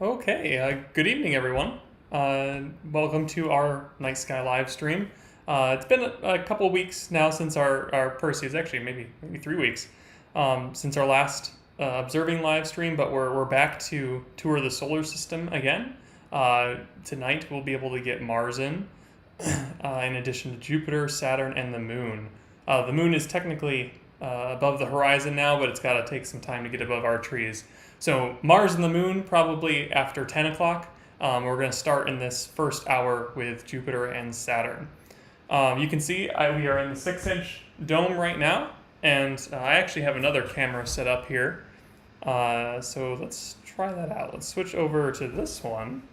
Okay, good evening, everyone. Welcome to our night sky live stream. It's been a couple of weeks now since our Perseus, actually maybe 3 weeks, since our last observing live stream, but we're back to tour the solar system again. Tonight we'll be able to get Mars in addition to Jupiter, Saturn, and the Moon. The Moon is technically above the horizon now, but it's got to take some time to get above our trees. So Mars and the Moon probably after 10 o'clock. We're going to start in this first hour with Jupiter and Saturn. You can see we are in the 6-inch dome right now, and I actually have another camera set up here. So let's try that out. Let's switch over to this one,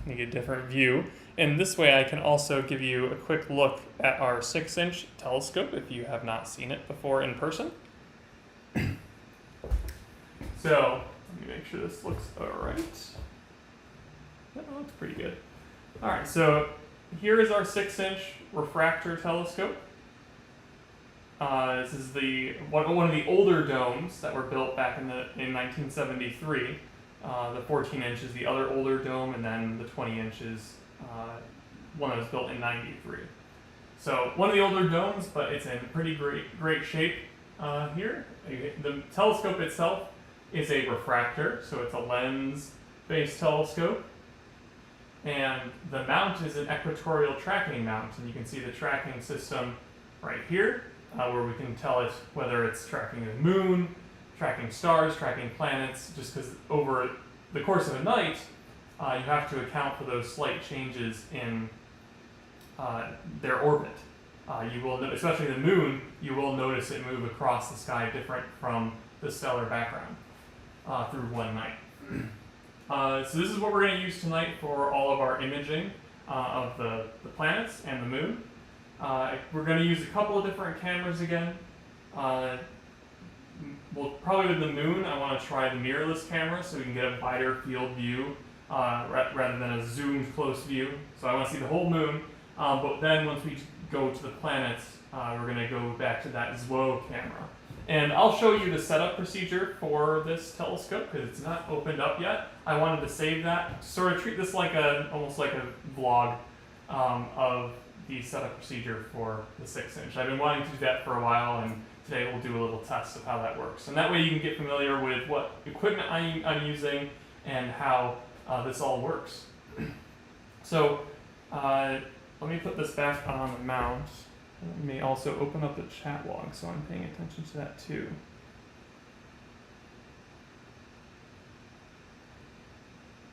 get a different view. And this way I can also give you a quick look at our 6-inch telescope if you have not seen it before in person. So let me make sure this looks all right. That looks pretty good. All right, so here is our 6-inch refractor telescope. This is one of the older domes that were built back in 1973. The 14 inch is the other older dome, and then the 20 inch is one that was built in 93. So one of the older domes, but it's in pretty great shape here. The telescope itself is a refractor, so it's a lens-based telescope. And the mount is an equatorial tracking mount, and you can see the tracking system right here, where we can tell it whether it's tracking the moon, tracking stars, tracking planets, just because over the course of a night, you have to account for those slight changes in their orbit. You will, especially the moon, you will notice it move across the sky different from the stellar background through one night. So this is what we're going to use tonight for all of our imaging of the planets and the moon. We're going to use a couple of different cameras again. Well, probably with the moon, I want to try the mirrorless camera so we can get a wider field view rather than a zoomed close view. So I want to see the whole moon, but then once we go to the planets, we're going to go back to that ZWO camera. And I'll show you the setup procedure for this telescope because it's not opened up yet. I wanted to save that, sort of treat this like almost like a vlog of the setup procedure for the 6-inch. I've been wanting to do that for a while, and today we'll do a little test of how that works. And that way you can get familiar with what equipment I'm using and how this all works. So let me put this back on the mount. Let me also open up the chat log so I'm paying attention to that too.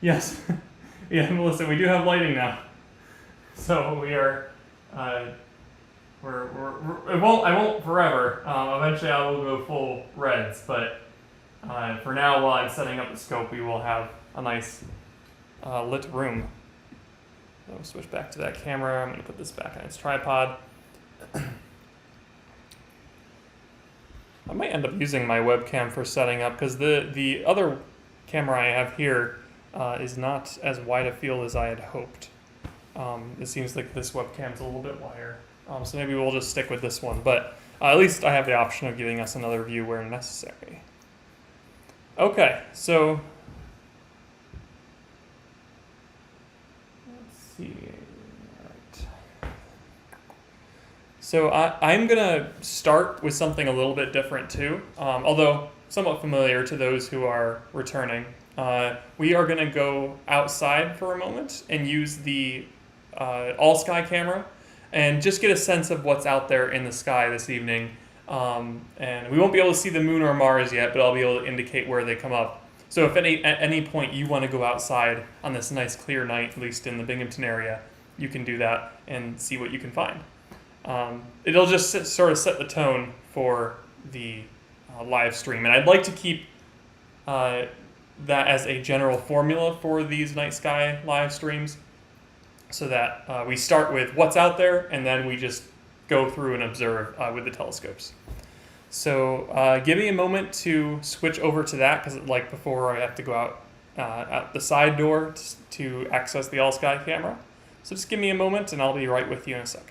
Yes, yeah, Melissa, we do have lighting now. So we are, I won't forever. Eventually I will go full reds, but for now, while I'm setting up the scope, we will have a nice lit room. So I'll switch back to that camera. I'm going to put this back on its tripod. I might end up using my webcam for setting up because the other camera I have here is not as wide a field as I had hoped. It seems like this webcam's a little bit wider, so maybe we'll just stick with this one, but at least I have the option of giving us another view where necessary. Okay, so let's see. So I'm going to start with something a little bit different too, although somewhat familiar to those who are returning. We are going to go outside for a moment and use the all-sky camera and just get a sense of what's out there in the sky this evening. And we won't be able to see the moon or Mars yet, but I'll be able to indicate where they come up. So if at any point you want to go outside on this nice clear night, at least in the Binghamton area, you can do that and see what you can find. It'll just sort of set the tone for the live stream. And I'd like to keep that as a general formula for these night sky live streams so that we start with what's out there and then we just go through and observe with the telescopes. So give me a moment to switch over to that because like before I have to go out the side door to access the all-sky camera. So just give me a moment and I'll be right with you in a second.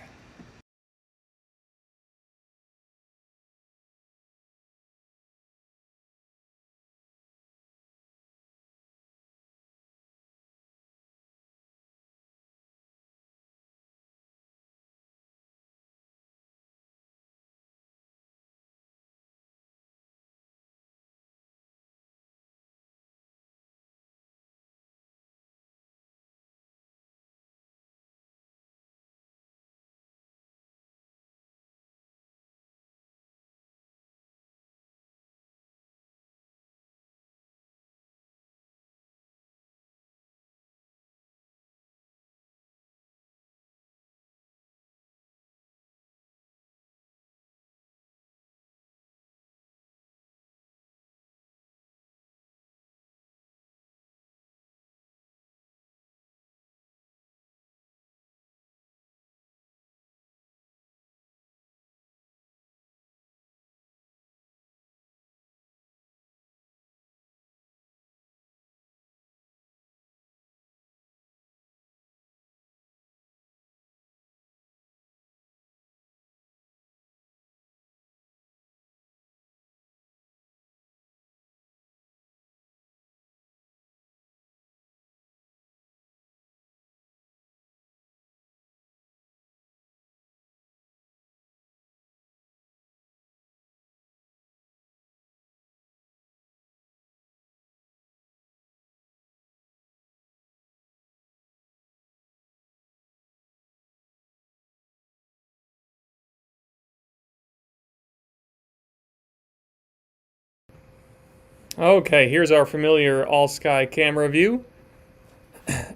Okay, here's our familiar all-sky camera view.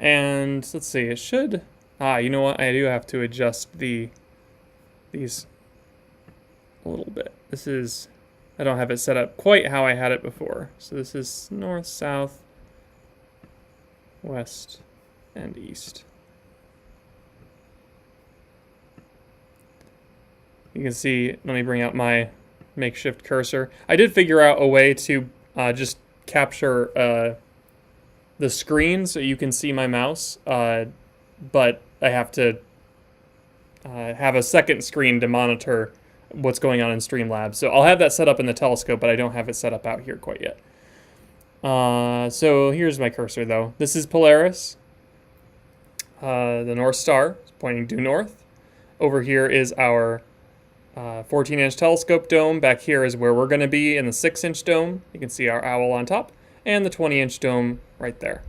And let's see, it should... you know what? I do have to adjust these a little bit. This is... I don't have it set up quite how I had it before. So this is north, south, west, and east. You can see, let me bring out my makeshift cursor. I did figure out a way to just capture the screen so you can see my mouse, but I have to have a second screen to monitor what's going on in Streamlabs. So I'll have that set up in the telescope, but I don't have it set up out here quite yet. So here's my cursor, though. This is Polaris. The North Star is pointing due north. Over here is our 14-inch telescope dome. Back here is where we're going to be in the 6-inch dome. You can see our owl on top. And the 20-inch dome right there.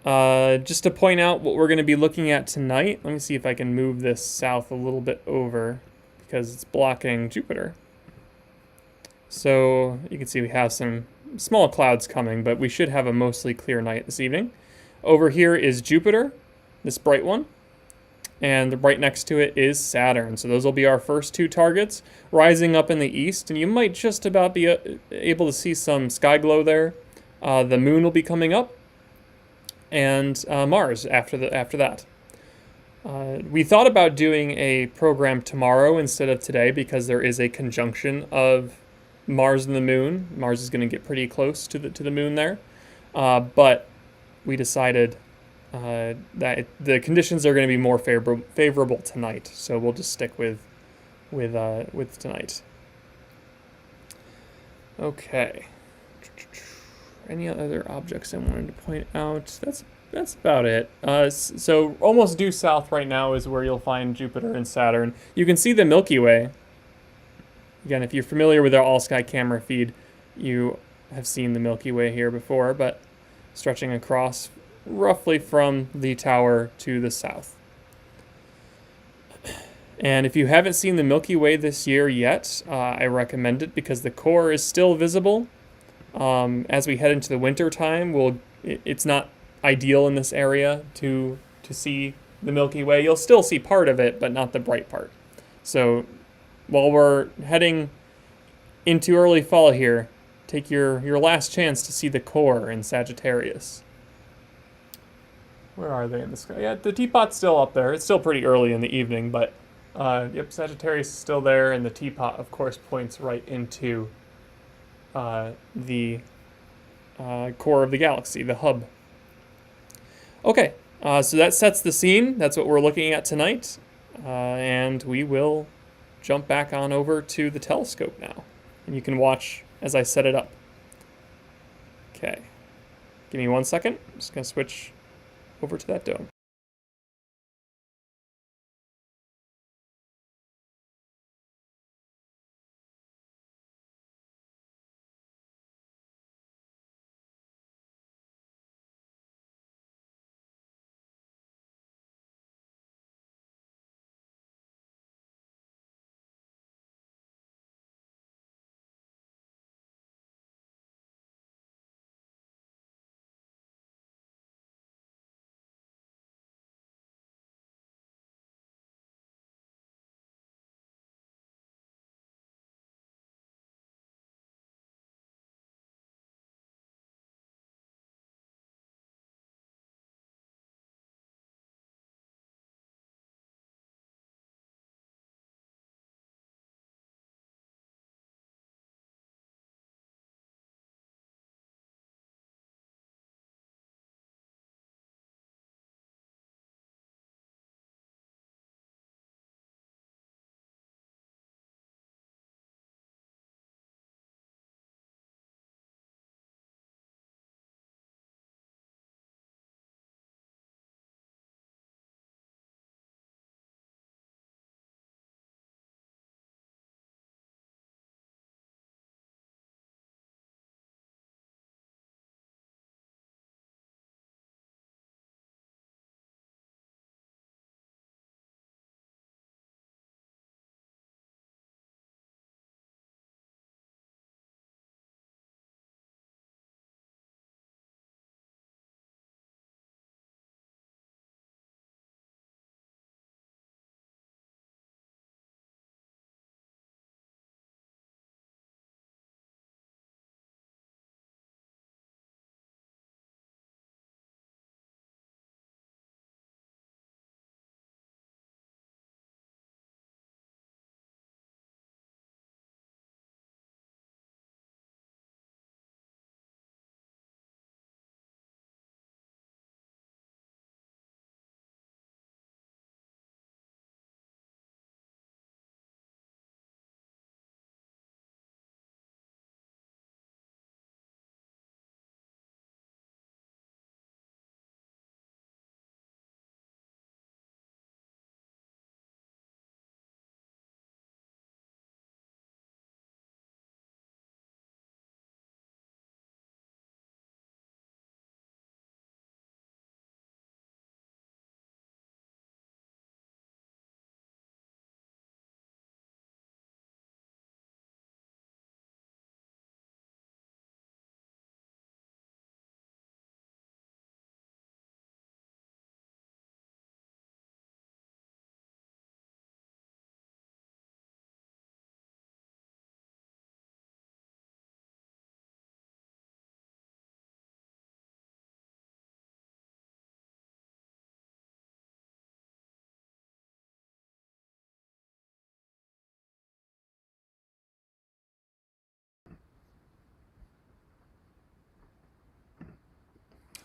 Just to point out what we're going to be looking at tonight, let me see if I can move this south a little bit over because it's blocking Jupiter. So you can see we have some small clouds coming, but we should have a mostly clear night this evening. Over here is Jupiter, this bright one, and right next to it is Saturn. So those will be our first two targets, rising up in the east, and you might just about be able to see some sky glow there. The moon will be coming up, and Mars after that. We thought about doing a program tomorrow instead of today because there is a conjunction of Mars and the moon. Mars is going to get pretty close to the moon there, but we decided that the conditions are going to be more favorable tonight, so we'll just stick with tonight. Okay. Any other objects I wanted to point out? That's about it. So almost due south right now is where you'll find Jupiter and Saturn. You can see the Milky Way. Again, if you're familiar with our all-sky camera feed, you have seen the Milky Way here before, but stretching across roughly from the tower to the south. And if you haven't seen the Milky Way this year yet, I recommend it because the core is still visible. As we head into the winter time, it's not ideal in this area to see the Milky Way. You'll still see part of it, but not the bright part. So while we're heading into early fall here, take your last chance to see the core in Sagittarius. Where are they in the sky? Yeah, the teapot's still up there. It's still pretty early in the evening, but yep, Sagittarius is still there, and the teapot, of course, points right into the core of the galaxy, the hub. Okay, so that sets the scene. That's what we're looking at tonight, and we will jump back on over to the telescope now, and you can watch as I set it up. Okay, give me 1 second. I'm just going to switch over to that dome.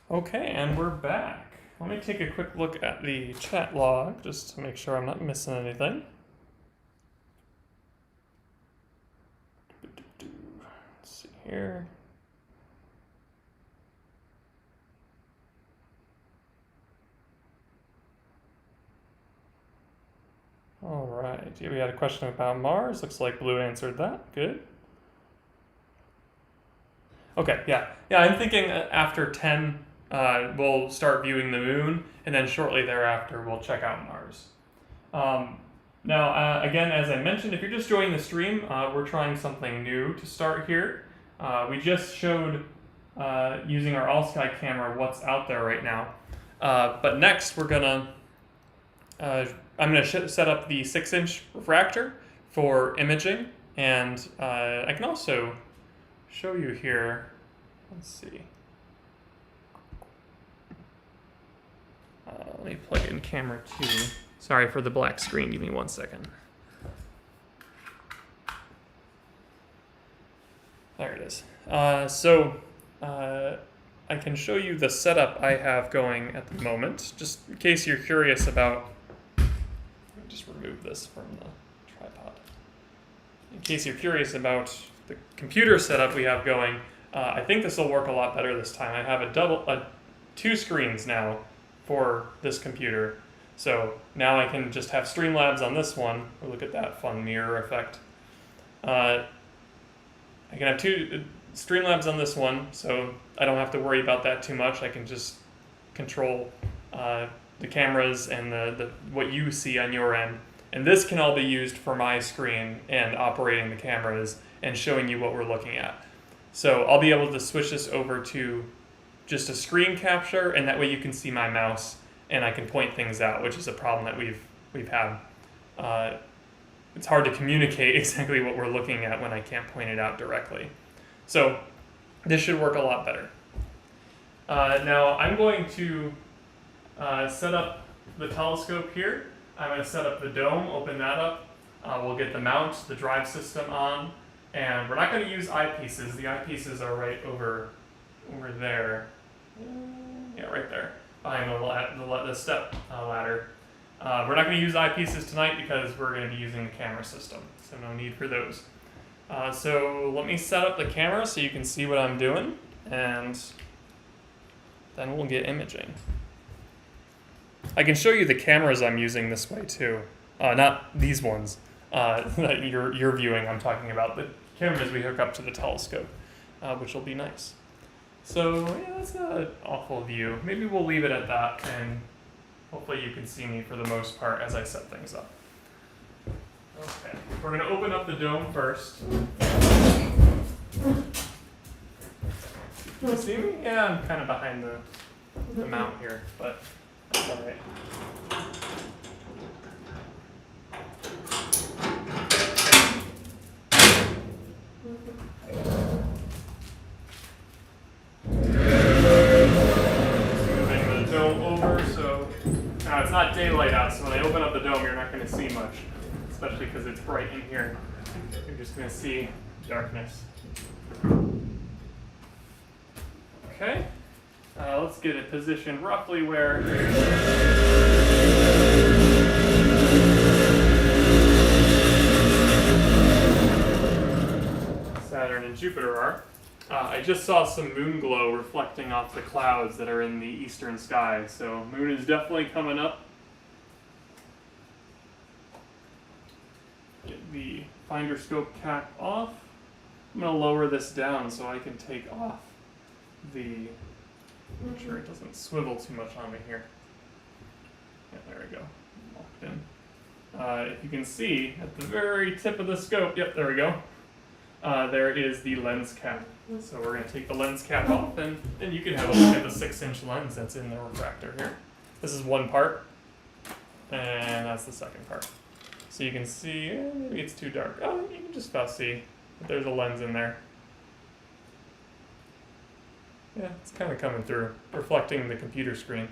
Okay, and we're back. Let me take a quick look at the chat log just to make sure I'm not missing anything. Let's see here. All right, yeah, we had a question about Mars. Looks like Blue answered that. Good. Okay, yeah. I'm thinking after 10, we'll start viewing the moon, and then shortly thereafter, we'll check out Mars. Now, again, as I mentioned, if you're just joining the stream, we're trying something new to start here. We just showed, using our all-sky camera, what's out there right now. But next, we're gonna, I'm gonna set up the 6-inch refractor for imaging, and I can also show you here. Let's see. Let me plug in camera 2. Sorry for the black screen. Give me 1 second. There it is. I can show you the setup I have going at the moment, just in case you're curious about. Let me just remove this from the tripod. In case you're curious about the computer setup we have going, I think this will work a lot better this time. I have two screens now for this computer. So now I can just have Streamlabs on this one. Oh, look at that fun mirror effect. I can have two Streamlabs on this one, so I don't have to worry about that too much. I can just control the cameras and the what you see on your end. And this can all be used for my screen and operating the cameras and showing you what we're looking at. So I'll be able to switch this over to just a screen capture, and that way you can see my mouse and I can point things out, which is a problem that we've had. It's hard to communicate exactly what we're looking at when I can't point it out directly. So this should work a lot better. Now I'm going to set up the telescope here. I'm going to set up the dome, open that up. We'll get the mount, the drive system on, and we're not going to use eyepieces. The eyepieces are right over there. Yeah, right there, behind the step ladder. We're not going to use eyepieces tonight because we're going to be using the camera system, so no need for those. So let me set up the camera so you can see what I'm doing, and then we'll get imaging. I can show you the cameras I'm using this way too. Not these ones that you're viewing. I'm talking about the cameras we hook up to the telescope, which will be nice. So yeah, that's an awful view. Maybe we'll leave it at that, and hopefully you can see me for the most part as I set things up. Okay, we're going to open up the dome first. Can you see me? Yeah, I'm kind of behind the mount here, but that's all right. Moving the dome over, so now it's not daylight out, so when I open up the dome, you're not going to see much, especially because it's bright in here. You're just going to see darkness. Okay, let's get it positioned roughly where Saturn and Jupiter are. I just saw some moon glow reflecting off the clouds that are in the eastern sky, so moon is definitely coming up. Get the finder scope cap off. I'm going to lower this down so I can take off the, make sure it doesn't swivel too much on me here. Yeah, there we go, locked in. If you can see, at the very tip of the scope, yep, there we go. There is the lens cap. So we're going to take the lens cap off, and you can have a look at the 6-inch lens that's in the refractor here. This is one part, and that's the second part. So you can see, maybe it's too dark. Oh, you can just about see that there's a lens in there. Yeah, it's kind of coming through, reflecting the computer screen.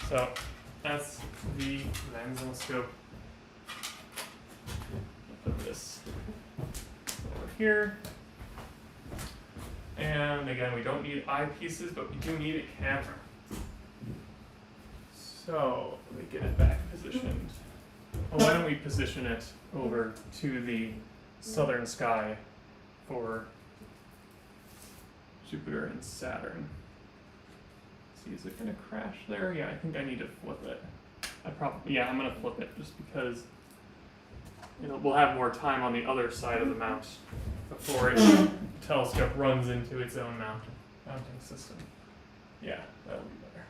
So that's the lens and the scope. Put this over here. And again, we don't need eyepieces, but we do need a camera. So let me get it back positioned. Well, why don't we position it over to the southern sky for Jupiter and Saturn. Let's see, is it going to crash there? Yeah, I think I need to flip it. I'm going to flip it just because we'll have more time on the other side of the mount before the telescope runs into its own mounting system. Yeah, that'll be better.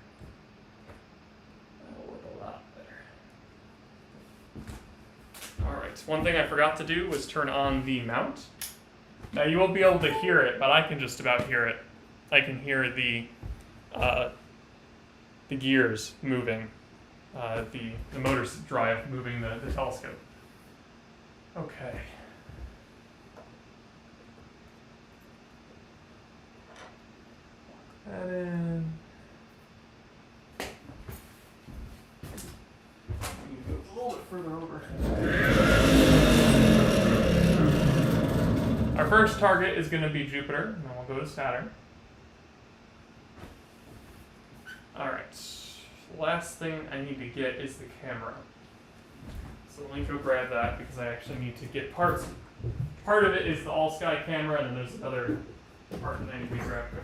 That'll work a lot better. All right, one thing I forgot to do was turn on the mount. Now you won't be able to hear it, but I can just about hear it. I can hear the gears moving, the motor drive moving the telescope. Okay. Lock that in. We need to go a little bit further over. Our first target is going to be Jupiter, and then we'll go to Saturn. Alright, last thing I need to get is the camera. So let me go grab that because I actually need to get parts. Part of it is the all-sky camera, and then there's another part that I need to grab too.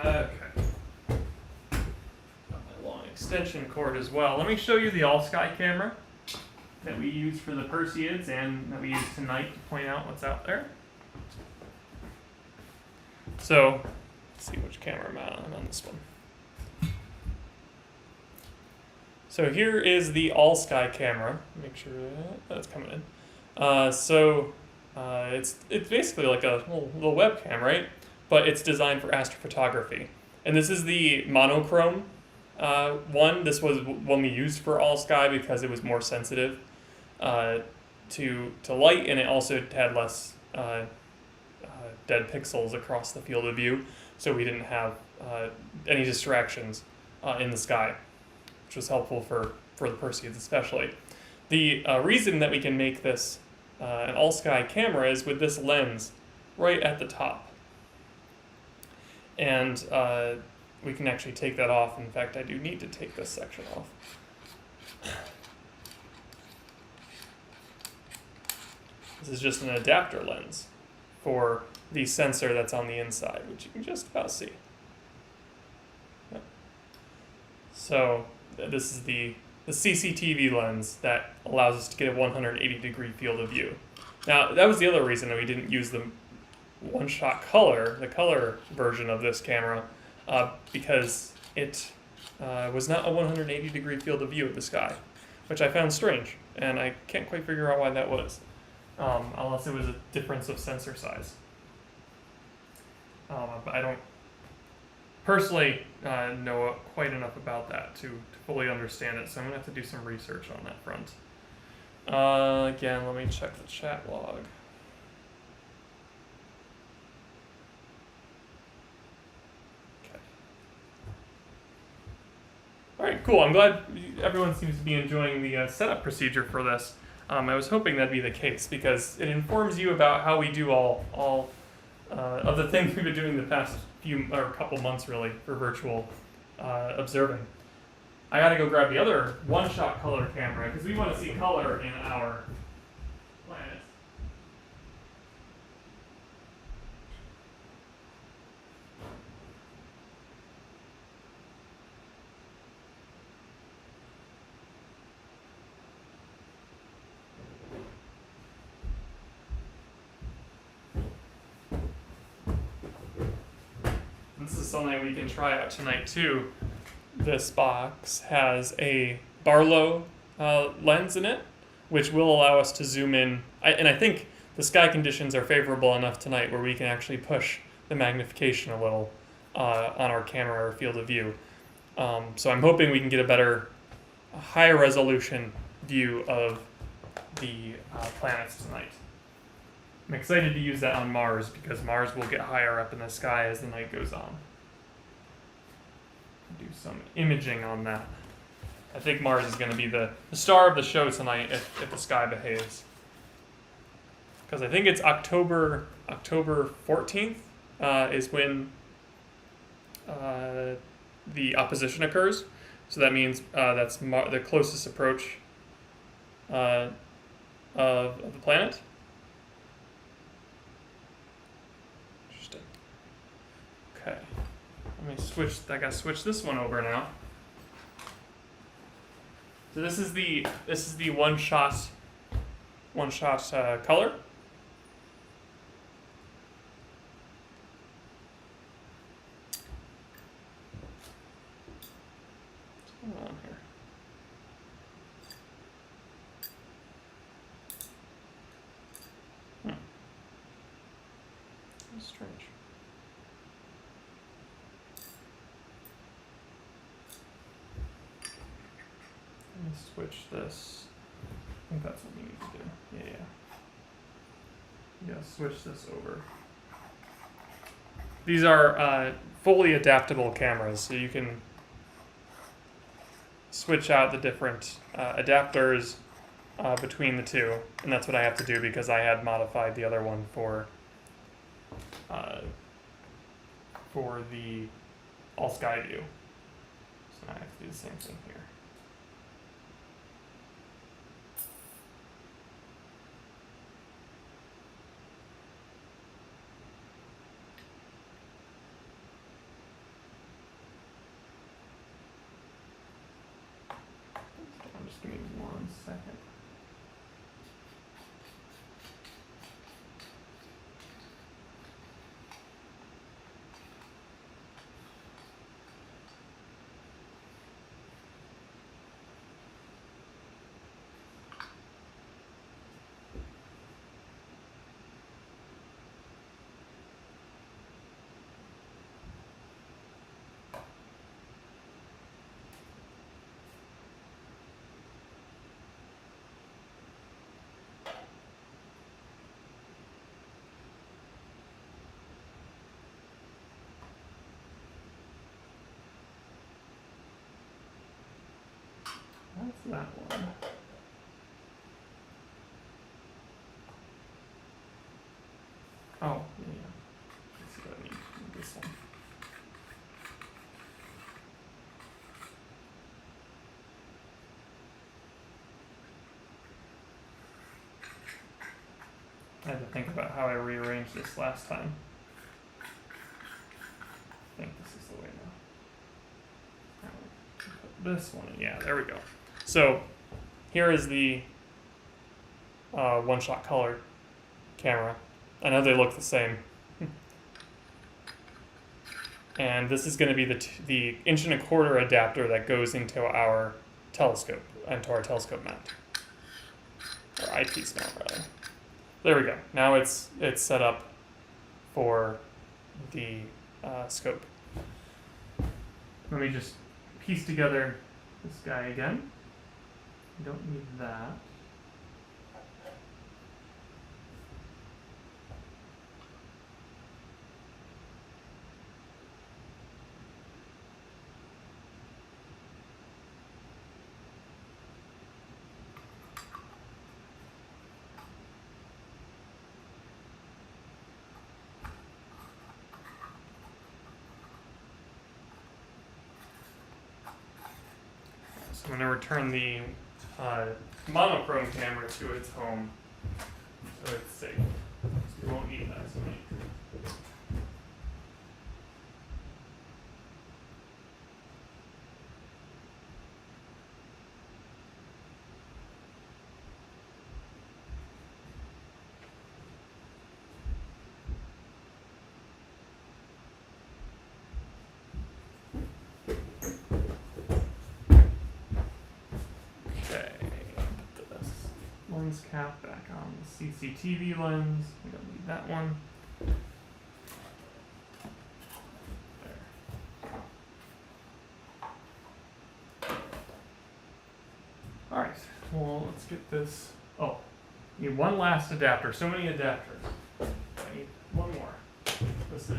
Okay. Got my long extension cord as well. Let me show you the all-sky camera that we use for the Perseids and that we use tonight to point out what's out there. So, let's see which camera I'm on. I'm on this one. So here is the all-sky camera. Make sure that's coming in. It's basically like a little webcam, right? But it's designed for astrophotography. And this is the monochrome one. This was one we used for all sky because it was more sensitive to light, and it also had less dead pixels across the field of view, so we didn't have any distractions in the sky, which was helpful for the Perseids especially. The reason that we can make this an all-sky camera is with this lens right at the top. And we can actually take that off. In fact, I do need to take this section off. This is just an adapter lens for the sensor that's on the inside, which you can just about see. Yep. So this is the CCTV lens that allows us to get a 180-degree field of view. Now, that was the other reason that we didn't use the one-shot color, the color version of this camera, because it was not a 180-degree field of view of the sky, which I found strange, and I can't quite figure out why that was, unless it was a difference of sensor size. But I don't personally know quite enough about that to fully understand it, so I'm going to have to do some research on that front. Again, let me check the chat log. All right, cool. I'm glad everyone seems to be enjoying the setup procedure for this. I was hoping that'd be the case because it informs you about how we do all of the things we've been doing the past couple months, really, for virtual observing. I got to go grab the other one-shot color camera because we want to see color in our planet. something we can try out tonight too. This box has a Barlow lens in it, which will allow us to zoom in. And I think the sky conditions are favorable enough tonight where we can actually push the magnification a little on our camera or field of view. So I'm hoping we can get a higher resolution view of the planets tonight. I'm excited to use that on Mars because Mars will get higher up in the sky as the night goes on. Do some imaging on that. I think Mars is going to be the star of the show tonight if the sky behaves. Because I think it's October 14th is when the opposition occurs. So that means that's the closest approach of the planet. Interesting. Okay. Let me switch. I gotta switch this one over now. So this is the one shot color. What's going on here? That's strange. Let me switch this. I think that's what we need to do. Yeah, switch this over. These are fully adaptable cameras, so you can switch out the different adapters between the two, and that's what I have to do because I had modified the other one for the all sky view. So now I have to do the same thing here. Just give me 1 second. That's that one. Oh, yeah. Let's see what I need. This one. I had to think about how I rearranged this last time. I think this is the way now. Put this one in. Yeah, there we go. So here is the one-shot color camera. I know they look the same. And this is going to be the 1.25" adapter that goes into our telescope, into our telescope mount. Or eyepiece mount, rather. There we go. Now it's set up for the scope. Let me just piece together this guy again. You don't need that. So I'm going to return the monochrome camera to its home, so it's safe. So we won't need that tonight. lens cap back on the CCTV lens. We don't need that one. There. All right, well, let's get this. Oh, need one last adapter. So many adapters. I need one more. This is.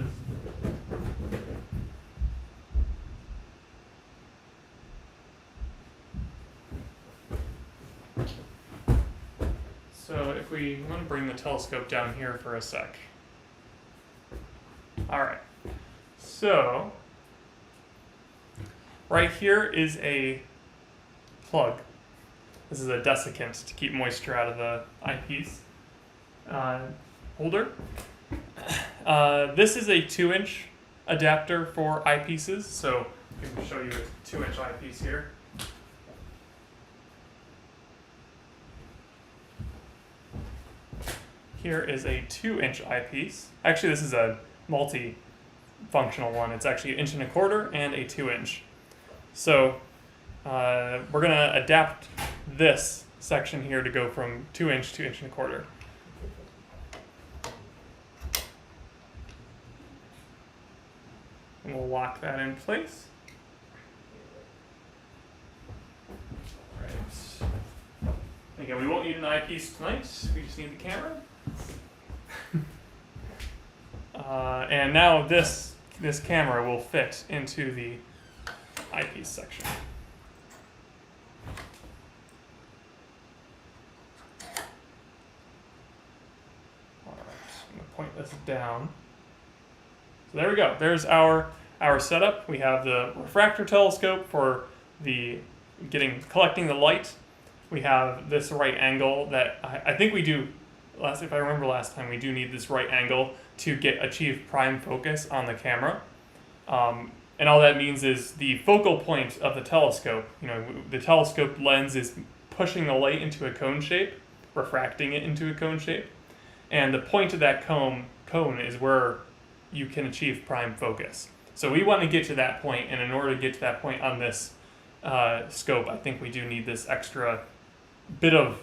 So if we want to bring the telescope down here for a sec. All right. So right here is a plug. This is a desiccant to keep moisture out of the eyepiece holder. This is a 2-inch adapter for eyepieces. So I can show you a 2-inch eyepiece here. Here is a 2-inch eyepiece. Actually, this is a multi-functional one. It's actually 1.25 inches and a 2-inch. So we're going to adapt this section here to go from 2-inch to 1.25 inches. And we'll lock that in place. Right. Again, we won't need an eyepiece tonight. We just need the camera. And now this camera will fit into the eyepiece section. All right, I'm going to point this down. So there we go. There's our setup. We have the refractor telescope for collecting the light. We have this right angle that I think we do. If I remember last time, we do need this right angle to achieve prime focus on the camera. And all that means is the focal point of the telescope, the telescope lens is pushing the light into a cone shape, refracting it into a cone shape. And the point of that cone is where you can achieve prime focus. So we want to get to that point, and in order to get to that point on this scope, I think we do need this extra bit of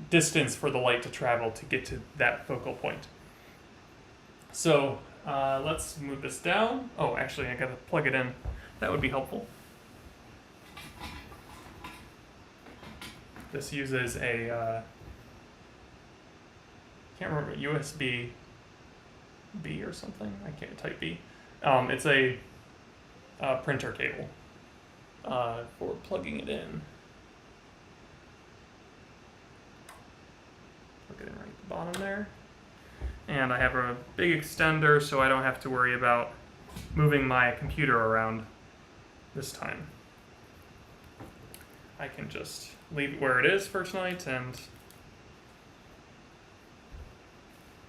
distance for the light to travel to get to that focal point. So let's move this down. Oh, actually, I gotta plug it in. That would be helpful. This uses a, can't remember, USB B or something. I can't type B. It's a printer cable for plugging it in. Plug it in right at the bottom there. And I have a big extender, so I don't have to worry about moving my computer around this time. I can just leave it where it is for tonight, and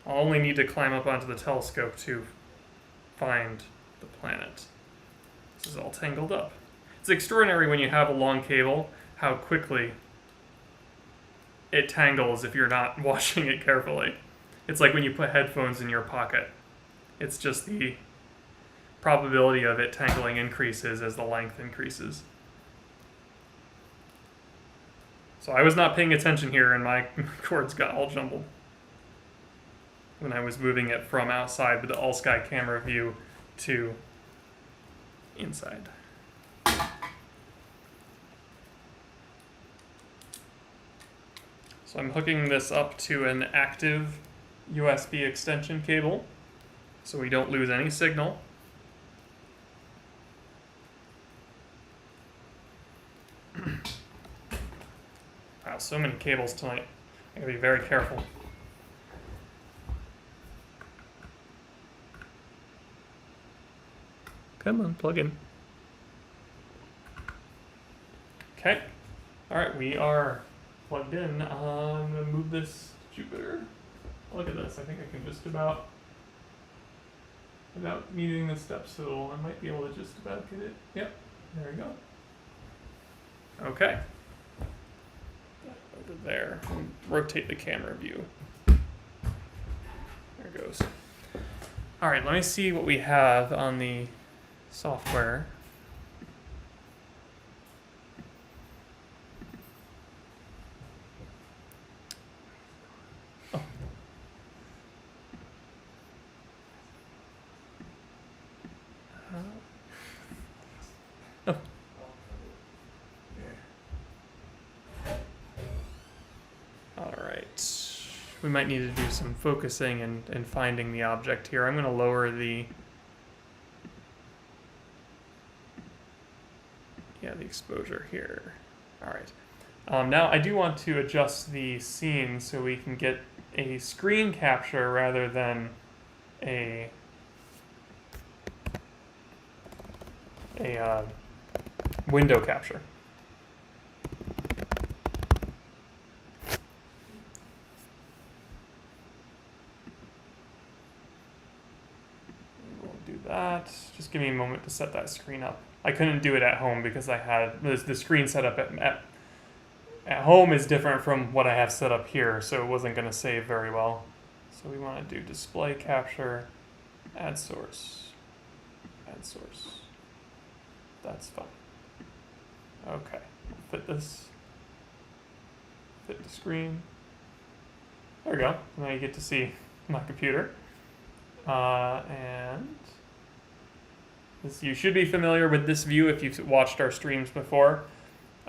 I'll only need to climb up onto the telescope to find the planet. This is all tangled up. It's extraordinary when you have a long cable, how quickly it tangles if you're not watching it carefully. It's like when you put headphones in your pocket. It's just the probability of it tangling increases as the length increases. So I was not paying attention here, and my cords got all jumbled when I was moving it from outside with the all-sky camera view to inside. So I'm hooking this up to an active USB extension cable so we don't lose any signal. Wow, so many cables tonight. I gotta be very careful. Come on, plug in. Okay. All right, we are plugged in. I'm gonna move this to Jupiter. Look at this. I think I can just about, without needing the step stool, I might be able to just about get it. Yep, there we go. Okay. Over there. Rotate the camera view. There it goes. All right, let me see what we have on the software. we might need to do some focusing and finding the object here. I'm going to lower the exposure here. All right. Now I do want to adjust the scene so we can get a screen capture rather than a window capture. We'll do that. Just give me a moment to set that screen up. I couldn't do it at home because I had the screen set up at home is different from what I have set up here, so it wasn't going to save very well. So we want to do display capture, add source, add source. That's fine. Okay, fit this, fit the screen. There we go. Now you get to see my computer. And this, you should be familiar with this view if you've watched our streams before.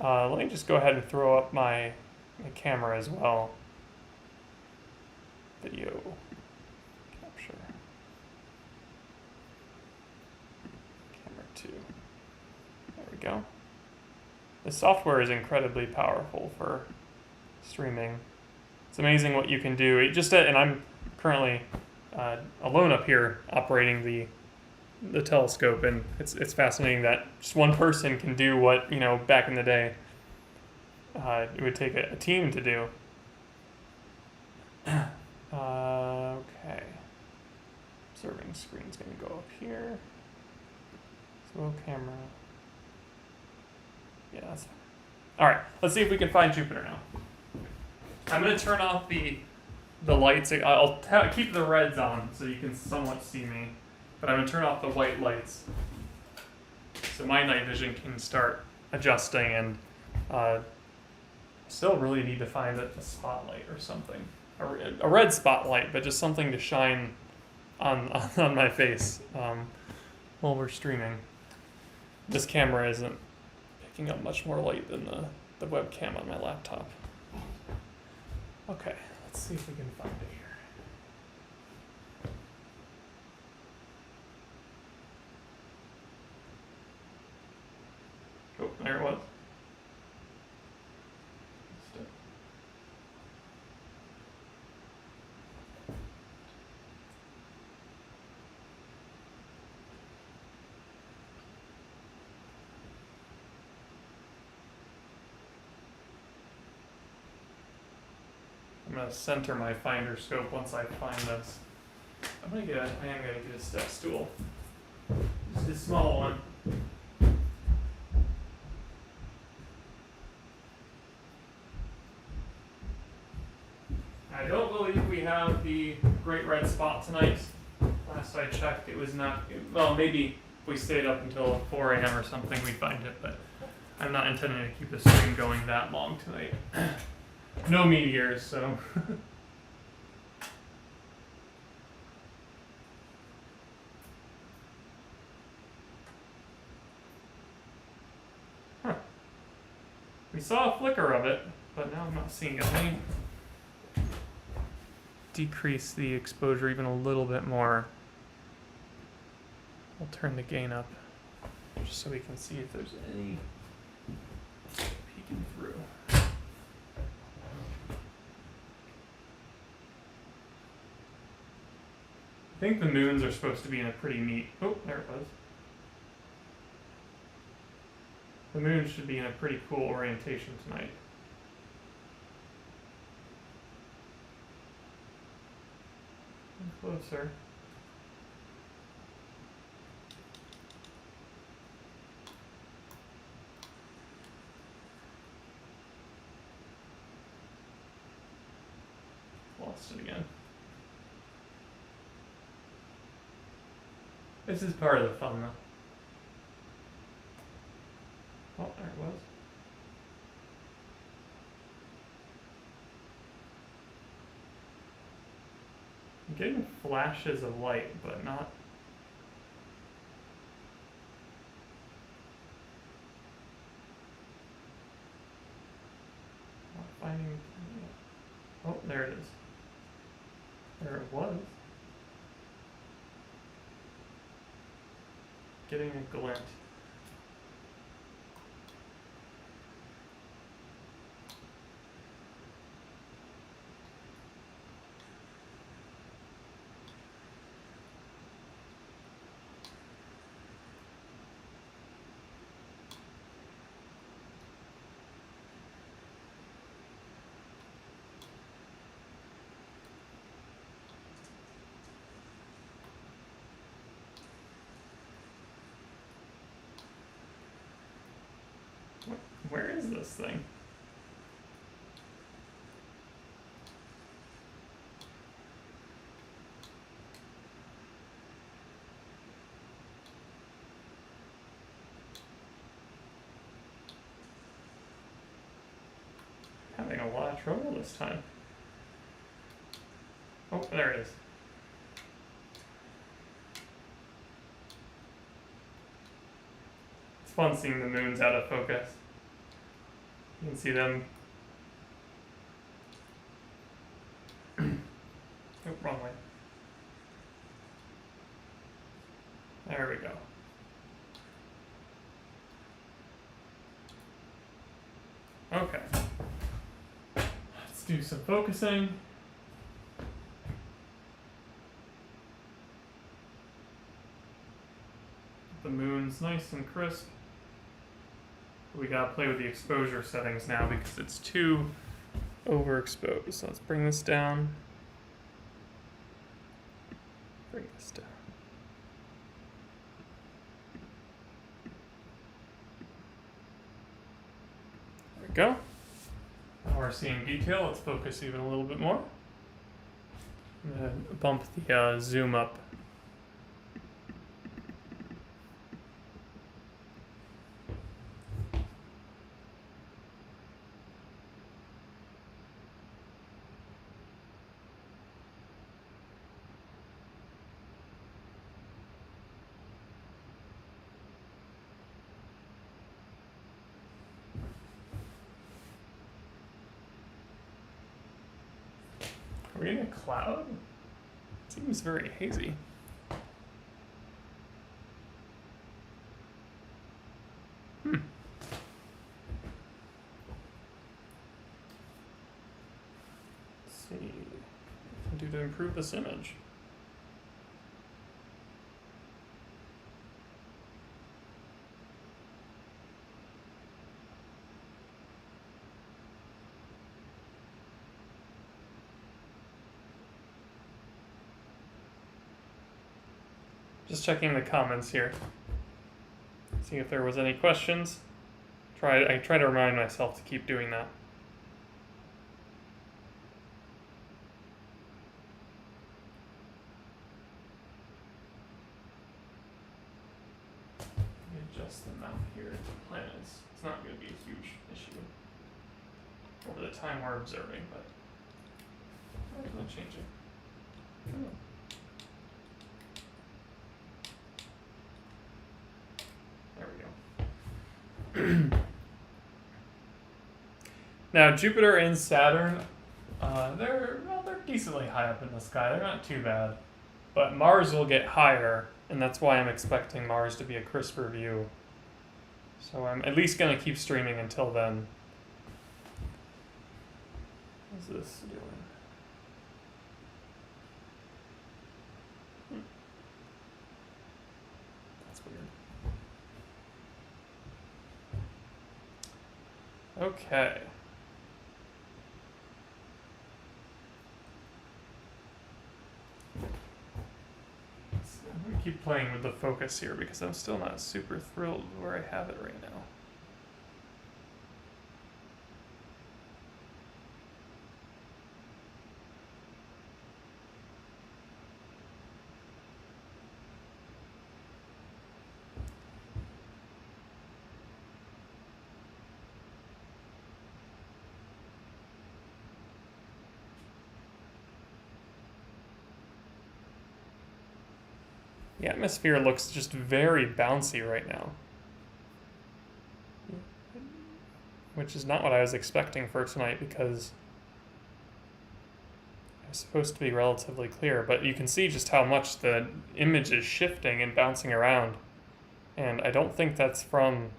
Let me just go ahead and throw up my camera as well. Video capture. Camera 2. There we go. The software is incredibly powerful for streaming. It's amazing what you can do. And I'm currently alone up here operating the telescope, and it's fascinating that just one person can do what, back in the day it would take a team to do. Okay. Observing screen's going to go up here. Slow camera. Yeah, that's fine. All right, let's see if we can find Jupiter now. I'm going to turn off the lights. I'll keep the reds on so you can somewhat see me, but I'm going to turn off the white lights so my night vision can start adjusting, and still really need to find a spotlight or something. A red spotlight, but just something to shine on my face while we're streaming. This camera isn't picking up much more light than the webcam on my laptop. Okay, let's see if we can find it here. Oh, there it was. I'm going to center my finder scope once I find this. I am going to get a step stool. Just a small one. I don't believe we have the great red spot tonight. Last I checked, it was not. Well, maybe if we stayed up until 4 a.m. or something, we'd find it, but I'm not intending to keep the stream going that long tonight. No meteors, so. Huh. We saw a flicker of it, but now I'm not seeing it. Let me decrease the exposure even a little bit more. I'll turn the gain up just so we can see if there's any peeking through. I think the moons are supposed to be in a pretty neat. Oh, there it was. The moon should be in a pretty cool orientation tonight. Closer. Lost it again. This is part of the fun, though. Oh, there it was. I'm getting flashes of light, but not. Not finding. Oh, there it is. There it was. Getting a glint. Where is this thing? Having a lot of trouble this time. Oh, there it is. It's fun seeing the moons out of focus. You can see them. Oh, wrong way. There we go. Okay. Let's do some focusing. The moon's nice and crisp. We gotta play with the exposure settings now because it's too overexposed. So let's bring this down. Bring this down. There we go. Now we're seeing detail. Let's focus even a little bit more. I'm gonna bump the zoom up. Are we in a cloud? It seems very hazy. Let's see. What can I do to improve this image? Just checking the comments here. See if there was any questions. I try to remind myself to keep doing that. Adjust the map here to planets. It's not going to be a huge issue over the time we're observing, but I'm going to change it. Oh. Now Jupiter and Saturn, they're decently high up in the sky. They're not too bad, but Mars will get higher, and that's why I'm expecting Mars to be a crisper view. So I'm at least gonna keep streaming until then. What's this doing? That's weird. Okay. I'm going to keep playing with the focus here because I'm still not super thrilled where I have it right now. The atmosphere looks just very bouncy right now, which is not what I was expecting for tonight because It's supposed to be relatively clear, but you can see just how much the image is shifting and bouncing around. And I don't think that's from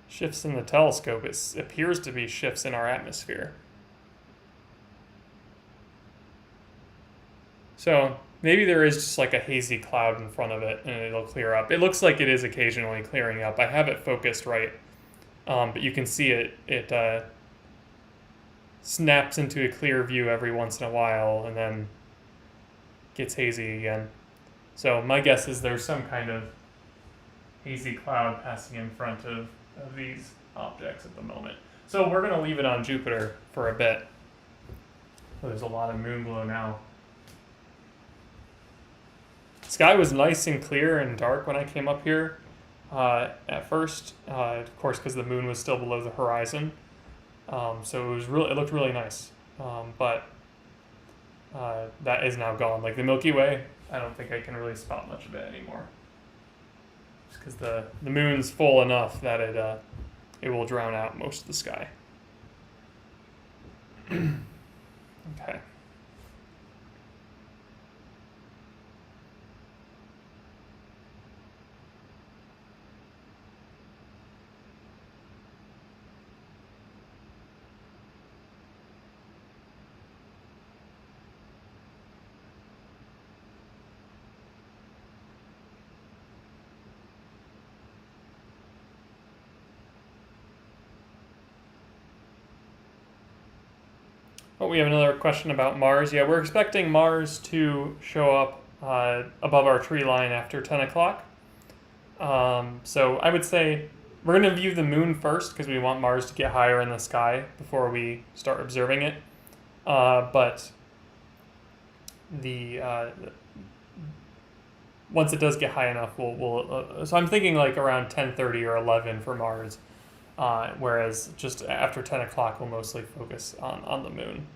shifts in the telescope. It appears to be shifts in our atmosphere. So maybe there is just like a hazy cloud in front of it and it'll clear up. It looks like it is occasionally clearing up. I have it focused right, but you can see it snaps into a clear view every once in a while and then gets hazy again. So my guess is there's some kind of hazy cloud passing in front of these objects at the moment. So we're going to leave it on Jupiter for a bit. There's a lot of moon glow now. Sky was nice and clear and dark when I came up here at first, of course, because the moon was still below the horizon. So it looked really nice. But that is now gone. Like the Milky Way, I don't think I can really spot much of it anymore. Just because the moon's full enough that it will drown out most of the sky. Okay. Oh, we have another question about Mars. Yeah, we're expecting Mars to show up above our tree line after 10 o'clock. So I would say we're going to view the moon first because we want Mars to get higher in the sky before we start observing it. But once it does get high enough, so I'm thinking like around 10:30 or 11 for Mars. Whereas just after 10 o'clock, we'll mostly focus on the moon.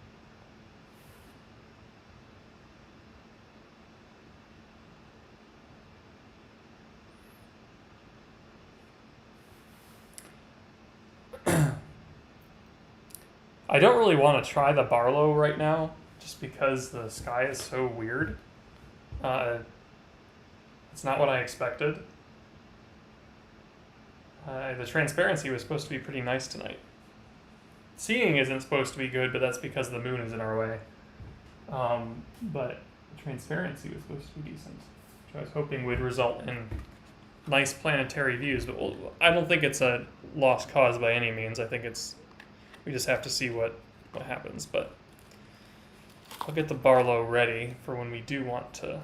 I don't really want to try the Barlow right now, just because the sky is so weird. It's not what I expected. The transparency was supposed to be pretty nice tonight. Seeing isn't supposed to be good, but that's because the moon is in our way. But the transparency was supposed to be decent, which I was hoping would result in nice planetary views. But I don't think it's a lost cause by any means. I think we just have to see what happens. But I'll get the Barlow ready for when we do want to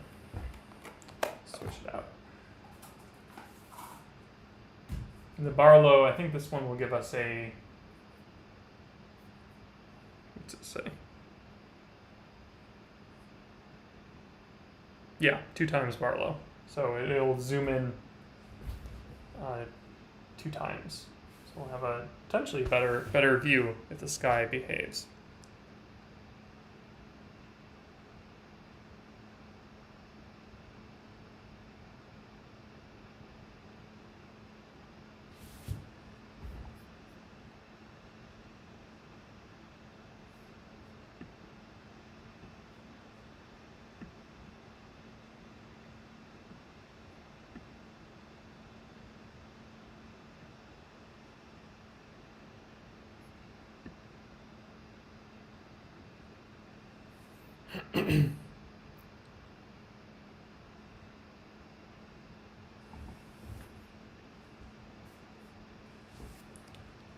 switch it out. The Barlow, I think this one will give us a, what's it say? Yeah, 2 times Barlow. So it'll zoom in 2 times. So we'll have a potentially better view if the sky behaves.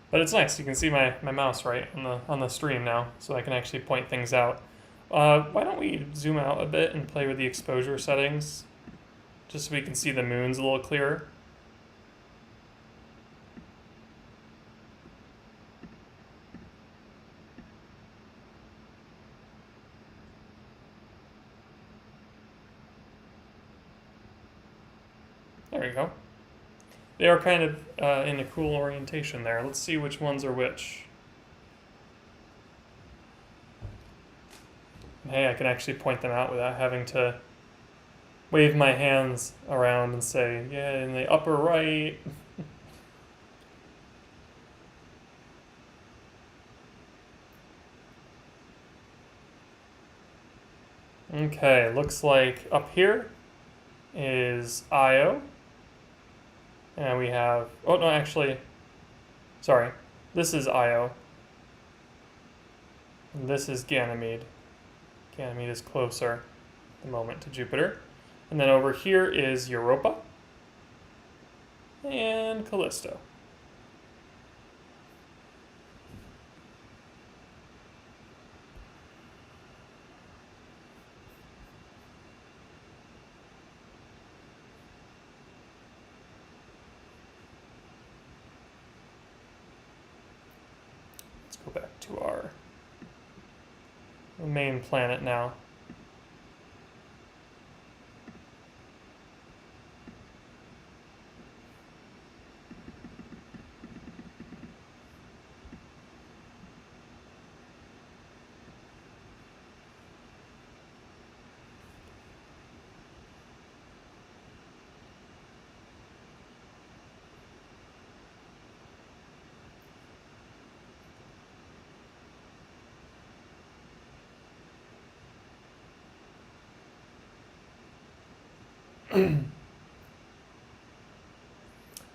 But it's nice. You can see my mouse right on the stream now, so I can actually point things out. Why don't we zoom out a bit and play with the exposure settings, just so we can see the moons a little clearer. There we go. They are kind of in a cool orientation there. Let's see which ones are which. Hey, I can actually point them out without having to wave my hands around and say, yeah, in the upper right. Okay, looks like up here is Io. And we have, oh no, actually, sorry, this is Io. And this is Ganymede. Ganymede is closer at the moment to Jupiter. And then over here is Europa and Callisto. Let's go back to our main planet now.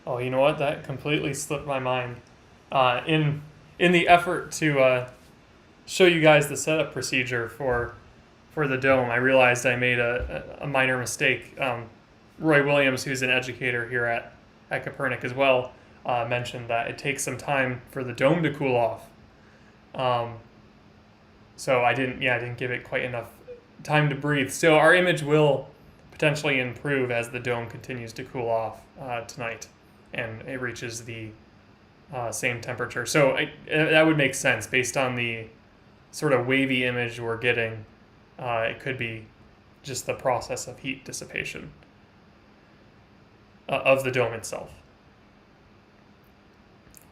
Oh, you know what? That completely slipped my mind. In the effort to show you guys the setup procedure for the dome, I realized I made a minor mistake. Roy Williams, who's an educator here at Copernic as well, mentioned that it takes some time for the dome to cool off. So I didn't give it quite enough time to breathe. So our image will potentially improve as the dome continues to cool off tonight, and it reaches the same temperature. So that would make sense based on the sort of wavy image we're getting. It could be just the process of heat dissipation of the dome itself.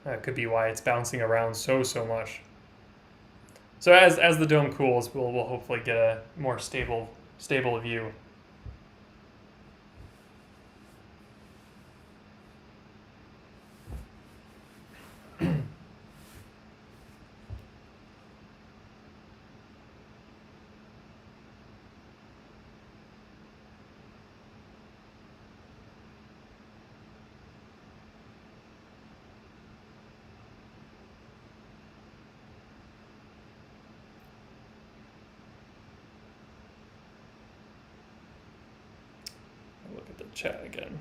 That could be why it's bouncing around so much. So as the dome cools, we'll hopefully get a more stable view. Look at the chat again.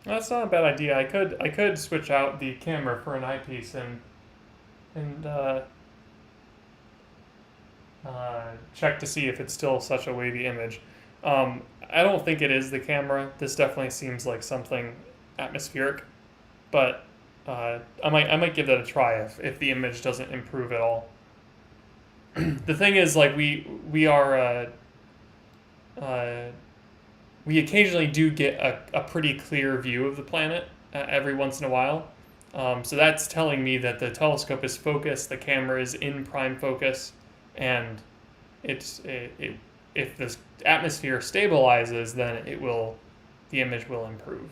That's not a bad idea. I could switch out the camera for an eyepiece and check to see if it's still such a wavy image. I don't think it is the camera. This definitely seems like something atmospheric, but I might give that a try if the image doesn't improve at all. The thing is, like we occasionally do get a pretty clear view of the planet every once in a while. So that's telling me that the telescope is focused, the camera is in prime focus, and if the atmosphere stabilizes, then the image will improve.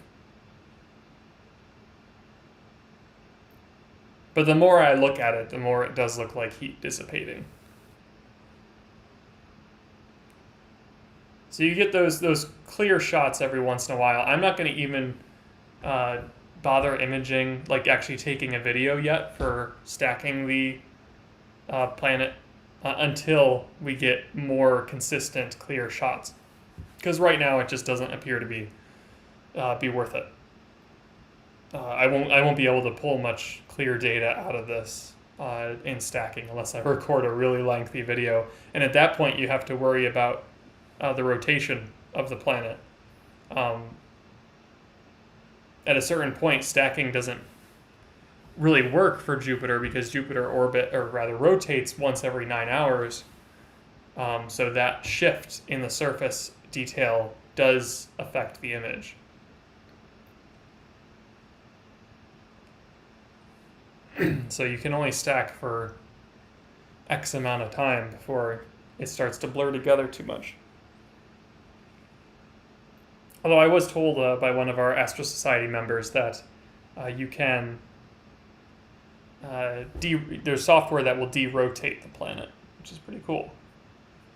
But the more I look at it, the more it does look like heat dissipating. So you get those clear shots every once in a while. I'm not going to even bother imaging, like actually taking a video yet for stacking the planet until we get more consistent, clear shots. Because right now it just doesn't appear to be worth it. I won't be able to pull much clear data out of this in stacking unless I record a really lengthy video. And at that point, you have to worry about the rotation of the planet. at a certain point, stacking doesn't really work for Jupiter because Jupiter rotates once every 9 hours. So that shift in the surface detail does affect the image. So you can only stack for X amount of time before it starts to blur together too much. Although I was told by one of our Astro Society members that you can, there's software that will de-rotate the planet, which is pretty cool.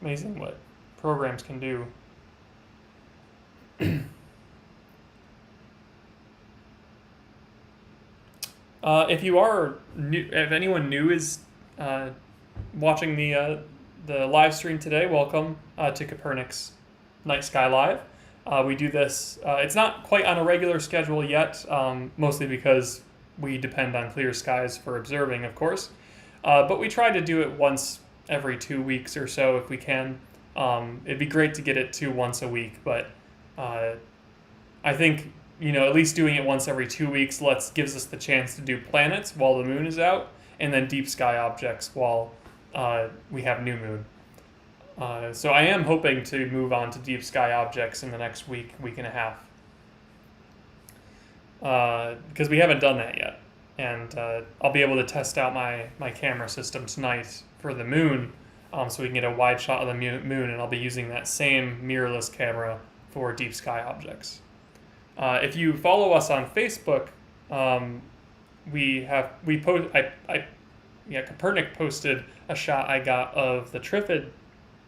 Amazing what programs can do. If you are new, if anyone new is watching the live stream today, welcome to Copernic's Night Sky Live. We do this, it's not quite on a regular schedule yet, mostly because we depend on clear skies for observing, of course. But we try to do it once every 2 weeks or so if we can. It'd be great to get it to once a week, but I think, at least doing it once every 2 weeks gives us the chance to do planets while the moon is out, and then deep sky objects while we have new moon. So I am hoping to move on to deep sky objects in the next week and a half. Because we haven't done that yet. And I'll be able to test out my camera system tonight for the moon, so we can get a wide shot of the moon, and I'll be using that same mirrorless camera for deep sky objects. If you follow us on Facebook, Kopernik posted a shot I got of the Trifid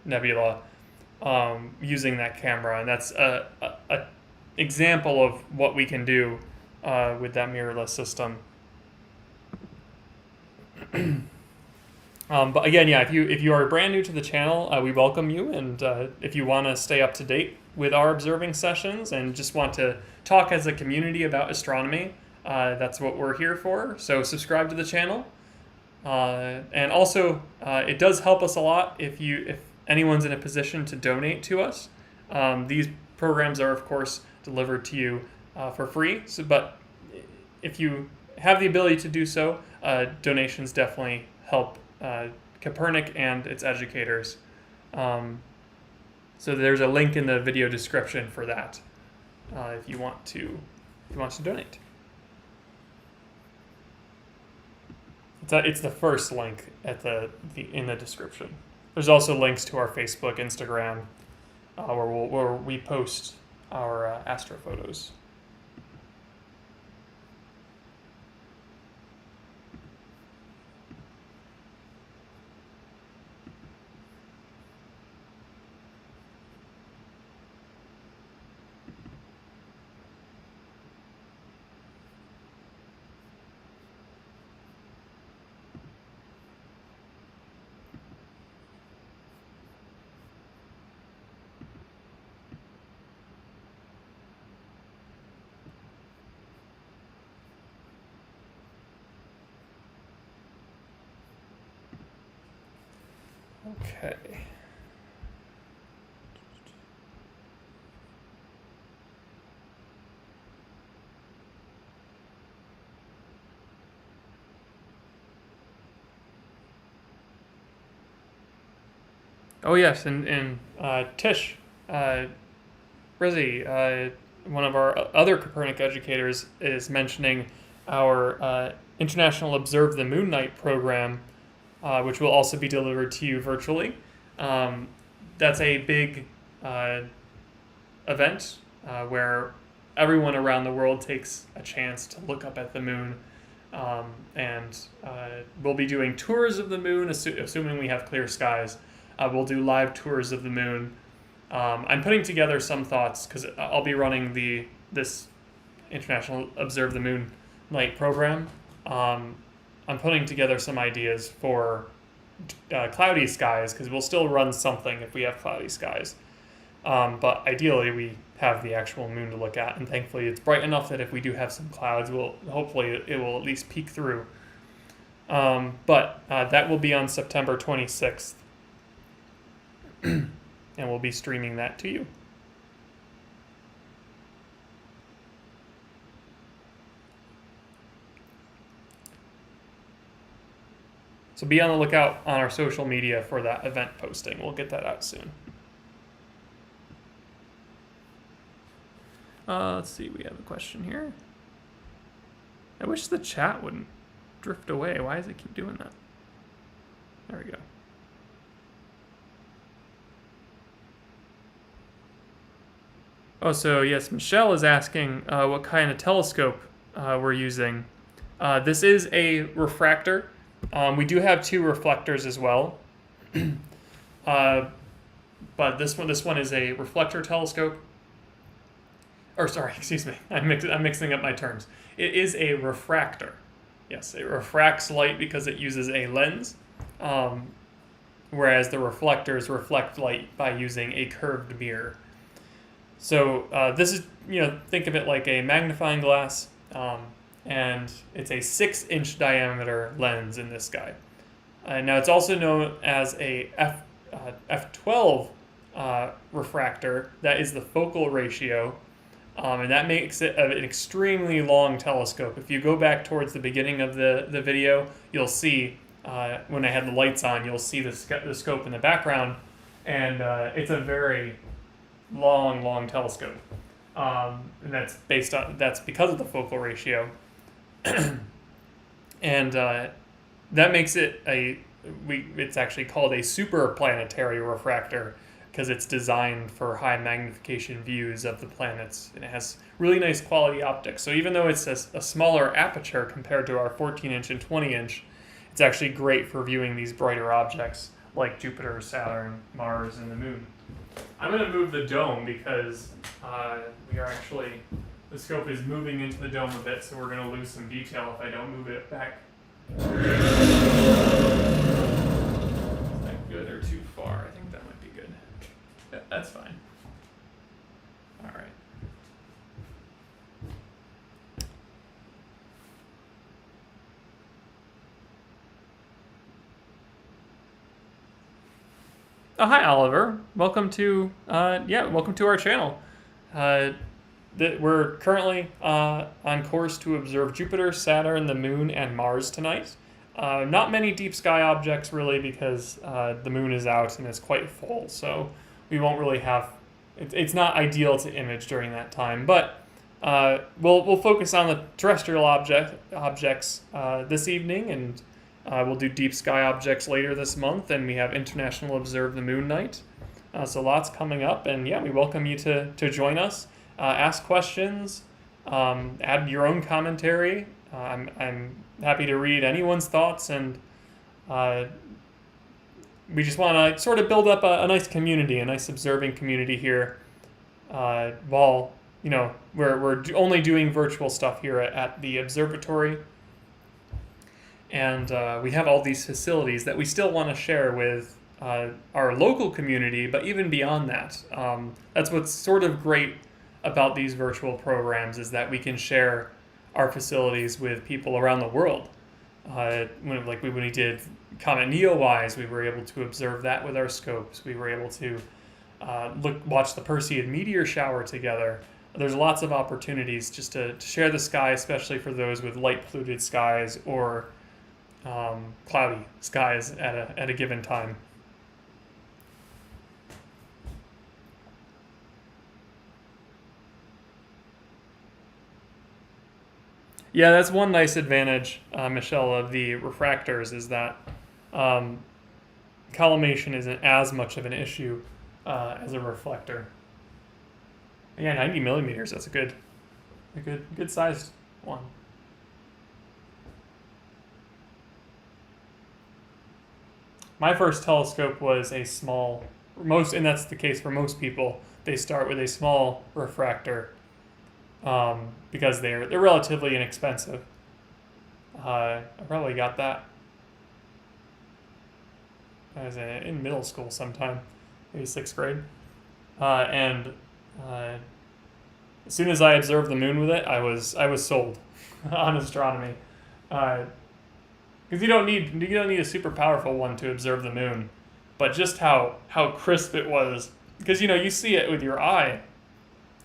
Nebula using that camera, and that's a example of what we can do with that mirrorless system. But again, if you are brand new to the channel, we welcome you, and if you want to stay up to date with our observing sessions and just want to talk as a community about astronomy, that's what we're here for. So subscribe to the channel, and also it does help us a lot if anyone's in a position to donate to us. These programs are, of course, delivered to you for free. But if you have the ability to do so, donations definitely help Copernic and its educators. So there's a link in the video description for that if you want to donate. It's the first link in the description. There's also links to our Facebook, Instagram, where we post our astro photos. Okay. Oh yes, and Tish, Rizzy, one of our other Kopernik educators, is mentioning our International Observe the Moon Night program, which will also be delivered to you virtually. That's a big event where everyone around the world takes a chance to look up at the moon, and we'll be doing tours of the moon, assuming we have clear skies. We'll do live tours of the moon. I'm putting together some thoughts because I'll be running this International Observe the Moon Night program. I'm putting together some ideas for cloudy skies because we'll still run something if we have cloudy skies. But ideally, we have the actual moon to look at, and thankfully, it's bright enough that if we do have some clouds, hopefully it will at least peek through. But that will be on September 26th. And we'll be streaming that to you. So be on the lookout on our social media for that event posting. We'll get that out soon. Let's see, we have a question here. I wish the chat wouldn't drift away. Why does it keep doing that? There we go. Oh, so yes, Michelle is asking what kind of telescope we're using. This is a refractor. We do have 2 reflectors as well. But this one is a reflector telescope. Or sorry, excuse me, I'm mixing up my terms. It is a refractor. Yes, it refracts light because it uses a lens, whereas the reflectors reflect light by using a curved mirror. So this is, think of it like a magnifying glass, and it's a 6-inch diameter lens in this guy. Now it's also known as a f12 refractor. That is the focal ratio. And that makes it an extremely long telescope. If you go back towards the beginning of the video, you'll see, when I had the lights on, you'll see the scope in the background, and it's a very long telescope. And that's because of the focal ratio. And that makes it it's actually called a super planetary refractor, because it's designed for high magnification views of the planets, and it has really nice quality optics. So even though it's a smaller aperture compared to our 14-inch and 20-inch, it's actually great for viewing these brighter objects like Jupiter, Saturn, Mars, and the Moon. I'm going to move the dome because the scope is moving into the dome a bit, so we're going to lose some detail if I don't move it back. Is that good or too far? I think that might be good. Yeah, that's fine. All right. Oh, hi, Oliver. Welcome to our channel. We're currently on course to observe Jupiter, Saturn, the Moon, and Mars tonight. Not many deep sky objects, really, because the Moon is out and it's quite full, so we won't really have... It's not ideal to image during that time, but we'll focus on the terrestrial objects this evening, and we'll do deep sky objects later this month, and we have International Observe the Moon Night. So lots coming up, and yeah, we welcome you to join us. Ask questions, add your own commentary. I'm happy to read anyone's thoughts, and we just want to sort of build up a nice community, a nice observing community here. While we're only doing virtual stuff here at the observatory, and we have all these facilities that we still want to share with our local community, but even beyond that, that's what's sort of great about these virtual programs, is that we can share our facilities with people around the world. When we did Comet Neowise, we were able to observe that with our scopes. We were able to watch the Perseid meteor shower together. There's lots of opportunities just to share the sky, especially for those with light polluted skies or cloudy skies at a given time. Yeah, that's one nice advantage, Michelle, of the refractors, is that collimation isn't as much of an issue as a reflector. Yeah, 90 millimeters, that's a good sized one. My first telescope was a small, and that's the case for most people. They start with a small refractor, because they're relatively inexpensive. I probably got that. I was in middle school sometime, maybe 6th grade. And as soon as I observed the moon with it, I was sold on astronomy. Because you don't need a super powerful one to observe the moon, but just how crisp it was. Because you see it with your eye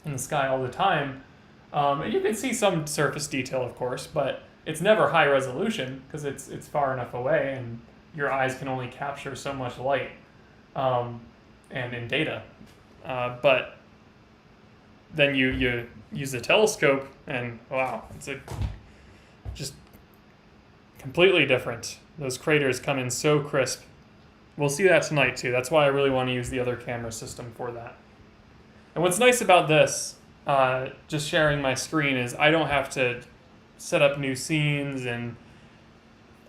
in the sky all the time. And you can see some surface detail, of course, but it's never high resolution because it's far enough away, and your eyes can only capture so much light, and in data. But then you use the telescope, and wow, it's just completely different. Those craters come in so crisp. We'll see that tonight too. That's why I really want to use the other camera system for that. And what's nice about this, just sharing my screen, is I don't have to set up new scenes and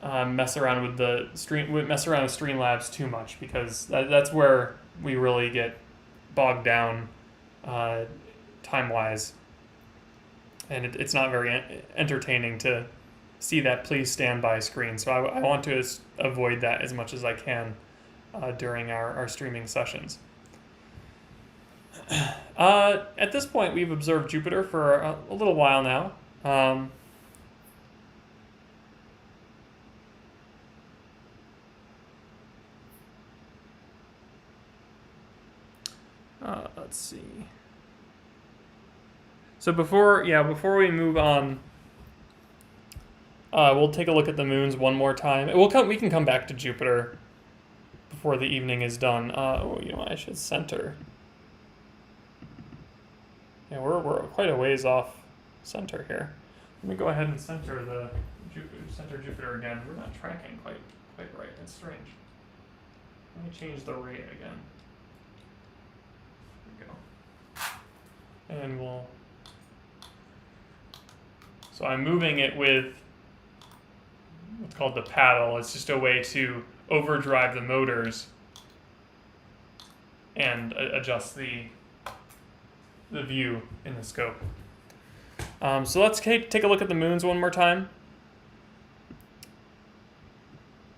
mess around with Streamlabs too much, because that's where we really get bogged down time-wise, and it's not very entertaining to see that please stand by screen. So I want to avoid that as much as I can during our streaming sessions. At this point, we've observed Jupiter for a little while now. Let's see. So before we move on, we'll take a look at the moons one more time. We can come back to Jupiter before the evening is done. I should center. Yeah, we're quite a ways off center here. Let me go ahead and center Jupiter again. We're not tracking quite right. That's strange. Let me change the rate again. There we go. And so I'm moving it with what's called the paddle. It's just a way to overdrive the motors and adjust the view in the scope. So let's take a look at the moons one more time.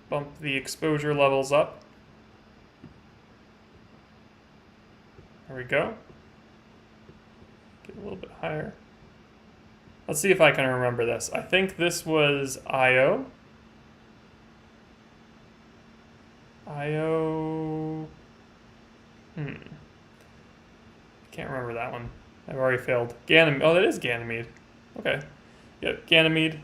Bump the exposure levels up. There we go. Get a little bit higher. Let's see if I can remember this. I think this was Io. Can't remember that one. I've already failed. Ganymede. Oh, that is Ganymede. Okay. Yep, Ganymede.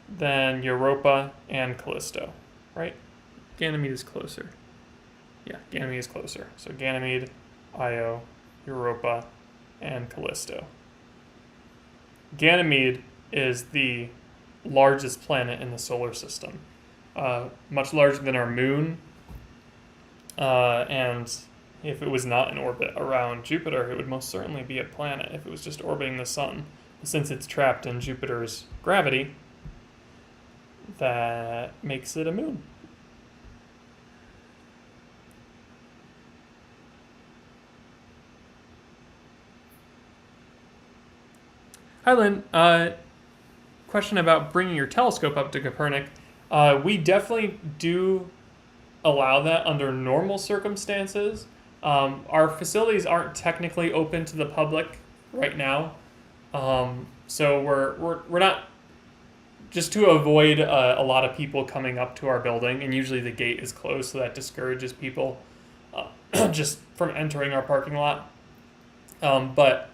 Then Europa and Callisto, right? Ganymede is closer. Yeah, Ganymede is closer. So Ganymede, Io, Europa, and Callisto. Ganymede is the largest planet in the solar system. Much larger than our moon. And if it was not in orbit around Jupiter, it would most certainly be a planet if it was just orbiting the sun. Since it's trapped in Jupiter's gravity, that makes it a moon. Hi, Lynn. Question about bringing your telescope up to Copernic. We definitely do allow that under normal circumstances. Our facilities aren't technically open to the public right now, so we're not, just to avoid a lot of people coming up to our building, and usually the gate is closed, so that discourages people just from entering our parking lot. But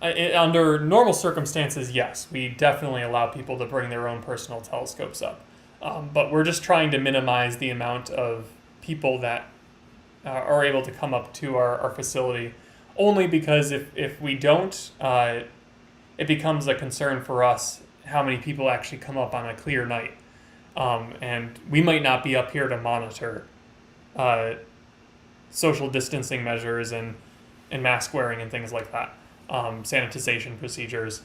under normal circumstances, yes, we definitely allow people to bring their own personal telescopes up. But we're just trying to minimize the amount of people that are able to come up to our facility, only because if we don't, it becomes a concern for us how many people actually come up on a clear night. And we might not be up here to monitor social distancing measures and mask wearing and things like that, sanitization procedures.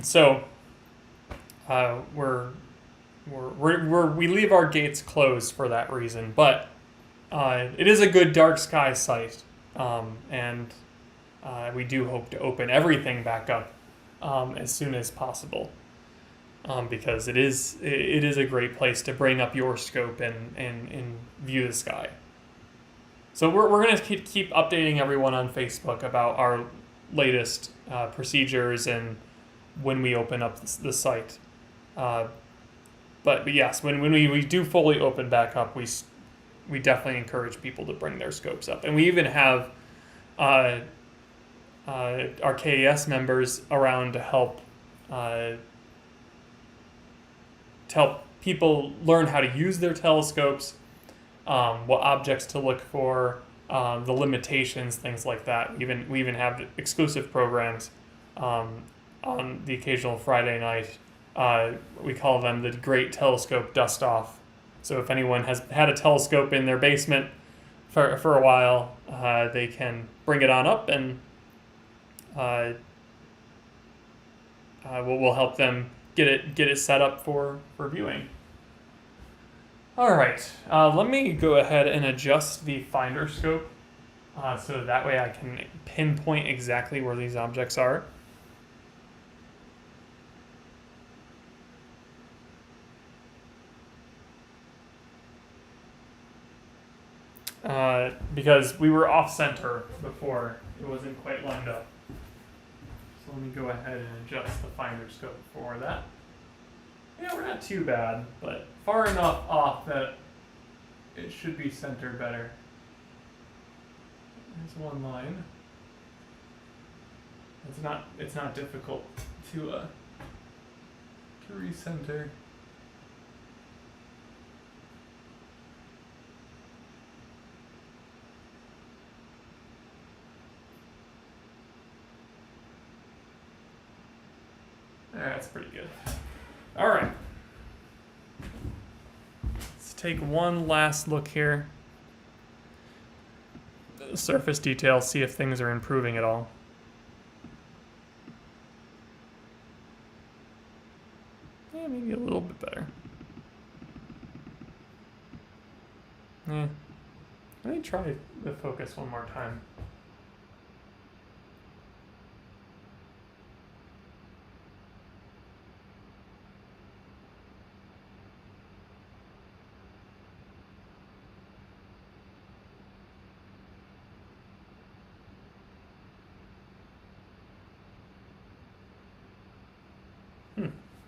So we leave our gates closed for that reason, but it is a good dark sky site, and we do hope to open everything back up as soon as possible, because it is a great place to bring up your scope and view the sky. So we're going to keep updating everyone on Facebook about our latest procedures and when we open up the site. But yes, when we do fully open back up, we definitely encourage people to bring their scopes up. And we even have our KES members around to help to help people learn how to use their telescopes, what objects to look for, the limitations, things like that. We even have exclusive programs on the occasional Friday night. We call them the Great Telescope Dust Off. So if anyone has had a telescope in their basement for a while, they can bring it on up, and we'll help them get it set up for viewing. All right, let me go ahead and adjust the finder scope so that way I can pinpoint exactly where these objects are. Because we were off center before, it wasn't quite lined up. So let me go ahead and adjust the finder scope for that. Yeah, we're not too bad, but far enough off that it should be centered better. There's one line. It's not difficult to recenter. That's pretty good. All right. Let's take one last look here. The surface detail, see if things are improving at all. Yeah, maybe a little bit better. Yeah. Let me try the focus one more time.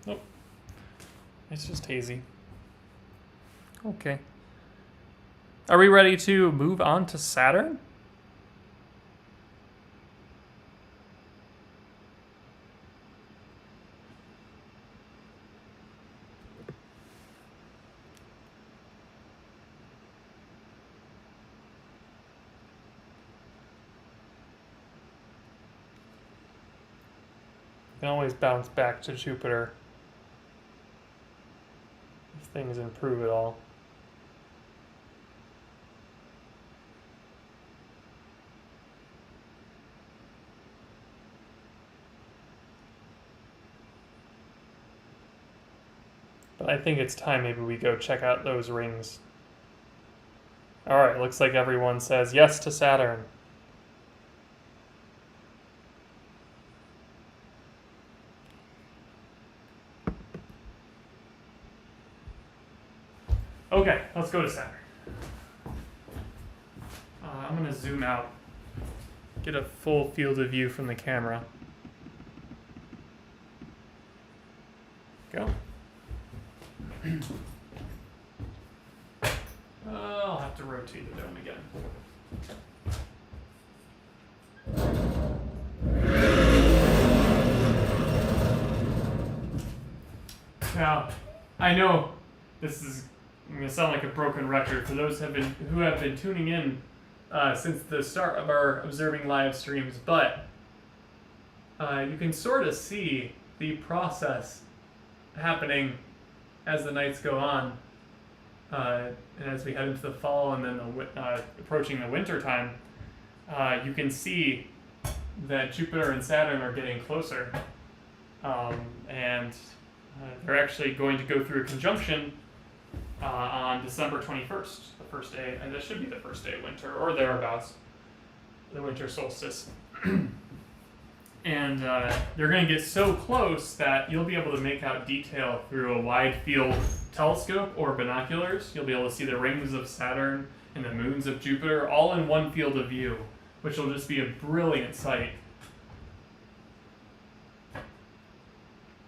Nope. It's just hazy. Okay. Are we ready to move on to Saturn? You can always bounce back to Jupiter if things improve at all. But I think it's time maybe we go check out those rings. Alright, looks like everyone says yes to Saturn. Okay, let's go to Saturn. I'm going to zoom out, get a full field of view from the camera. Go. I'll have to rotate the dome again. Now, I know this is going to sound like a broken record for those who have been tuning in since the start of our observing live streams, but you can sort of see the process happening as the nights go on, and as we head into the fall and then approaching the winter time. You can see that Jupiter and Saturn are getting closer, and they're actually going to go through a conjunction on December 21st, the first day, and this should be the first day of winter, or thereabouts, the winter solstice. And they're going to get so close that you'll be able to make out detail through a wide field telescope or binoculars. You'll be able to see the rings of Saturn and the moons of Jupiter all in one field of view, which will just be a brilliant sight.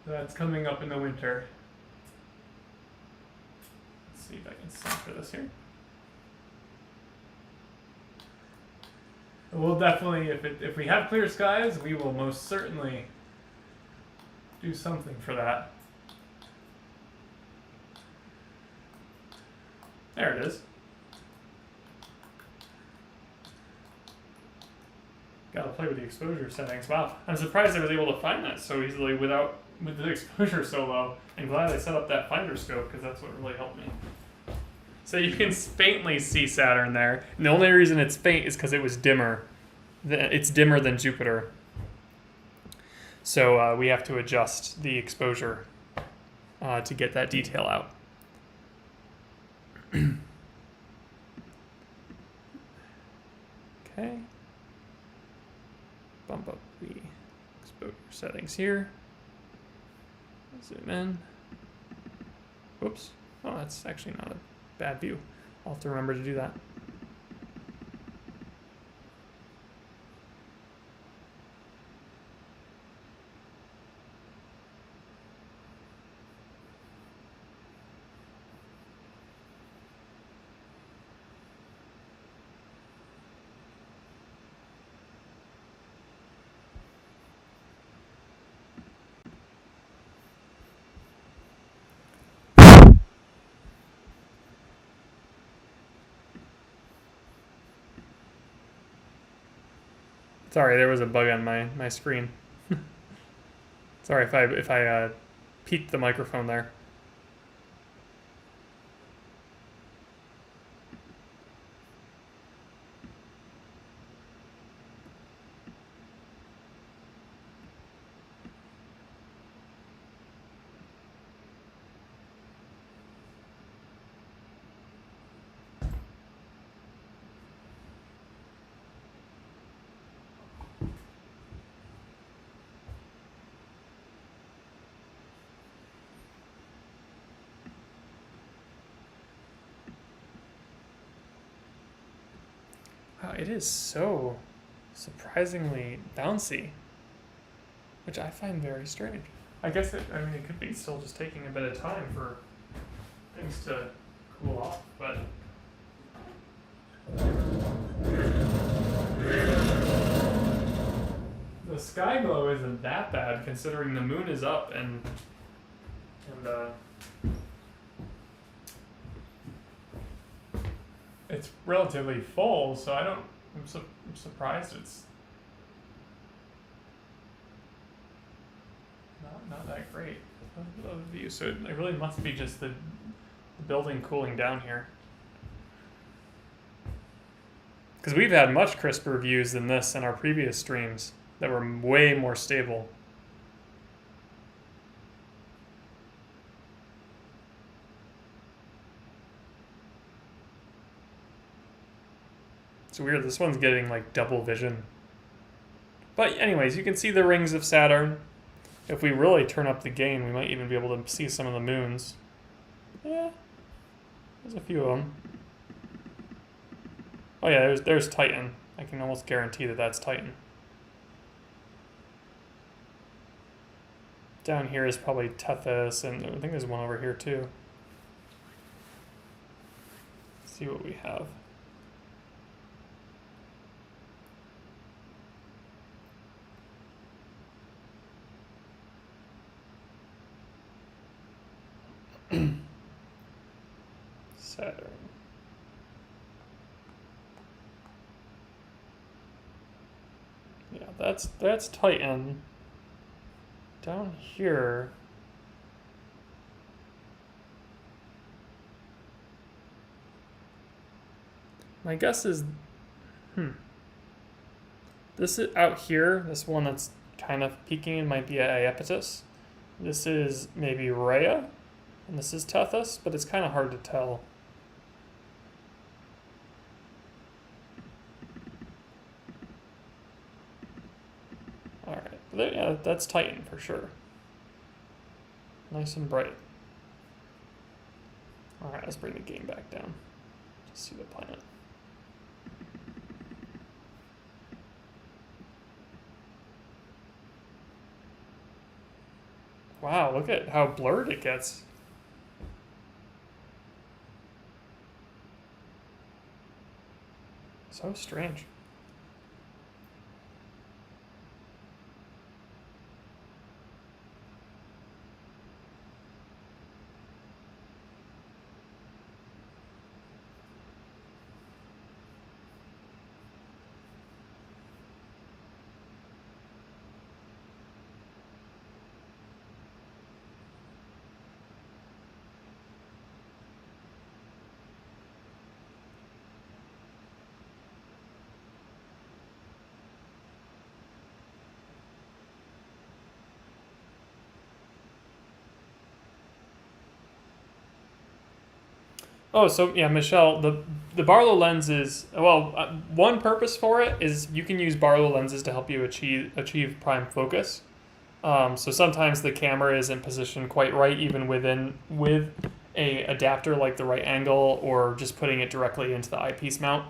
That's coming up in the winter. Let's see if I can center this here. We'll definitely, if we have clear skies, we will most certainly do something for that. There it is. Gotta play with the exposure settings. Wow, I'm surprised I was able to find that so easily with the exposure so low. I'm glad I set up that finder scope because that's what really helped me. So you can faintly see Saturn there. And the only reason it's faint is because it was dimmer. It's dimmer than Jupiter. So we have to adjust the exposure to get that detail out. Okay. Bump up the exposure settings here. Zoom in. Whoops. Oh, that's actually not a bad view. I'll have to remember to do that. Sorry, there was a bug on my screen. Sorry if I peaked the microphone there. Wow, it is so surprisingly bouncy, which I find very strange. I guess it could be still just taking a bit of time for things to cool off, but the sky glow isn't that bad considering the moon is up and it's relatively full, so I'm surprised it's not that great of a view. So it really must be just the building cooling down here. Because we've had much crisper views than this in our previous streams that were way more stable. It's weird, this one's getting like double vision. But anyways, you can see the rings of Saturn. If we really turn up the gain, we might even be able to see some of the moons. Yeah, there's a few of them. Oh yeah, there's Titan. I can almost guarantee that that's Titan. Down here is probably Tethys, and I think there's one over here too. Let's see what we have. Saturn. Yeah, that's Titan. Down here. My guess is, this is out here. This one that's kind of peeking in might be Iapetus. This is maybe Rhea, and this is Tethys, but it's kind of hard to tell. Alright, yeah, that's Titan for sure. Nice and bright. Alright, let's bring the game back down to see the planet. Wow, look at how blurred it gets. So strange. Oh, so yeah, Michelle, the Barlow lens is, well, one purpose for it is you can use Barlow lenses to help you achieve prime focus. So sometimes the camera isn't positioned quite right, even with a adapter like the right angle, or just putting it directly into the eyepiece mount.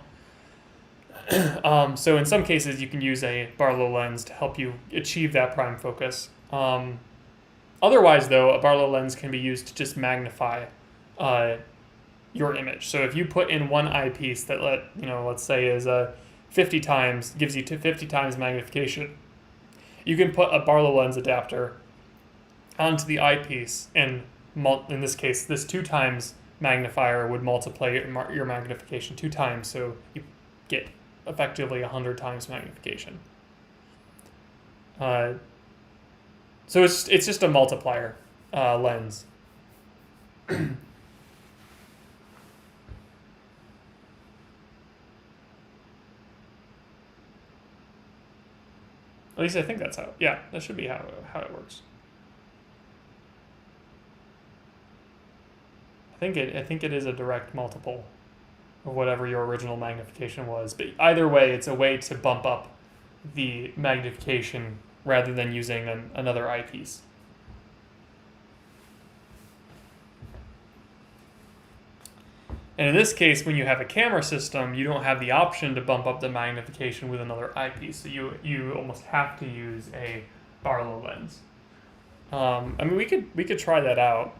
So in some cases, you can use a Barlow lens to help you achieve that prime focus. Otherwise, though, a Barlow lens can be used to just magnify your image. So if you put in one eyepiece that let's say is 50 times, gives you 50 times magnification, you can put a Barlow lens adapter onto the eyepiece, and in this case, this 2 times magnifier would multiply your magnification 2 times, so you get effectively 100 times magnification. So it's just a multiplier lens. At least I think that's how. Yeah, that should be how it works. I think it is a direct multiple of whatever your original magnification was. But either way, it's a way to bump up the magnification rather than using another eyepiece. And in this case, when you have a camera system, you don't have the option to bump up the magnification with another eyepiece. So you almost have to use a Barlow lens. I mean, we could try that out.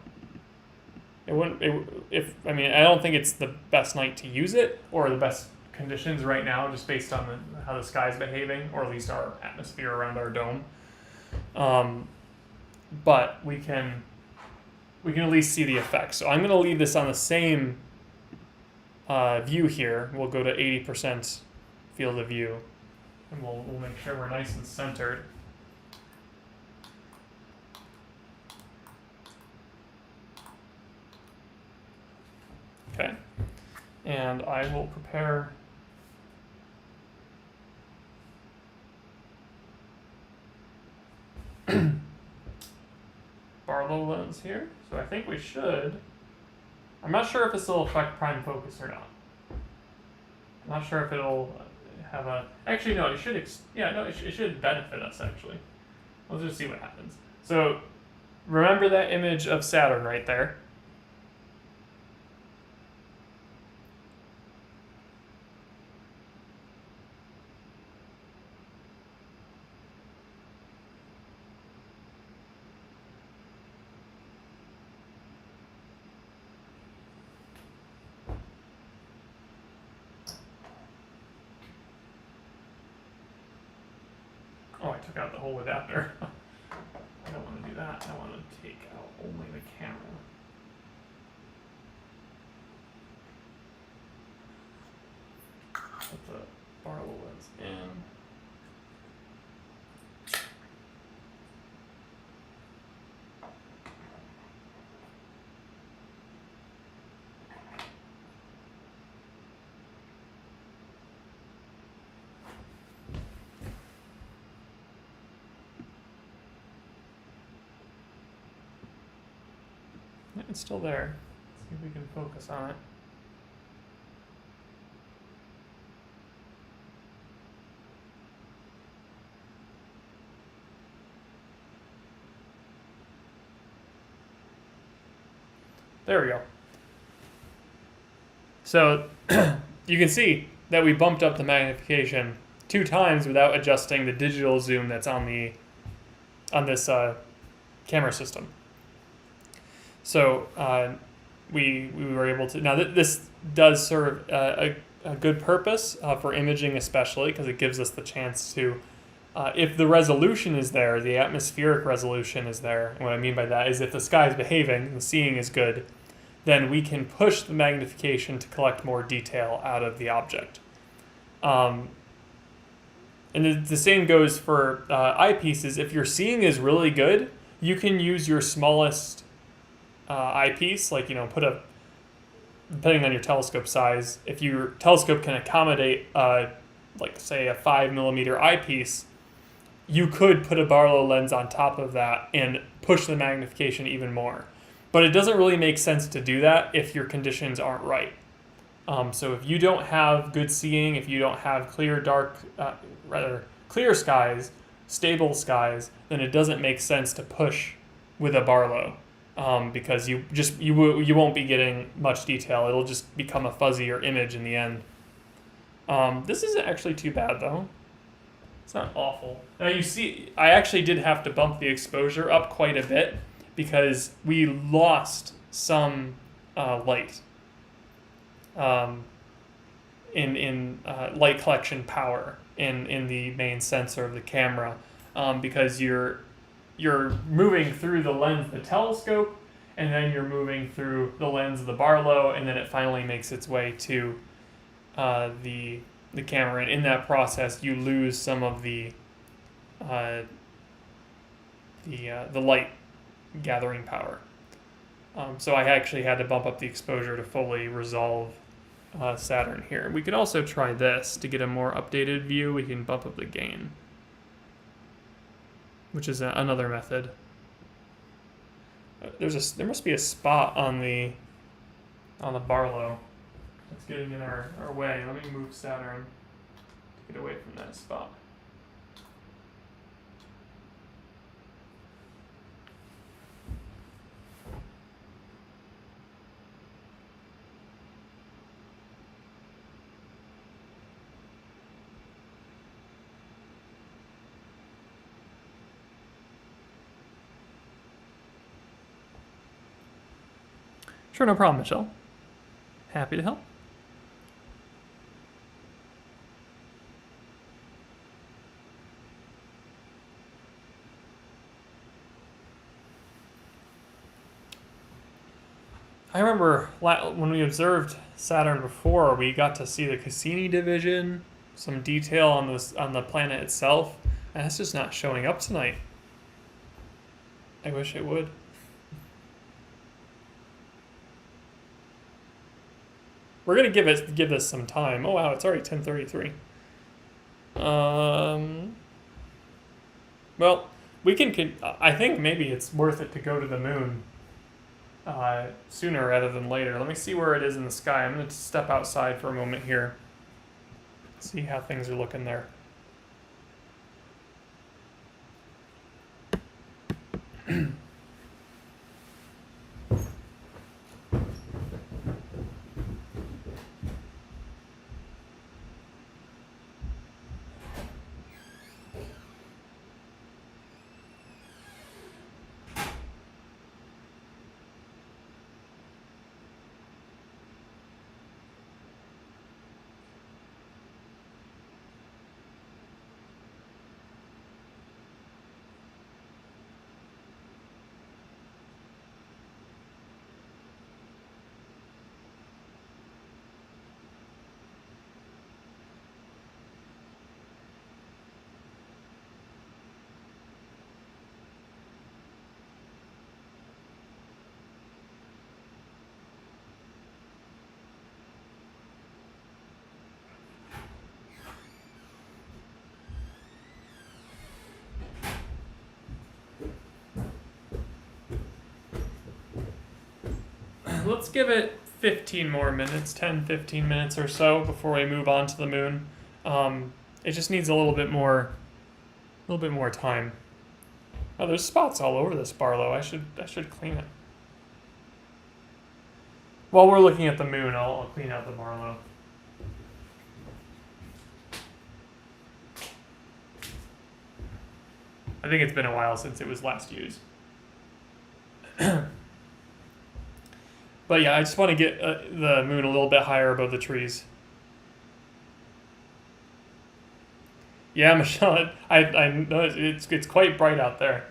I don't think it's the best night to use it or the best conditions right now, just based on how the sky's behaving, or at least our atmosphere around our dome. But we can at least see the effects. So I'm going to leave this on the same view here. We'll go to 80% field of view, and we'll make sure we're nice and centered. Okay, and I will prepare Barlow lens here. So I think we should. I'm not sure if this will affect prime focus or not. I'm not sure if it'll have a. Actually, no. It should. It should benefit us. Actually, we'll just see what happens. So, remember that image of Saturn right there. Oh, I took out the whole adapter. I don't want to do that. I want to take out only the camera. Put the Barlow lens in. It's still there. Let's see if we can focus on it. There we go. So you can see that we bumped up the magnification 2 times without adjusting the digital zoom that's on this camera system. So we were able to. Now this does serve a good purpose for imaging, especially because it gives us the chance to, if the resolution is there, the atmospheric resolution is there. And what I mean by that is if the sky is behaving and the seeing is good, then we can push the magnification to collect more detail out of the object. And the same goes for eyepieces. If your seeing is really good, you can use your smallest eyepiece, depending on your telescope size, if your telescope can accommodate, say a 5mm eyepiece, you could put a Barlow lens on top of that and push the magnification even more. But it doesn't really make sense to do that if your conditions aren't right. So if you don't have good seeing, if you don't have clear skies, stable skies, then it doesn't make sense to push with a Barlow, because you won't be getting much detail. It'll just become a fuzzier image in the end. This isn't actually too bad though. It's not awful. Now you see, I actually did have to bump the exposure up quite a bit because we lost some light in light collection power in the main sensor of the camera, because you're moving through the lens of the telescope, and then you're moving through the lens of the Barlow, and then it finally makes its way to the camera. And in that process, you lose some of the light gathering power. So I actually had to bump up the exposure to fully resolve Saturn here. We could also try this to get a more updated view. We can bump up the gain, which is another method. There must be a spot on the Barlow that's getting in our way. Let me move Saturn to get away from that spot. Sure, no problem, Michelle. Happy to help. I remember when we observed Saturn before, we got to see the Cassini division, some detail on the planet itself, and that's just not showing up tonight. I wish it would. We're gonna give this some time. Oh wow, it's already 10:33. Well, we can. I think maybe it's worth it to go to the moon sooner rather than later. Let me see where it is in the sky. I'm gonna step outside for a moment here. See how things are looking there. Let's give it 15 more minutes, 10, 15 minutes or so before we move on to the moon. It just needs a little bit more time. Oh, there's spots all over this Barlow. I should clean it. While we're looking at the moon, I'll clean out the Barlow. I think it's been a while since it was last used. But yeah, I just want to get the moon a little bit higher above the trees. Yeah, Michelle, I know it's quite bright out there.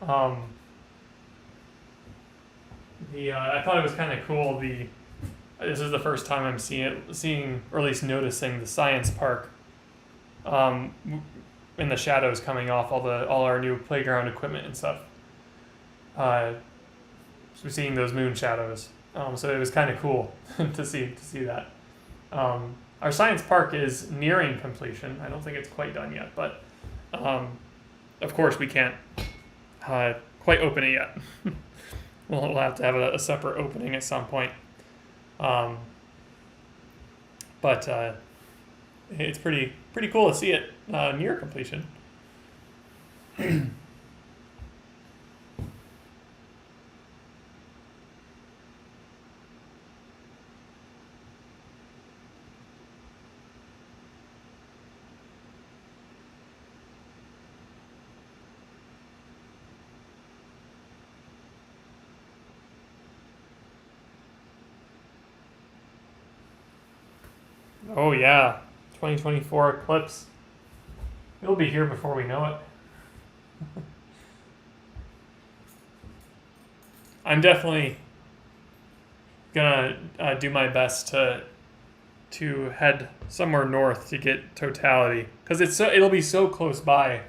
I thought it was kind of cool. This is the first time I'm seeing or at least noticing the science park in the shadows coming off all our new playground equipment and stuff. So we're seeing those moon shadows. So it was kind of cool to see that. Our science park is nearing completion. I don't think it's quite done yet, but of course we can't quite open it yet. We'll have to have a separate opening at some point. Um, but it's pretty cool to see it near completion. Oh yeah, 2024 eclipse. It'll be here before we know it. I'm definitely gonna do my best to head somewhere north to get totality because it'll be so close by.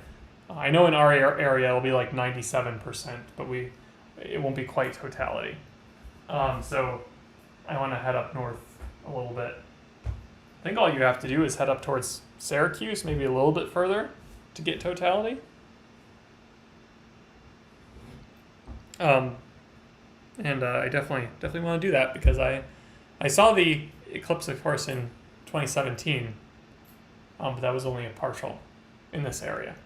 I know in our area it'll be like 97%, but it won't be quite totality. So I want to head up north a little bit. I think all you have to do is head up towards Syracuse, maybe a little bit further, to get totality. And I definitely want to do that because I saw the eclipse, of course, in 2017, but that was only a partial in this area.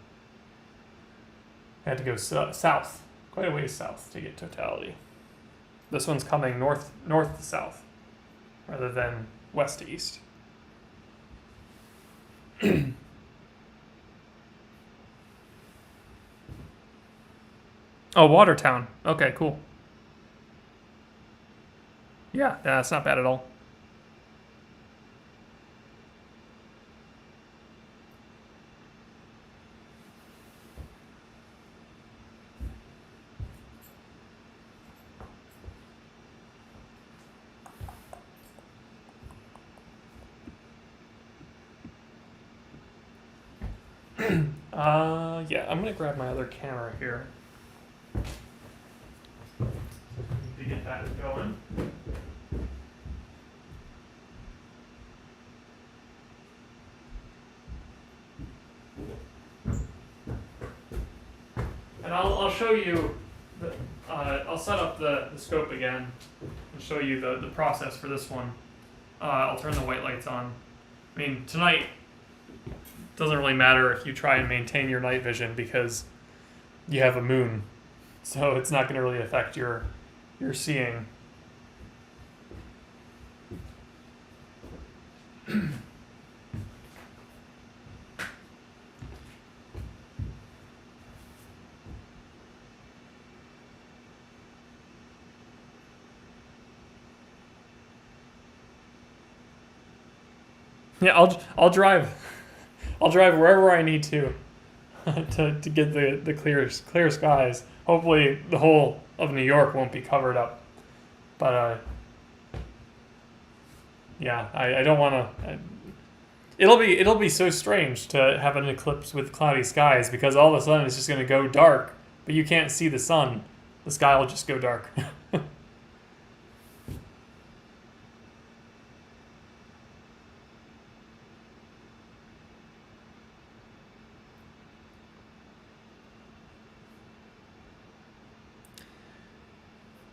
I had to go south, quite a ways south, to get totality. This one's coming north to south, rather than west to east. Oh, Watertown. Okay, cool. Yeah, that's not bad at all. Yeah, I'm gonna grab my other camera here. To get that going. And I'll show you, I'll set up the scope again and show you the process for this one. I'll turn the white lights on. I mean, tonight, doesn't really matter if you try and maintain your night vision because you have a moon. So it's not going to really affect your seeing. Yeah, I'll drive. I'll drive wherever I need to to get the clear skies. Hopefully, the whole of New York won't be covered up. But yeah, I don't want to. It'll be so strange to have an eclipse with cloudy skies because all of a sudden it's just going to go dark, but you can't see the sun. The sky will just go dark.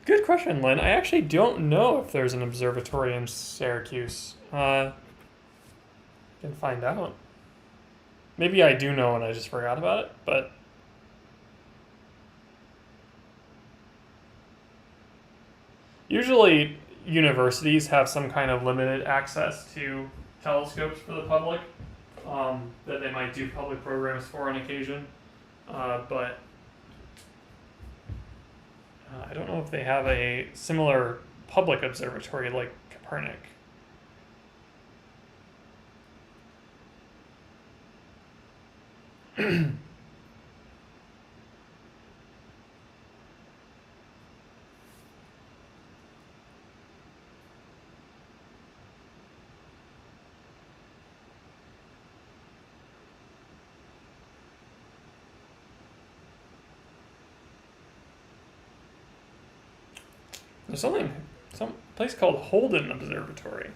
Good question, Lynn. I actually don't know if there's an observatory in Syracuse. Can find out. Maybe I do know and I just forgot about it, but usually universities have some kind of limited access to telescopes for the public that they might do public programs for on occasion. But I don't know if they have a similar public observatory like Copernic. There's some place called Holden Observatory.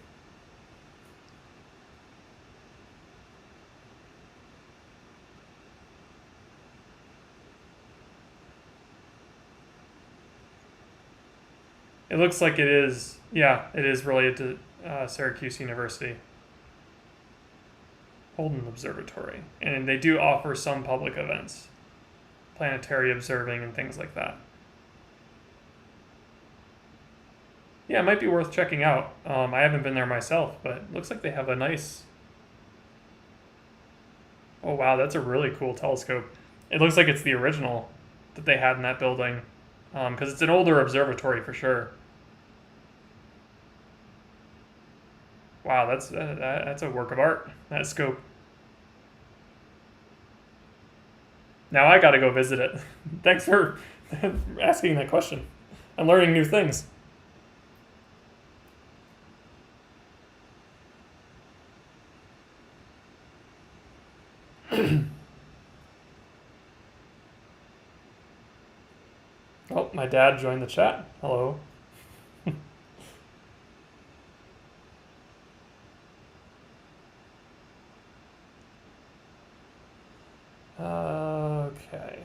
It looks like it is. Yeah, it is related to Syracuse University. Holden Observatory, and they do offer some public events, planetary observing and things like that. Yeah, it might be worth checking out. I haven't been there myself, but it looks like they have a nice... Oh wow, that's a really cool telescope. It looks like it's the original that they had in that building, because it's an older observatory for sure. Wow, that's a work of art, that scope. Now I gotta go visit it. Thanks for asking that question. I'm learning new things. Oh, my dad joined the chat. Hello. Okay.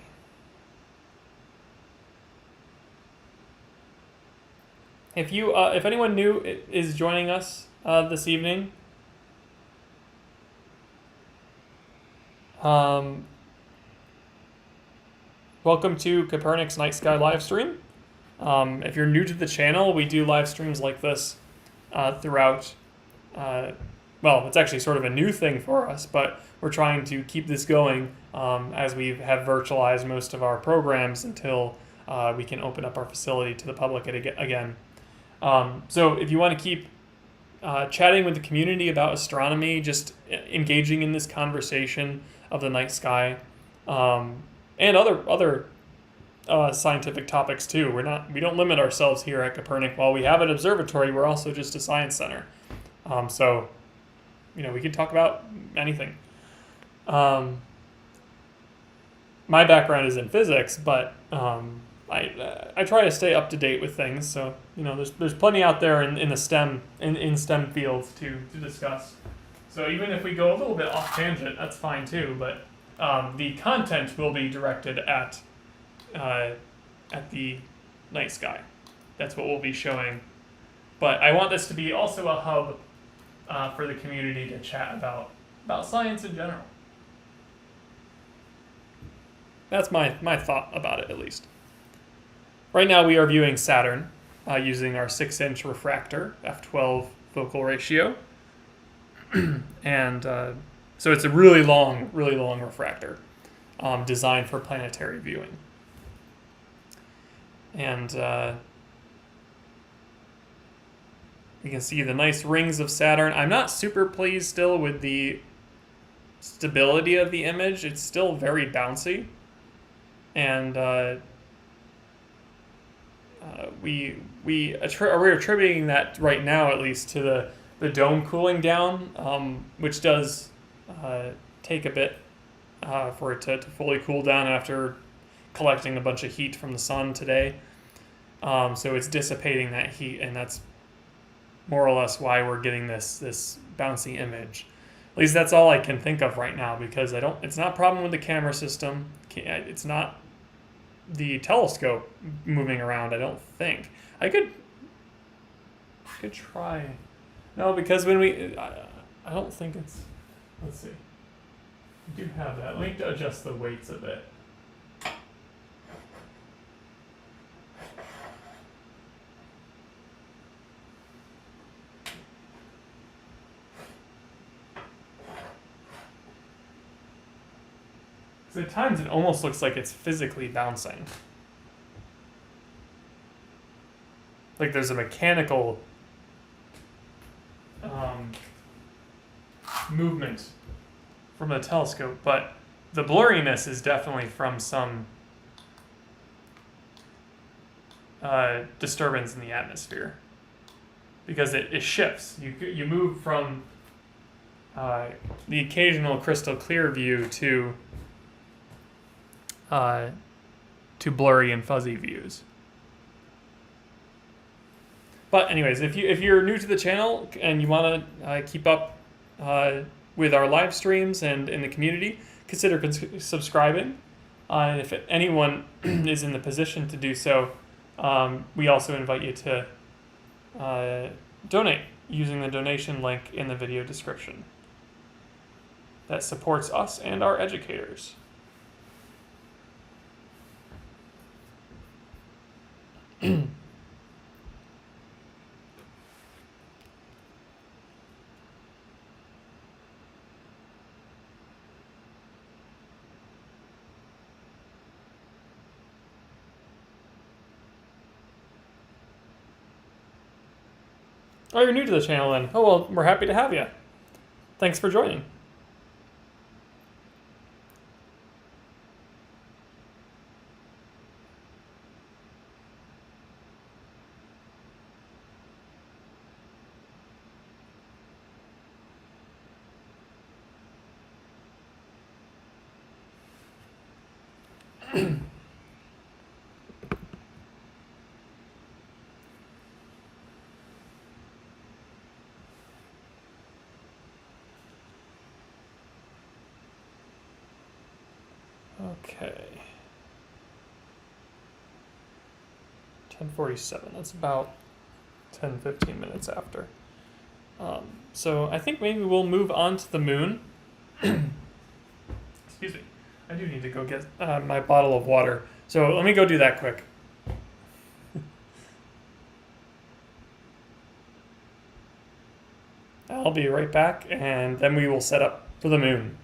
If anyone new is joining us this evening, welcome to Copernic's Night Sky live stream. If you're new to the channel, we do live streams like this throughout. Well, it's actually sort of a new thing for us, but we're trying to keep this going as we have virtualized most of our programs until we can open up our facility to the public again. So if you want to keep chatting with the community about astronomy, just engaging in this conversation of the night sky, and other scientific topics too. We don't limit ourselves here at Copernic. While we have an observatory, we're also just a science center. So, we can talk about anything. My background is in physics, but I try to stay up to date with things. So there's plenty out there in the STEM STEM fields to discuss. So even if we go a little bit off tangent, that's fine too. But the content will be directed at the night sky. That's what we'll be showing. But I want this to be also a hub for the community to chat about science in general. That's my thought about it, at least. Right now we are viewing Saturn using our 6-inch refractor, f12 focal ratio. And so it's a really long refractor designed for planetary viewing. And you can see the nice rings of Saturn. I'm not super pleased still with the stability of the image. It's still very bouncy. And we're attributing that right now, at least, to the dome cooling down, which does take a bit for it to fully cool down after collecting a bunch of heat from the sun today. So it's dissipating that heat, and that's more or less why we're getting this bouncy image. At least that's all I can think of right now, because it's not a problem with the camera system. It's not the telescope moving around, I don't think. I could try. No, because when I don't think it's, let's see. We do have that. Let me adjust the weights a bit. At times it almost looks like it's physically bouncing. Like there's a mechanical movement from the telescope, but the blurriness is definitely from some disturbance in the atmosphere, because it shifts. You move from the occasional crystal clear view to blurry and fuzzy views. But anyways, if you're new to the channel and you want to keep up with our live streams and in the community, consider subscribing. And if anyone is in the position to do so, we also invite you to donate using the donation link in the video description. That supports us and our educators. Oh, you're new to the channel then. Oh, well, we're happy to have you. Thanks for joining. Okay. 10:47. That's about 10-15 minutes after. So I think maybe we'll move on to the moon. Excuse me. I do need to go get my bottle of water. So let me go do that quick. I'll be right back, and then we will set up for the moon.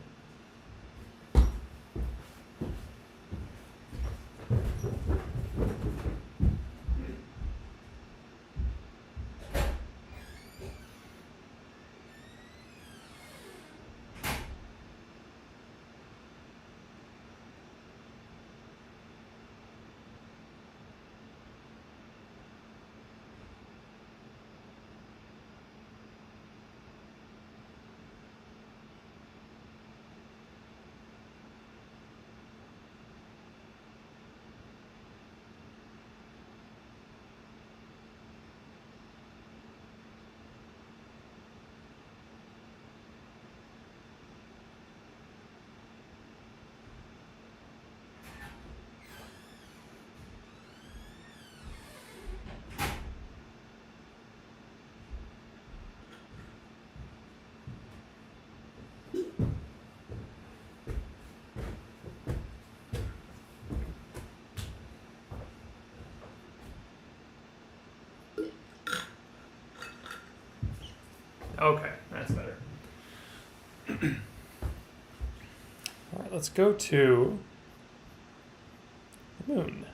Okay, that's better. All right, let's go to the moon.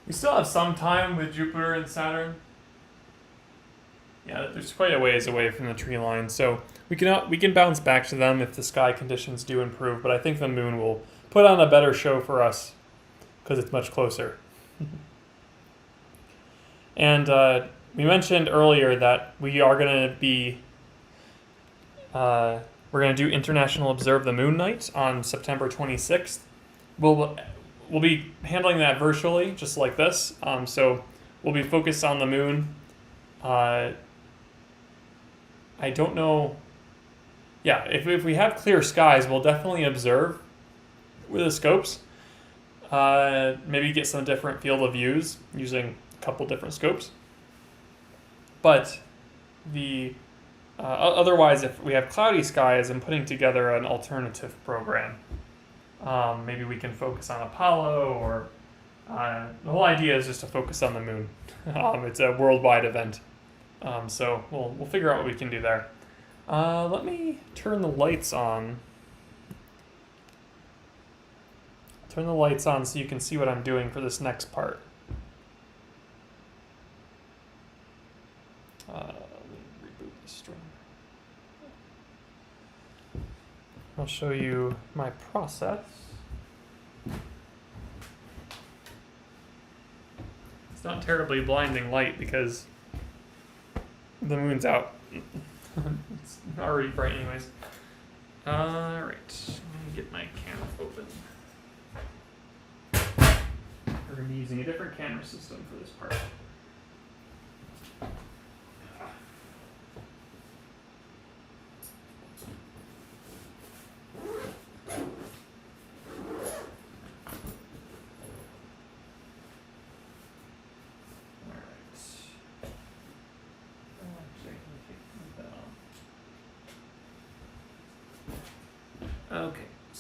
We still have some time with Jupiter and Saturn. Yeah, there's quite a ways away from the tree line, so we can bounce back to them if the sky conditions do improve, but I think the moon will put on a better show for us because it's much closer. And we mentioned earlier that we are going to be, we're going to do International Observe the Moon Night on September 26th. We'll be handling that virtually, just like this. So we'll be focused on the moon. I don't know. Yeah, if we have clear skies, we'll definitely observe with the scopes. Maybe get some different field of views using a couple different scopes. But otherwise, if we have cloudy skies, I'm putting together an alternative program. Maybe we can focus on Apollo, or the whole idea is just to focus on the moon. It's a worldwide event, so we'll figure out what we can do there. Let me turn the lights on. Turn the lights on so you can see what I'm doing for this next part. Let me reboot the stream. I'll show you my process. It's not terribly blinding light because the moon's out. It's already bright anyways. Alright, let me get my camera open. We're going to be using a different camera system for this part.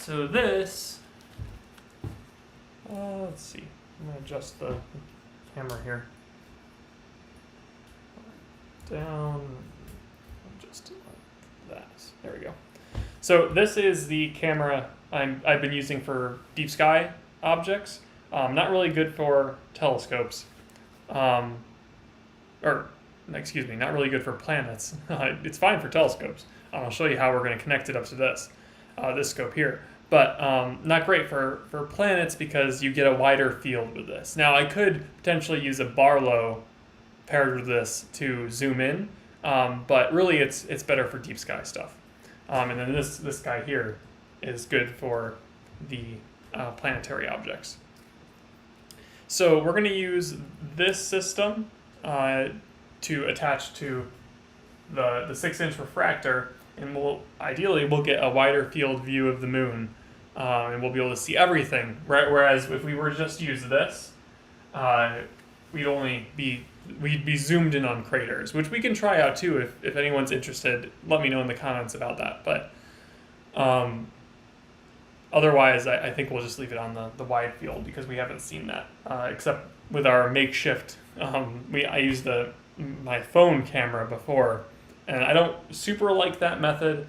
So this, let's see, I'm going to adjust the camera here. Down, just like that. There we go. So this is the camera I've been using for deep sky objects. Not really good for telescopes. Not really good for planets. It's fine for telescopes. I'll show you how we're going to connect it up to this scope here. But not great for planets because you get a wider field with this. Now I could potentially use a Barlow paired with this to zoom in, but really it's better for deep sky stuff. And then this guy here is good for the planetary objects. So we're going to use this system to attach to the 6-inch refractor, and ideally we'll get a wider field view of the moon, and we'll be able to see everything. Right? Whereas if we were to just use this, we'd be zoomed in on craters, which we can try out too if anyone's interested. Let me know in the comments about that. But otherwise, I think we'll just leave it on the wide field because we haven't seen that, except with our makeshift. I used my phone camera before, and I don't super like that method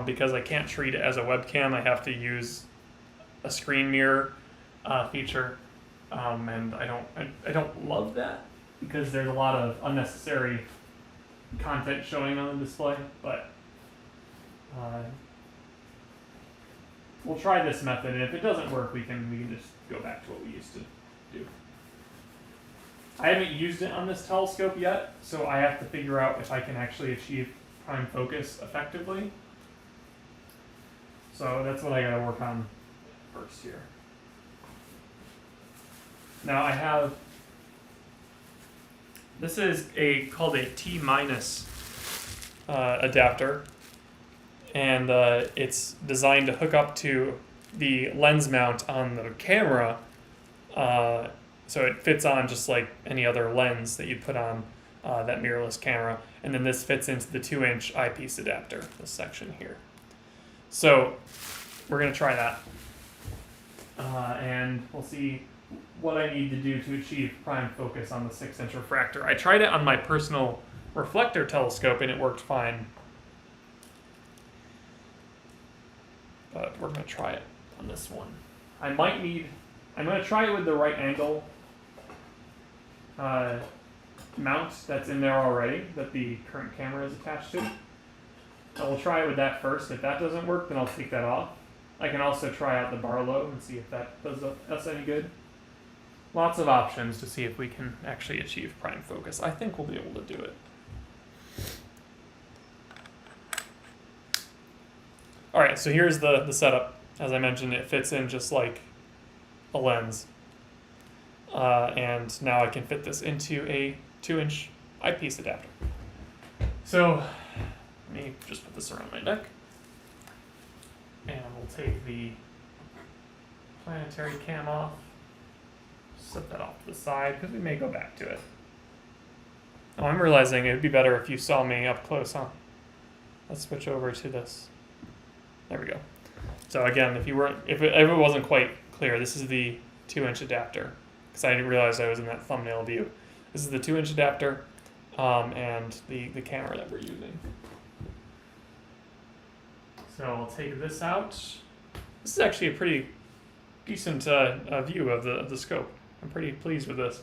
because I can't treat it as a webcam. I have to use a screen mirror feature, and I don't love that because there's a lot of unnecessary content showing on the display. But we'll try this method, and if it doesn't work, we can just go back to what we used to do. I haven't used it on this telescope yet, so I have to figure out if I can actually achieve prime focus effectively. So that's what I gotta work on first here. Now I have, this is called a T- adapter, and it's designed to hook up to the lens mount on the camera, so it fits on just like any other lens that you'd put on that mirrorless camera, and then this fits into the 2-inch eyepiece adapter, this section here. So we're going to try that, and we'll see what I need to do to achieve prime focus on the 6-inch refractor. I tried it on my personal reflector telescope and it worked fine, but we're going to try it on this one. I'm going to try it with the right angle mount that's in there already that the current camera is attached to. So we'll try it with that first. If that doesn't work, then I'll take that off. I can also try out the Barlow and see if that does us any good. Lots of options to see if we can actually achieve prime focus. I think we'll be able to do it. All right, so here's the setup. As I mentioned, it fits in just like a lens. And now I can fit this into a 2-inch eyepiece adapter. So let me just put this around my neck. And we'll take the planetary cam off. Set that off to the side because we may go back to it. Oh, I'm realizing it would be better if you saw me up close, huh? Let's switch over to this. There we go. So again, if it wasn't quite clear, this is the 2-inch adapter because I didn't realize I was in that thumbnail view. This is the 2-inch adapter and the camera that we're using. So I'll take this out. This is actually a pretty decent view of the scope. I'm pretty pleased with this.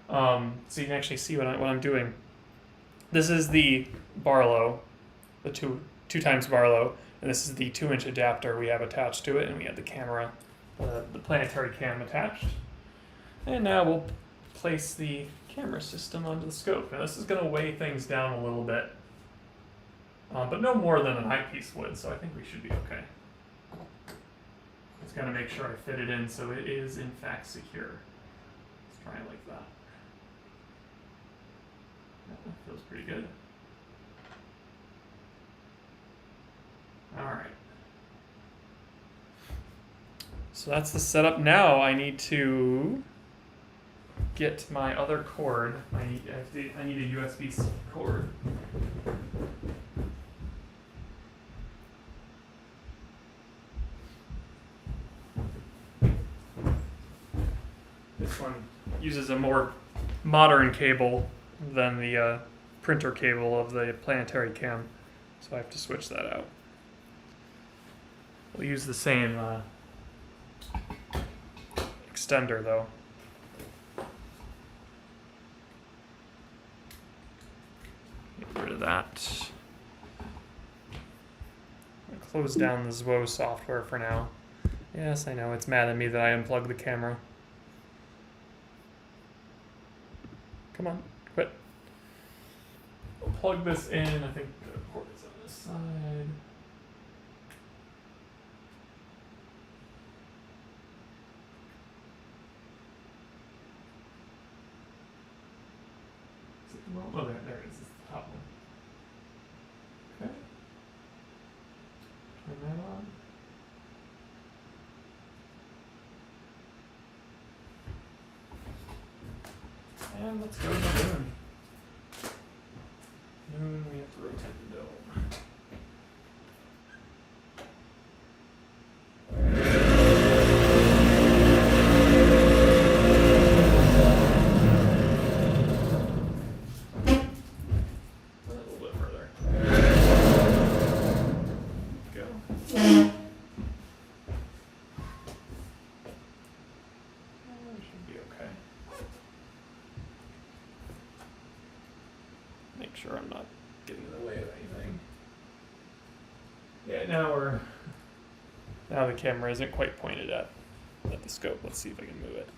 So you can actually see what I'm doing. This is the Barlow, the two times Barlow, and this is the 2-inch adapter we have attached to it, and we have the camera, the planetary cam attached. And now we'll place the camera system onto the scope. Now this is going to weigh things down a little bit, but no more than an eyepiece would, so I think we should be okay. Just got to make sure I fit it in so it is in fact secure. Let's try it like that. That feels pretty good. All right. So that's the setup. Now I need to get my other cord. I need a USB-C cord. this one uses a more modern cable than the printer cable of the planetary cam, so I have to switch that out. We'll use the same extender though. Get rid of that. I'll close down the ZWO software for now. Yes, I know, it's mad at me that I unplugged the camera. Come on, quit. We'll plug this in, I think the port is on this side. Oh, there it is. It's the top one. Okay. Turn that on. And let's go to the moon. Moon, we have to rotate the dome. Sure I'm not getting in the way of anything. Yeah, now the camera isn't quite pointed at the scope. Let's see if I can move it.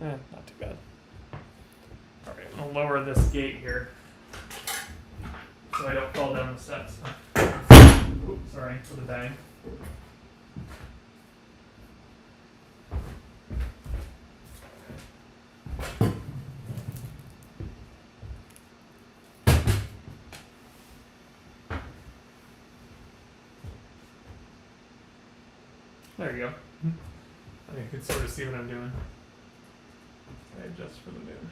Not too bad. Alright, I'm gonna lower this gate here so I don't fall down the steps. Oops, sorry for the bang. There you go. I think you can sort of see what I'm doing. I adjust for the moon.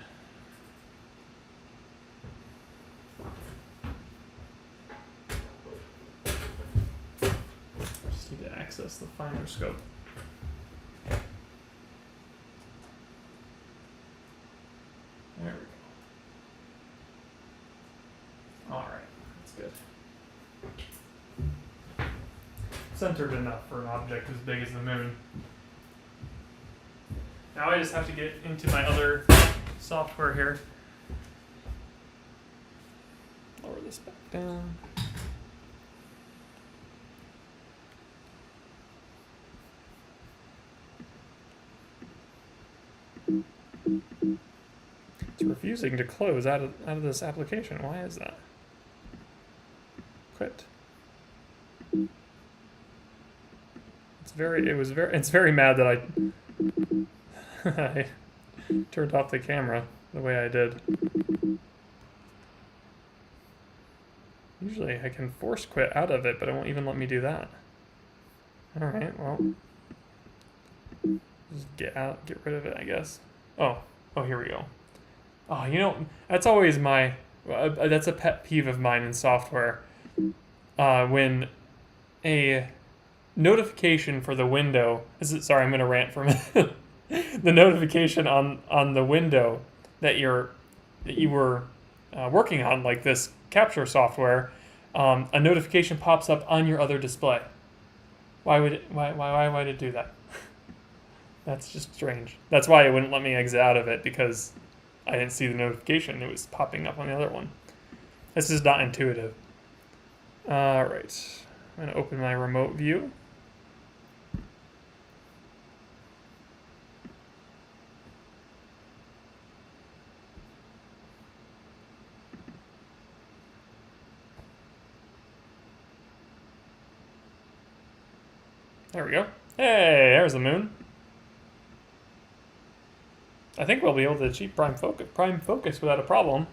Just need to access the finer scope. There we go. Alright, that's good. Centered enough for an object as big as the moon. Now I just have to get into my other software here. Lower this back down. It's refusing to close out of this application. Why is that? Quit. It's very mad that I turned off the camera the way I did. Usually I can force quit out of it, but it won't even let me do that. Alright, well. Just get rid of it, I guess. Oh, here we go. Oh, that's always that's a pet peeve of mine in software. When a notification for the window sorry, I'm going to rant for a minute. The notification on the window that you were working on, like this capture software, a notification pops up on your other display. Why would it do that? That's just strange. That's why it wouldn't let me exit out of it, because I didn't see the notification. It was popping up on the other one. This is not intuitive. All right, I'm going to open my remote view. There we go. Hey, there's the moon. I think we'll be able to achieve prime focus without a problem.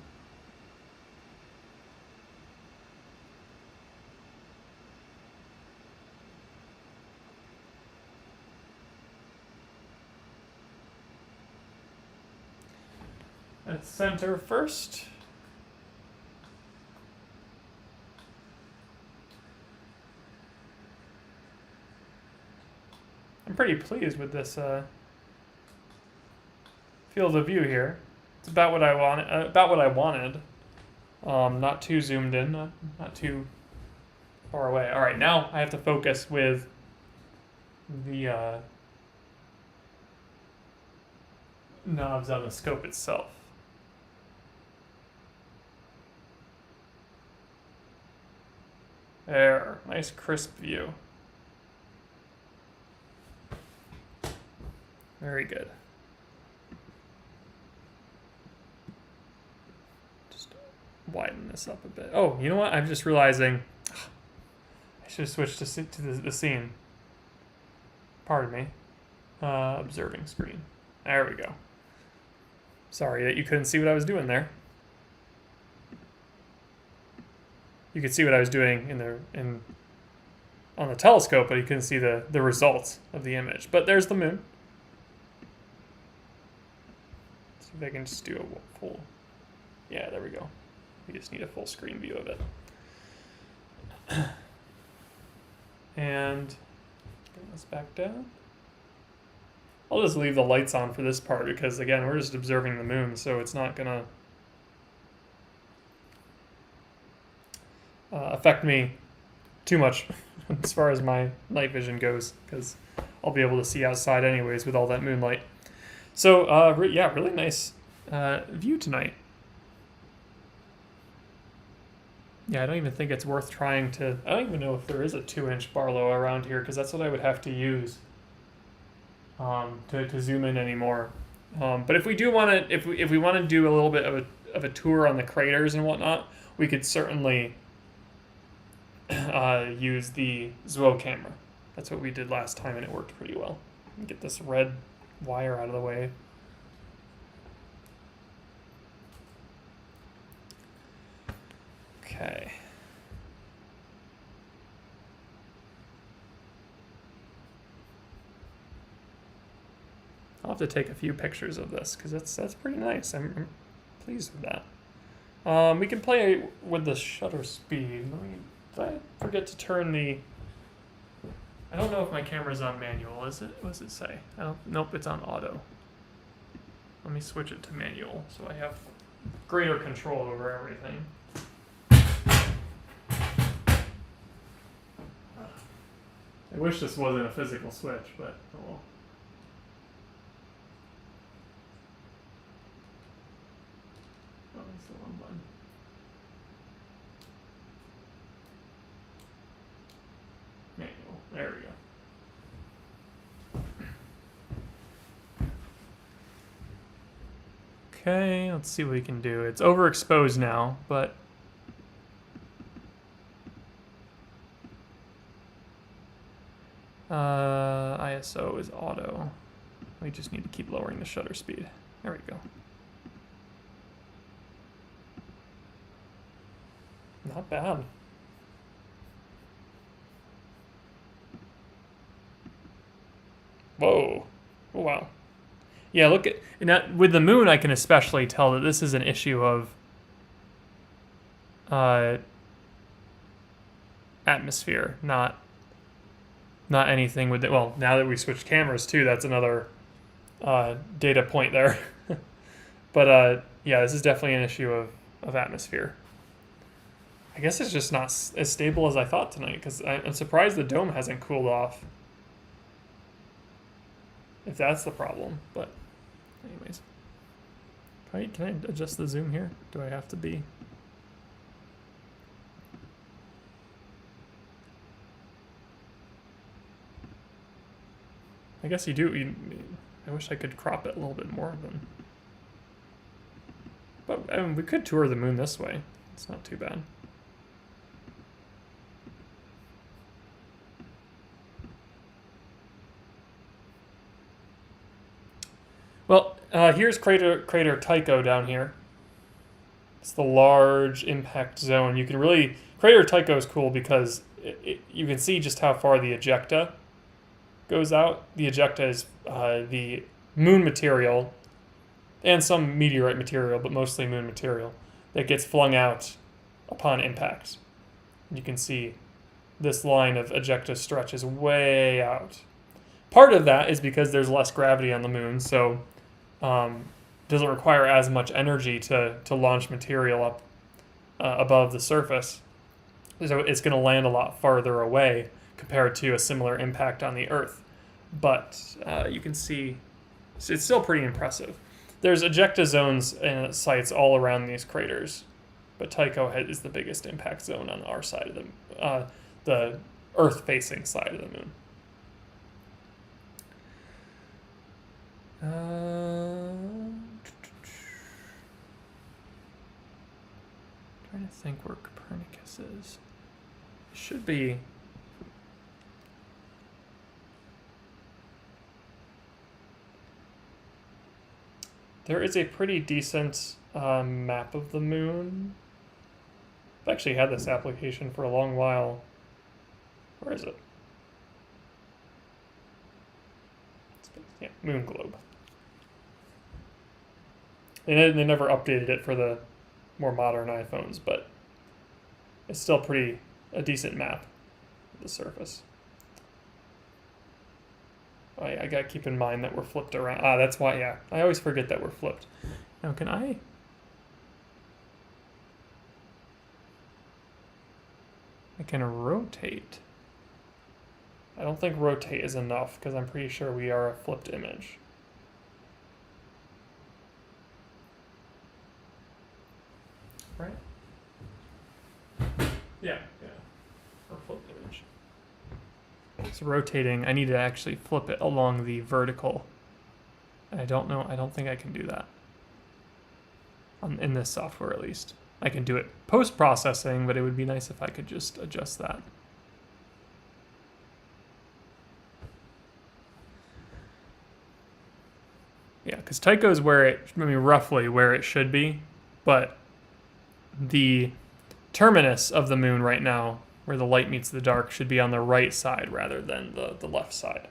Let's center first. I'm pretty pleased with this field of view here. It's about what I wanted. Not too zoomed in, not too far away. All right, now I have to focus with the knobs on the scope itself. There, nice crisp view. Very good. Just widen this up a bit. Oh, you know what? I'm just realizing I should have switched to the scene. Pardon me. Observing screen. There we go. Sorry that you couldn't see what I was doing there. You could see what I was doing on the telescope, but you couldn't see the results of the image. But there's the moon. See if I can just do a full. Yeah, there we go. We just need a full screen view of it. And bring this back down. I'll just leave the lights on for this part because, again, we're just observing the moon, so it's not going to affect me too much as far as my night vision goes, because I'll be able to see outside anyways with all that moonlight. So, yeah, really nice view tonight. Yeah, I don't even think it's worth trying to... I don't even know if there is a 2-inch Barlow around here, because that's what I would have to use to zoom in anymore. But if we do want to, if we want to do a little bit of a tour on the craters and whatnot, we could certainly use the ZWO camera. That's what we did last time, and it worked pretty well. Get this red wire out of the way. Okay. I'll have to take a few pictures of this because that's pretty nice. I'm pleased with that. We can play with the shutter speed. Did I forget to turn the... I don't know if my camera's on manual, is it? What does it say? Nope, it's on auto. Let me switch it to manual so I have greater control over everything. I wish this wasn't a physical switch, but oh well. Oh, that's the wrong button. Manual. There we go. Okay, let's see what we can do. It's overexposed now, but ISO is auto. We just need to keep lowering the shutter speed. There we go. Not bad. Whoa. Oh, wow. Yeah, look at... And with the moon, I can especially tell that this is an issue of atmosphere, not anything with it. Well, now that we switched cameras too, that's another data point there. But yeah, this is definitely an issue of atmosphere. I guess it's just not as stable as I thought tonight, because I'm surprised the dome hasn't cooled off. If that's the problem, but anyways. Can I adjust the zoom here? Do I have to be? I guess you do. I wish I could crop it a little bit more than. But I mean, we could tour the moon this way. It's not too bad. Well, here's crater Tycho down here. It's the large impact zone. You can really... Crater Tycho is cool because you can see just how far the ejecta goes out. The ejecta is the moon material and some meteorite material, but mostly moon material, that gets flung out upon impact. You can see this line of ejecta stretches way out. Part of that is because there's less gravity on the moon, so doesn't require as much energy to launch material up above the surface. So it's going to land a lot farther away compared to a similar impact on the Earth. But you can see it's still pretty impressive. There's ejecta zones and sites all around these craters, but Tycho is the biggest impact zone on our side of the Earth-facing side of the moon. Trying to think where Copernicus is. It should be. There is a pretty decent map of the moon. I've actually had this application for a long while. Where is it? Yeah, moon globe. They never updated it for the more modern iPhones, but it's still a decent map of the surface. Oh yeah, I gotta keep in mind that we're flipped around. That's why, yeah. I always forget that we're flipped. Now, can I can rotate. I don't think rotate is enough, because I'm pretty sure we are a flipped image. Right? Yeah. Or flipped image. So rotating, I need to actually flip it along the vertical. I don't think I can do that. In this software, at least. I can do it post-processing, but it would be nice if I could just adjust that. Yeah, because Tycho is roughly where it should be, but the terminus of the moon right now, where the light meets the dark, should be on the right side rather than the left side.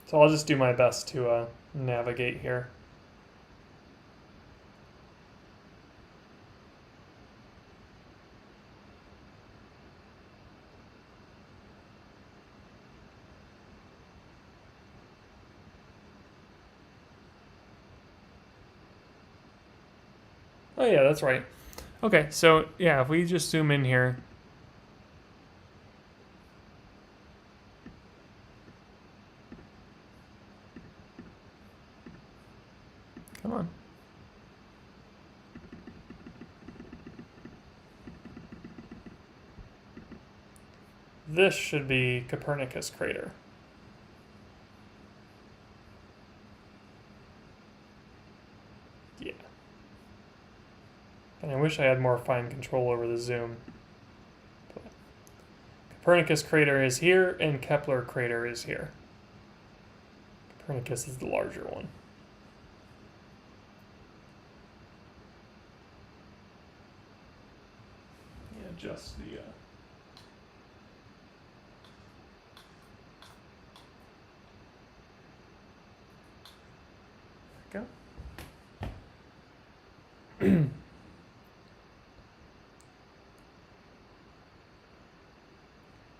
So I'll just do my best to navigate here. Oh yeah, that's right. Okay, so yeah, if we just zoom in here. Come on. This should be Copernicus crater. Yeah. And I wish I had more fine control over the zoom. But Copernicus crater is here, and Kepler crater is here. Copernicus is the larger one. Yeah, just the... Go.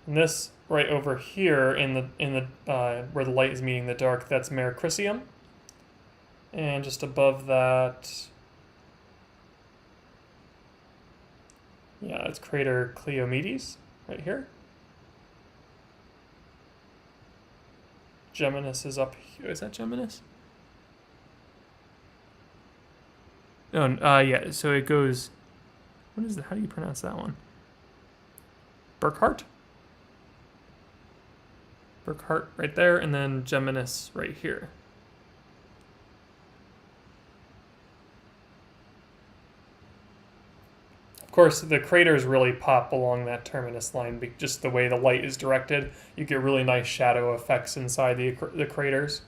And this right over here in the where the light is meeting the dark, that's Mare Crisium. And just above that, yeah, it's crater Cleomedes right here. Geminus is up here. Is that Geminus? Oh, yeah, so it goes, what is that? How do you pronounce that one? Burckhardt right there, and then Geminus right here. Of course, the craters really pop along that terminus line, just the way the light is directed. You get really nice shadow effects inside the craters.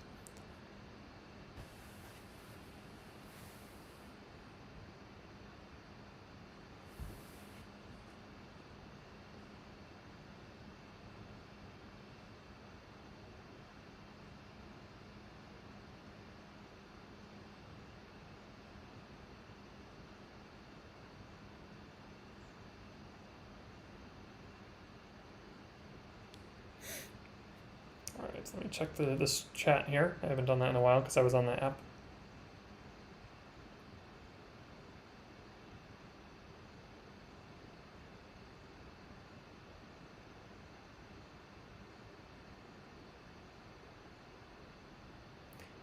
All right. So let me check this chat here. I haven't done that in a while because I was on that app.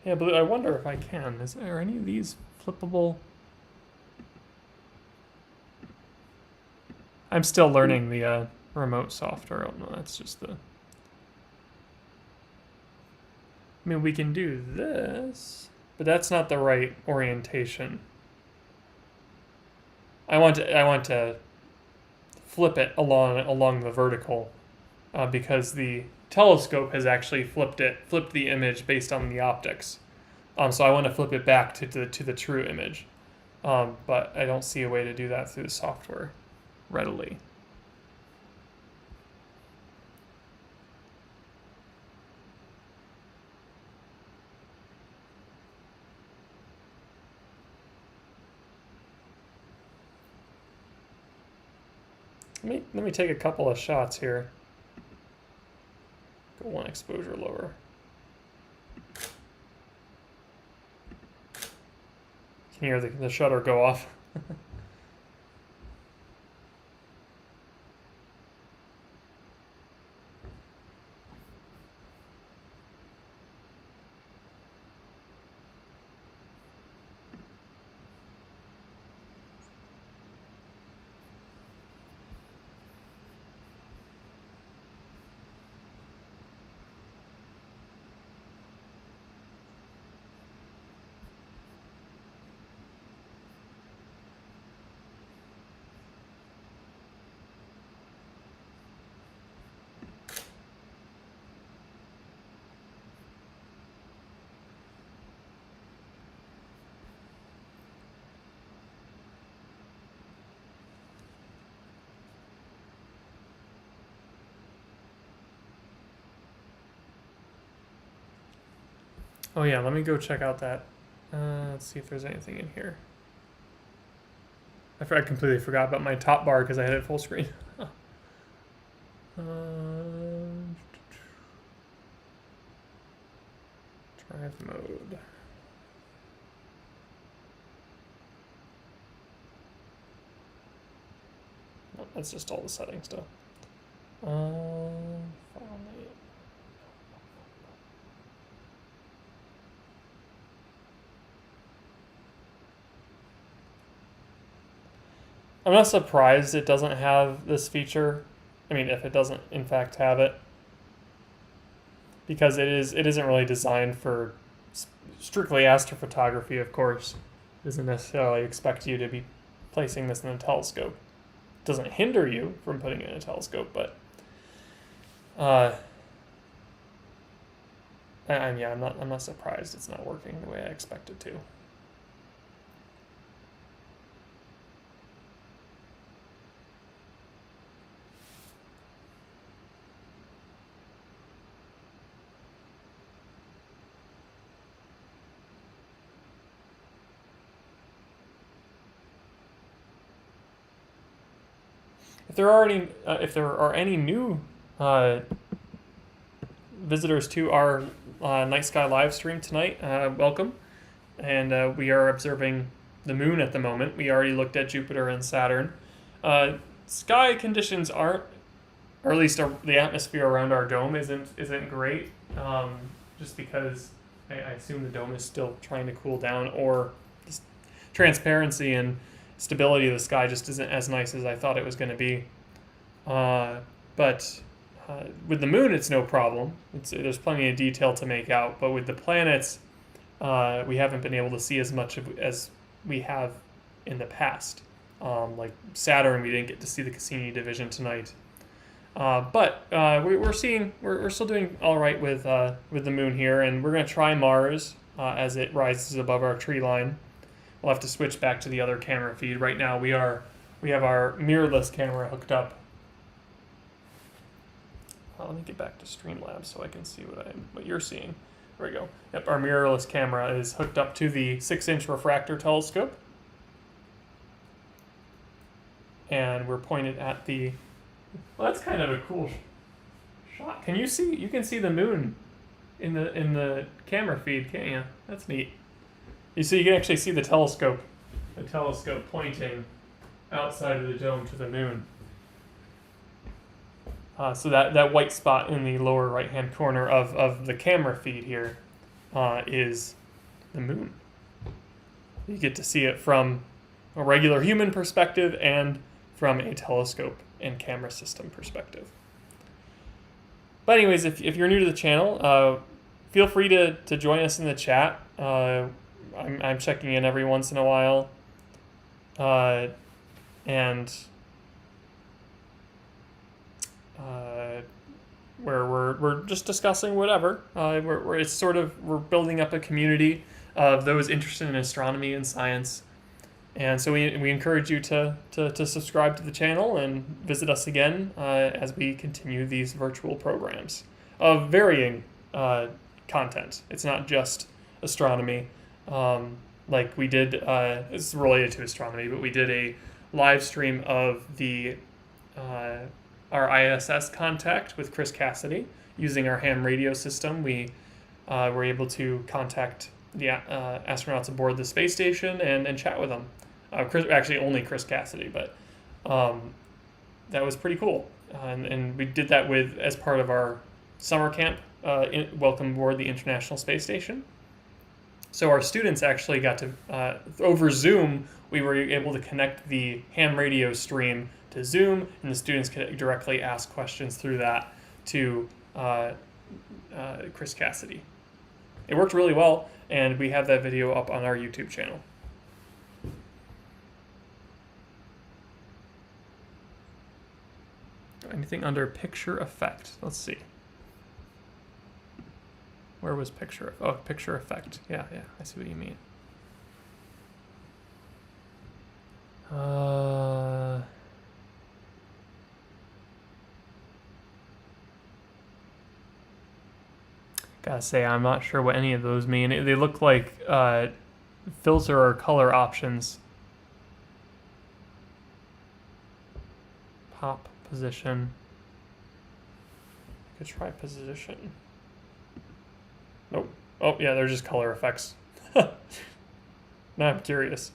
Yeah, Blue, I wonder if I can. Is there any of these flippable? I'm still learning the remote software. Oh no, that's just the... I mean, we can do this, but that's not the right orientation. I want to flip it along the vertical because the telescope has actually flipped the image based on the optics. So I want to flip it back to the true image, but I don't see a way to do that through the software readily. Let me take a couple of shots here. Go one exposure lower. Can hear the shutter go off. Oh yeah, let me go check out that. Let's see if there's anything in here. I completely forgot about my top bar because I had it full screen. Drive mode. No, that's just all the settings stuff. File name. I'm not surprised it doesn't have this feature. I mean, if it doesn't in fact have it, because it isn't really designed for strictly astrophotography. Of course, it doesn't necessarily expect you to be placing this in a telescope. It doesn't hinder you from putting it in a telescope, but I'm not surprised it's not working the way I expect it to. If there are any new visitors to our night sky live stream tonight, welcome. And we are observing the moon at the moment. We already looked at Jupiter and Saturn. Sky conditions aren't, or at least the atmosphere around our dome isn't great. Just because I assume the dome is still trying to cool down, or just transparency and stability of the sky just isn't as nice as I thought it was going to be. But with the moon, it's no problem. There's plenty of detail to make out. But with the planets, we haven't been able to see as much as we have in the past. Like Saturn, we didn't get to see the Cassini division tonight. But we're still doing all right with the moon here, and we're going to try Mars as it rises above our tree line. We'll have to switch back to the other camera feed. Right now, we have our mirrorless camera hooked up. Let me get back to Streamlabs so I can see what you're seeing. There we go. Yep, our mirrorless camera is hooked up to the 6-inch refractor telescope, and we're pointed at the. Well, that's kind of a cool shot. Can you see? You can see the moon in the camera feed, can't you? That's neat. You see, you can actually see the telescope pointing outside of the dome to the moon. So that white spot in the lower right-hand corner of the camera feed here is the moon. You get to see it from a regular human perspective and from a telescope and camera system perspective. But anyways, if you're new to the channel, feel free to join us in the chat. I'm checking in every once in a while. And where we're just discussing whatever. We're building up a community of those interested in astronomy and science, and so we encourage you to subscribe to the channel and visit us again as we continue these virtual programs of varying content. It's not just astronomy, like we did. It's related to astronomy, but we did a live stream of our ISS contact with Chris Cassidy using our ham radio system. We were able to contact the astronauts aboard the space station and chat with them. Actually, only Chris Cassidy, but that was pretty cool. And we did that as part of our summer camp, Welcome Aboard the International Space Station. So our students actually got to, over Zoom, we were able to connect the ham radio stream to Zoom, and the students could directly ask questions through that to Chris Cassidy. It worked really well, and we have that video up on our YouTube channel. Anything under picture effect? Let's see. Where was picture? Oh, picture effect. Yeah, I see what you mean. Gotta say, I'm not sure what any of those mean. They look like filter or color options. Pop position. I could try position. Nope. Oh, yeah, they're just color effects. Now I'm curious.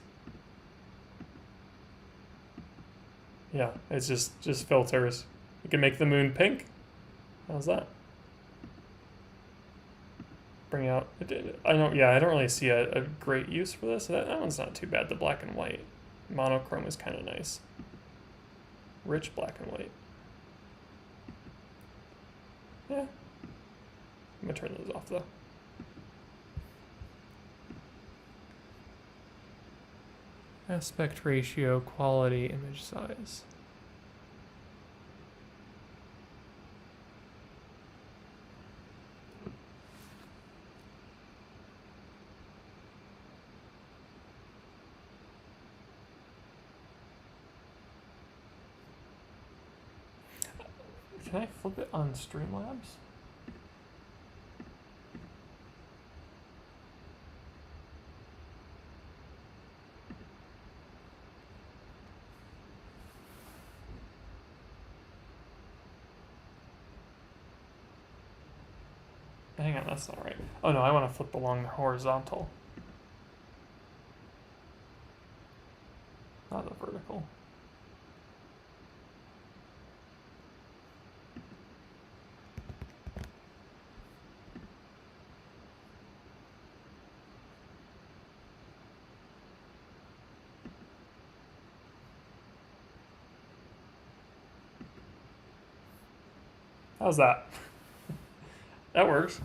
Yeah, it's just filters. You can make the moon pink. How's that? Bring out. I don't really see a great use for this. That one's not too bad. The black and white monochrome is kind of nice. Rich black and white. Yeah. I'm gonna turn those off though. Aspect ratio, quality, image size. Can I flip it on Streamlabs? Hang on, that's not right. Oh no, I want to flip along the horizontal. Not the vertical. How's that? That works.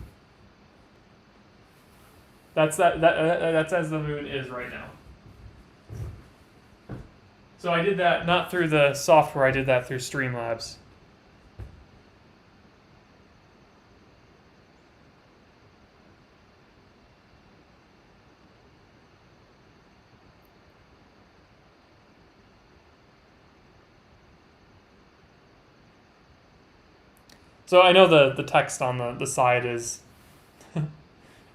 That's as the moon is right now. So I did that not through the software, I did that through Streamlabs. So I know the text on the side is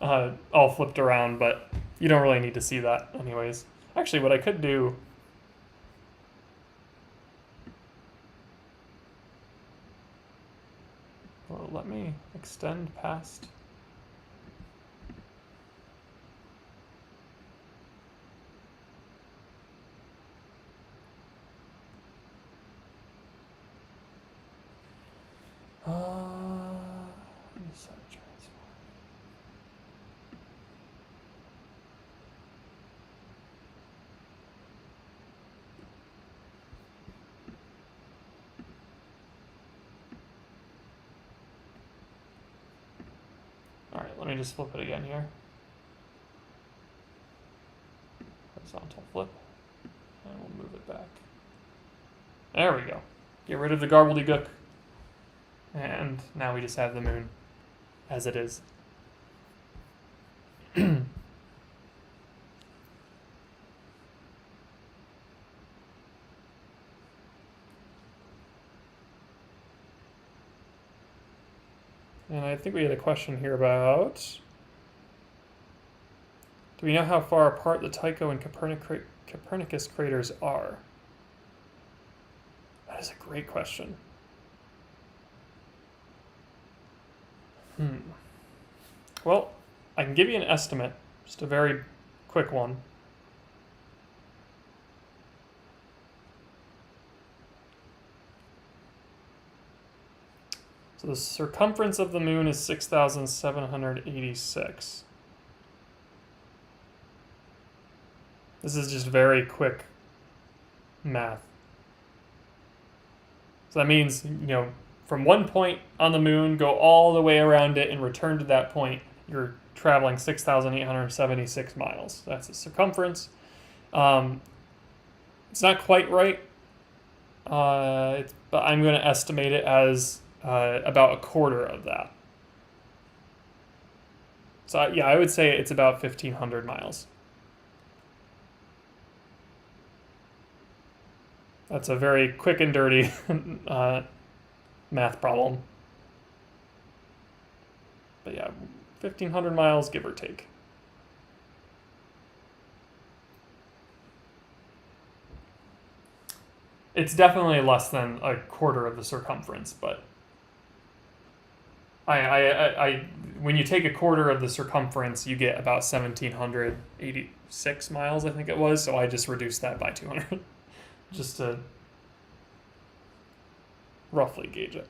all flipped around, but you don't really need to see that anyways. Actually, what I could do... Well, let me extend past All right, let me just flip it again here. Horizontal flip, and we'll move it back. There we go. Get rid of the gobbledygook, and now we just have the moon as it is. And I think we had a question here about, do we know how far apart the Tycho and Copernicus craters are? That is a great question. Well, I can give you an estimate, just a very quick one. So the circumference of the moon is 6,786. This is just very quick math. So that means, from one point on the moon, go all the way around it and return to that point, you're traveling 6,876 miles. That's the circumference. It's not quite right, but I'm going to estimate it as about a quarter of that. So yeah, I would say it's about 1,500 miles. That's a very quick and dirty math problem. But yeah, 1,500 miles, give or take. It's definitely less than a quarter of the circumference, but when you take a quarter of the circumference, you get about 1,786 miles, I think it was. So I just reduced that by 200, just to roughly gauge it.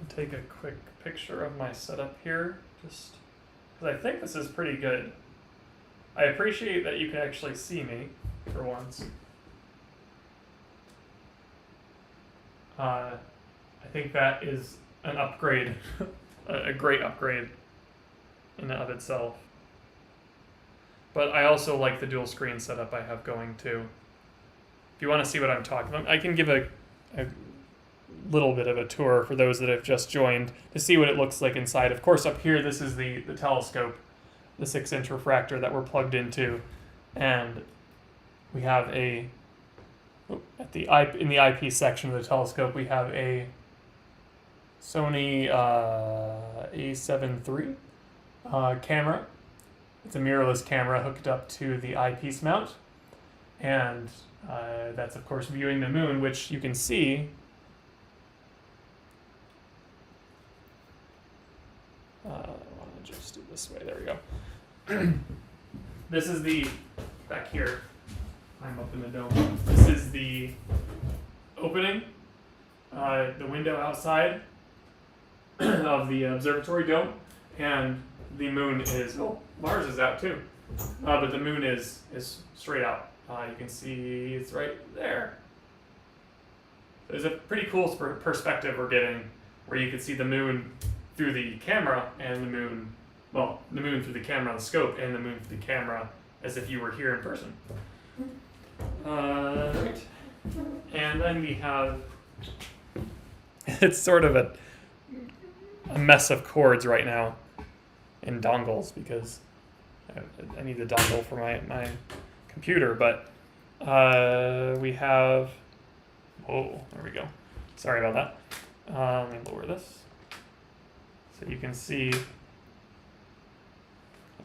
Take a quick picture of my setup here, just because I think this is pretty good. I appreciate that you can actually see me for once. I think that is an upgrade, a great upgrade in and of itself. But I also like the dual screen setup I have going too. If you want to see what I'm talking about, I can give a little bit of a tour for those that have just joined to see what it looks like inside. Of course, up here, this is the telescope, the 6-inch refractor that we're plugged into, and we have in the eyepiece section of the telescope, we have a Sony A7 III camera. It's a mirrorless camera hooked up to the eyepiece mount, and that's of course viewing the moon, which you can see. I want to just do it this way. There we go. This is back here. I'm up in the dome. This is the opening, the window outside of the observatory dome, and the moon is, Mars is out too, but the moon is straight out. You can see it's right there. There's a pretty cool perspective we're getting, where you can see the moon through the camera and the moon through the camera on the scope and the moon through the camera as if you were here in person. Right. And then we have it's sort of a mess of cords right now and dongles because I need the dongle for my computer. But we have, oh, there we go. Sorry about that. Let me lower this so you can see. Hang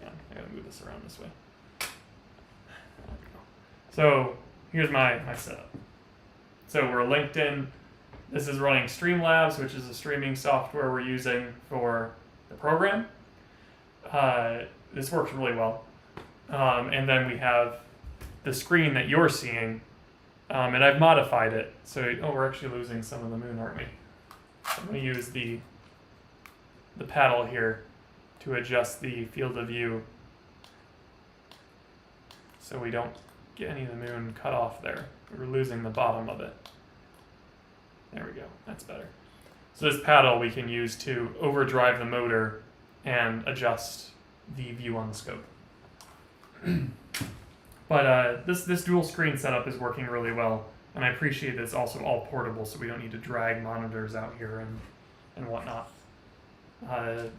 on, I gotta move this around this way. There we go. So here's my setup. So we're linked in. This is running Streamlabs, which is the streaming software we're using for the program. This works really well. And then we have the screen that you're seeing, and I've modified it. So, we're actually losing some of the moon, aren't we? So I'm going to use the paddle here to adjust the field of view so we don't get any of the moon cut off there. We're losing the bottom of it. There we go, that's better. So this paddle we can use to overdrive the motor and adjust the view on the scope. But this dual screen setup is working really well, and I appreciate that it's also all portable, so we don't need to drag monitors out here and whatnot. Right.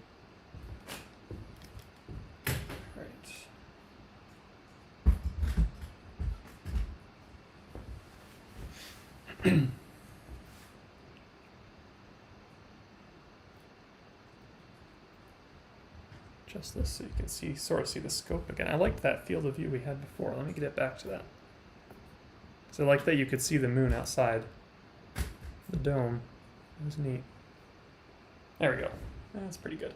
Just this so you can sort of see the scope again. I liked that field of view we had before. Let me get it back to that. So I like that you could see the moon outside the dome. It was neat. There we go. That's pretty good.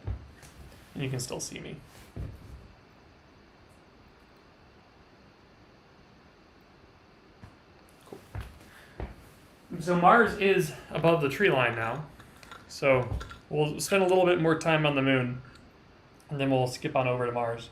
And you can still see me. Cool. So Mars is above the tree line now. So we'll spend a little bit more time on the moon, and then we'll skip on over to Mars.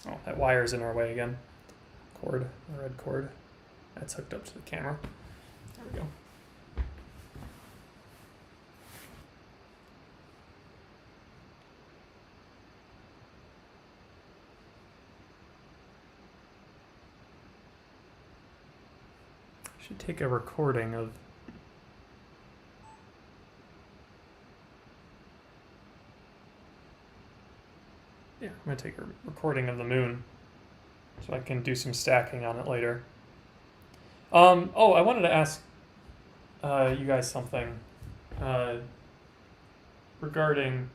Oh, that wire's in our way again. Cord, the red cord. That's hooked up to the camera. There we go. Should take a recording of I'm going to take a recording of the moon so I can do some stacking on it later. Oh, I wanted to ask you guys something regarding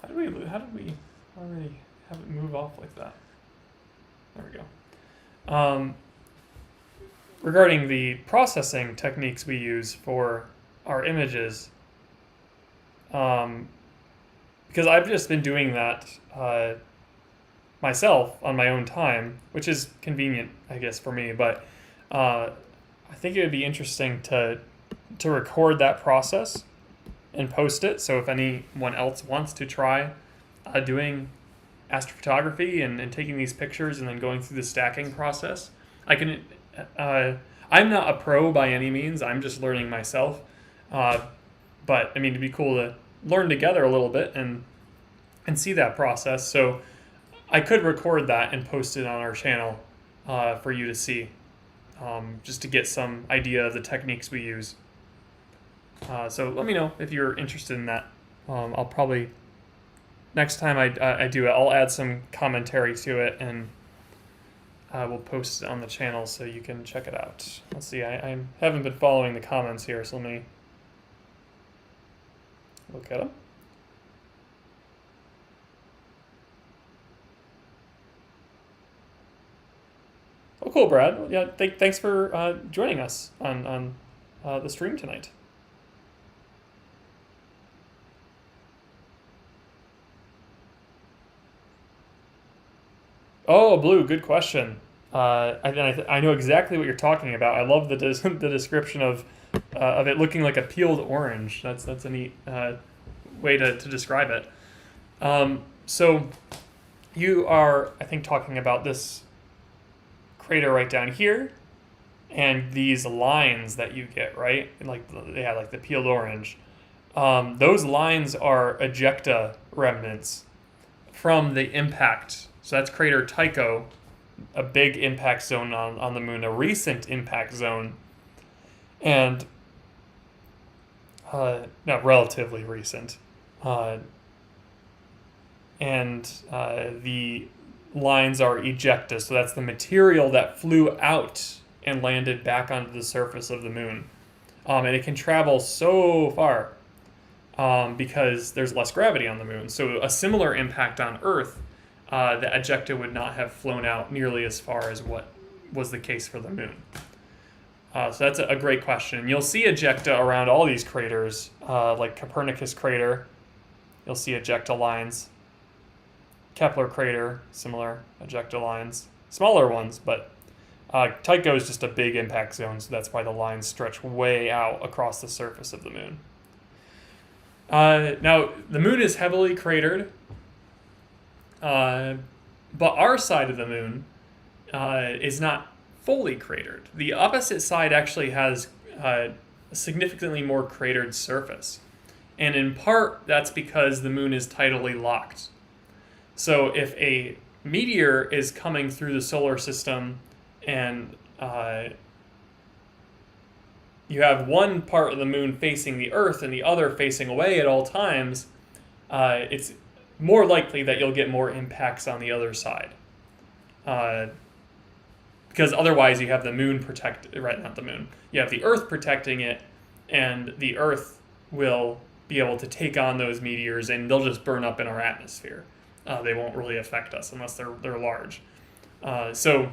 how did we already have it move off like that? There we go. Regarding the processing techniques we use for our images, because I've just been doing that myself on my own time, which is convenient, I guess, for me. But I think it would be interesting to record that process and post it. So if anyone else wants to try doing astrophotography and taking these pictures and then going through the stacking process, I can. I'm not a pro by any means. I'm just learning myself. But I mean, it'd be cool to learn together a little bit and see that process. So I could record that and post it on our channel for you to see, just to get some idea of the techniques we use. So let me know if you're interested in that. I'll probably, next time I do it, I'll add some commentary to it and we'll post it on the channel so you can check it out. Let's see, I haven't been following the comments here, so let me look at them. Oh, cool, Brad. Yeah, thanks for joining us on the stream tonight. Oh, Blue, good question. I know exactly what you're talking about. I love the description of it looking like a peeled orange. That's a neat way to describe it. So you are, I think, talking about this crater right down here and these lines that you get, right? Like the peeled orange. those lines are ejecta remnants from the impact. So that's crater Tycho, a big impact zone on the moon, a recent impact zone, and not relatively recent. The lines are ejecta, so that's the material that flew out and landed back onto the surface of the moon. And it can travel so far because there's less gravity on the moon. So a similar impact on Earth, the ejecta would not have flown out nearly as far as what was the case for the moon. So that's a great question. You'll see ejecta around all these craters, like Copernicus crater. You'll see ejecta lines. Kepler crater, similar ejecta lines. Smaller ones, but Tycho is just a big impact zone, so that's why the lines stretch way out across the surface of the moon. Now, the moon is heavily cratered, but our side of the moon is not fully cratered. The opposite side actually has a significantly more cratered surface. And in part, that's because the moon is tidally locked. So if a meteor is coming through the solar system and you have one part of the moon facing the Earth and the other facing away at all times, it's more likely that you'll get more impacts on the other side. Because otherwise you have the moon not the moon. You have the Earth protecting it, and the Earth will be able to take on those meteors, and they'll just burn up in our atmosphere. They won't really affect us unless they're large. So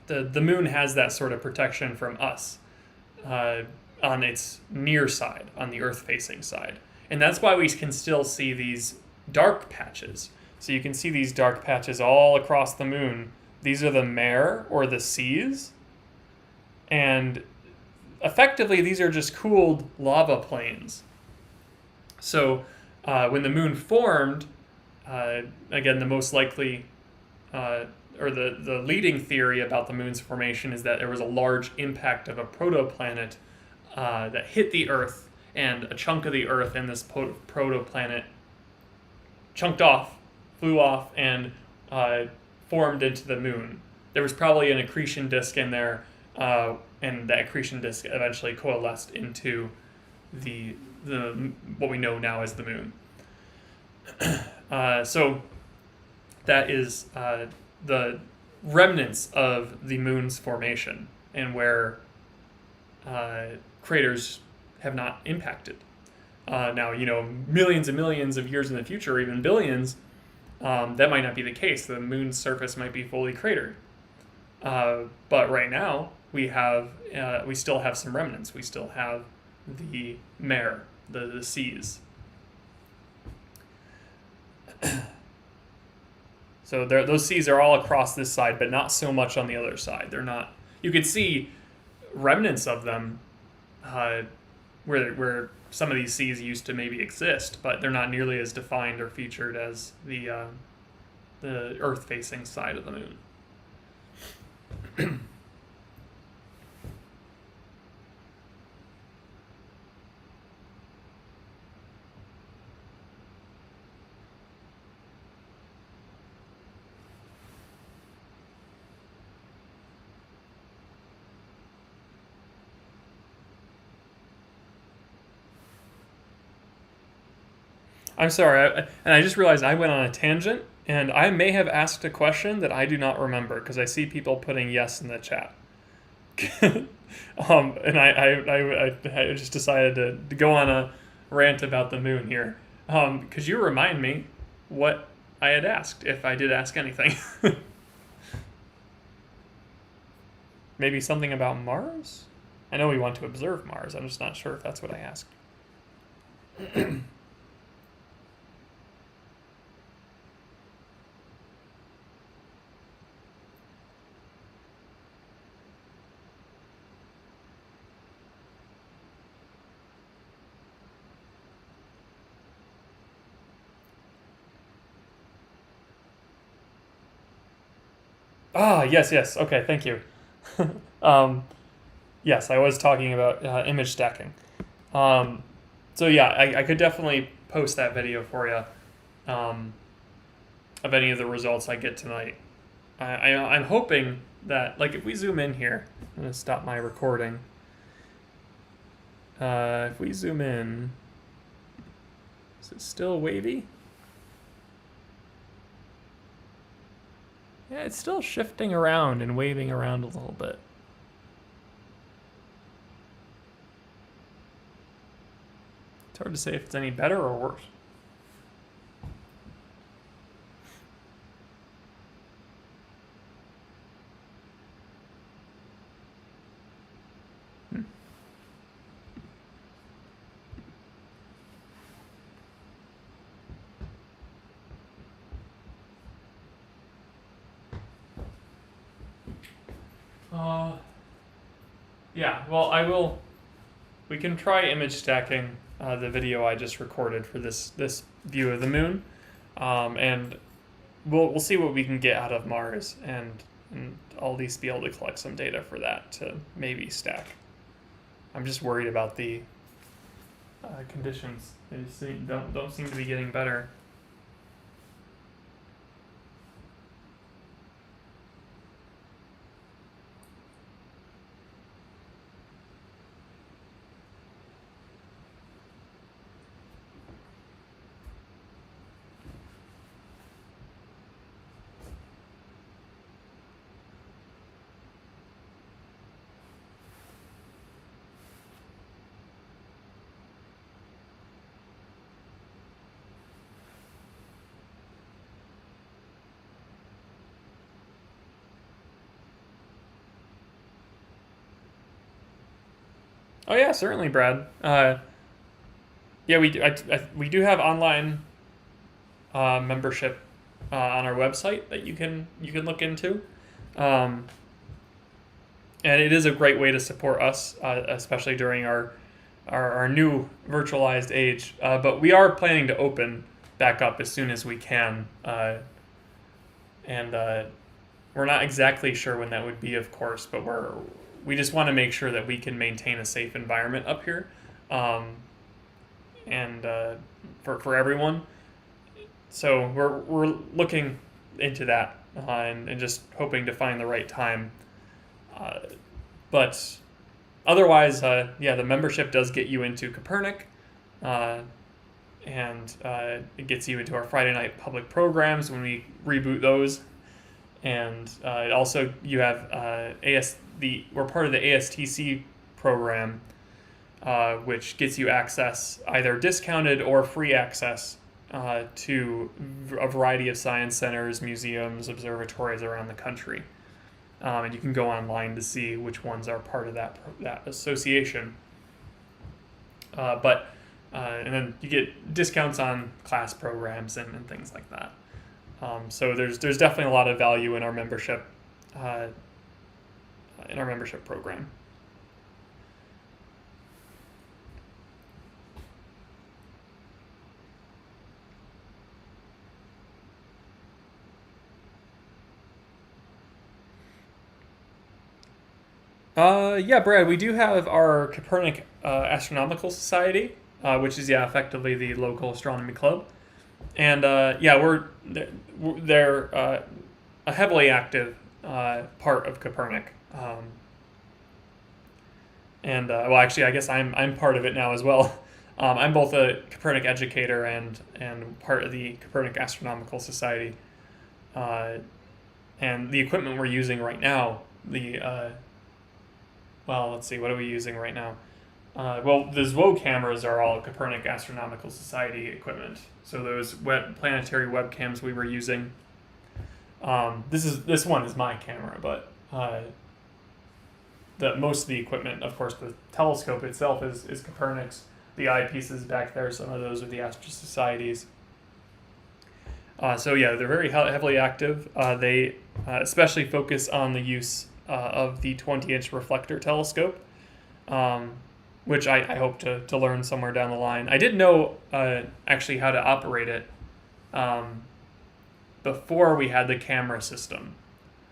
the moon has that sort of protection from us on its near side, on the Earth-facing side. And that's why we can still see these dark patches. So you can see these dark patches all across the moon. These are the mare, or the seas. And effectively, these are just cooled lava plains. So when the moon formed, again, the most likely, or the leading theory about the moon's formation is that there was a large impact of a protoplanet that hit the Earth, and a chunk of the Earth and this protoplanet chunked off, flew off, and formed into the moon. There was probably an accretion disk in there, and that accretion disk eventually coalesced into the what we know now as the moon. So that is the remnants of the moon's formation, and where craters have not impacted. Now, millions and millions of years in the future, even billions, that might not be the case. The moon's surface might be fully cratered. But right now, we still have some remnants. We still have the mare, the seas. So those seas are all across this side, but not so much on the other side. They're not. You could see remnants of them where some of these seas used to maybe exist, but they're not nearly as defined or featured as the Earth-facing side of the moon. I'm sorry, and I just realized I went on a tangent, and I may have asked a question that I do not remember, because I see people putting yes in the chat. And I just decided to go on a rant about the moon here. Could you remind me what I had asked, if I did ask anything? Maybe something about Mars? I know we want to observe Mars. I'm just not sure if that's what I asked. Yes. Okay, thank you. Yes, I was talking about image stacking. So yeah, I could definitely post that video for you of any of the results I get tonight. I'm hoping that, like, if we zoom in here, I'm gonna stop my recording. If we zoom in, is it still wavy? Yeah, it's still shifting around and waving around a little bit. It's hard to say if it's any better or worse. Yeah, well, we can try image stacking the video I just recorded for this view of the moon, and we'll see what we can get out of Mars, and I'll at least be able to collect some data for that to maybe stack. I'm just worried about the conditions. They just don't seem to be getting better. Oh yeah, certainly, Brad. Yeah, we do have online membership on our website that you can look into, and it is a great way to support us, especially during our new virtualized age. But we are planning to open back up as soon as we can, and we're not exactly sure when that would be, of course, but we just want to make sure that we can maintain a safe environment up here, and for everyone. So we're looking into that and just hoping to find the right time. But otherwise, yeah, the membership does get you into Copernic, and it gets you into our Friday night public programs when we reboot those. And it also, you have we're part of the ASTC program, which gets you access, either discounted or free access, to a variety of science centers, museums, observatories around the country. And you can go online to see which ones are part of that association. And then you get discounts on class programs and things like that. So there's definitely a lot of value in our membership program. Yeah, Brad, we do have our Kopernik Astronomical Society, which is, yeah, effectively the local astronomy club. And yeah, they're a heavily active part of Copernic. Well, actually, I guess I'm part of it now as well. I'm both a Kopernik educator and part of the Kopernik Astronomical Society. And the equipment we're using right now, well, let's see, what are we using right now? Well, the ZWO cameras are all Kopernik Astronomical Society equipment. So those planetary webcams we were using. This one is my camera, but most of the equipment, of course, the telescope itself is Copernic's. The eyepieces back there, some of those are the Astro Societies. So yeah, they're very heavily active. They especially focus on the use of the 20-inch reflector telescope, which I hope to learn somewhere down the line. I didn't know actually how to operate it before we had the camera system,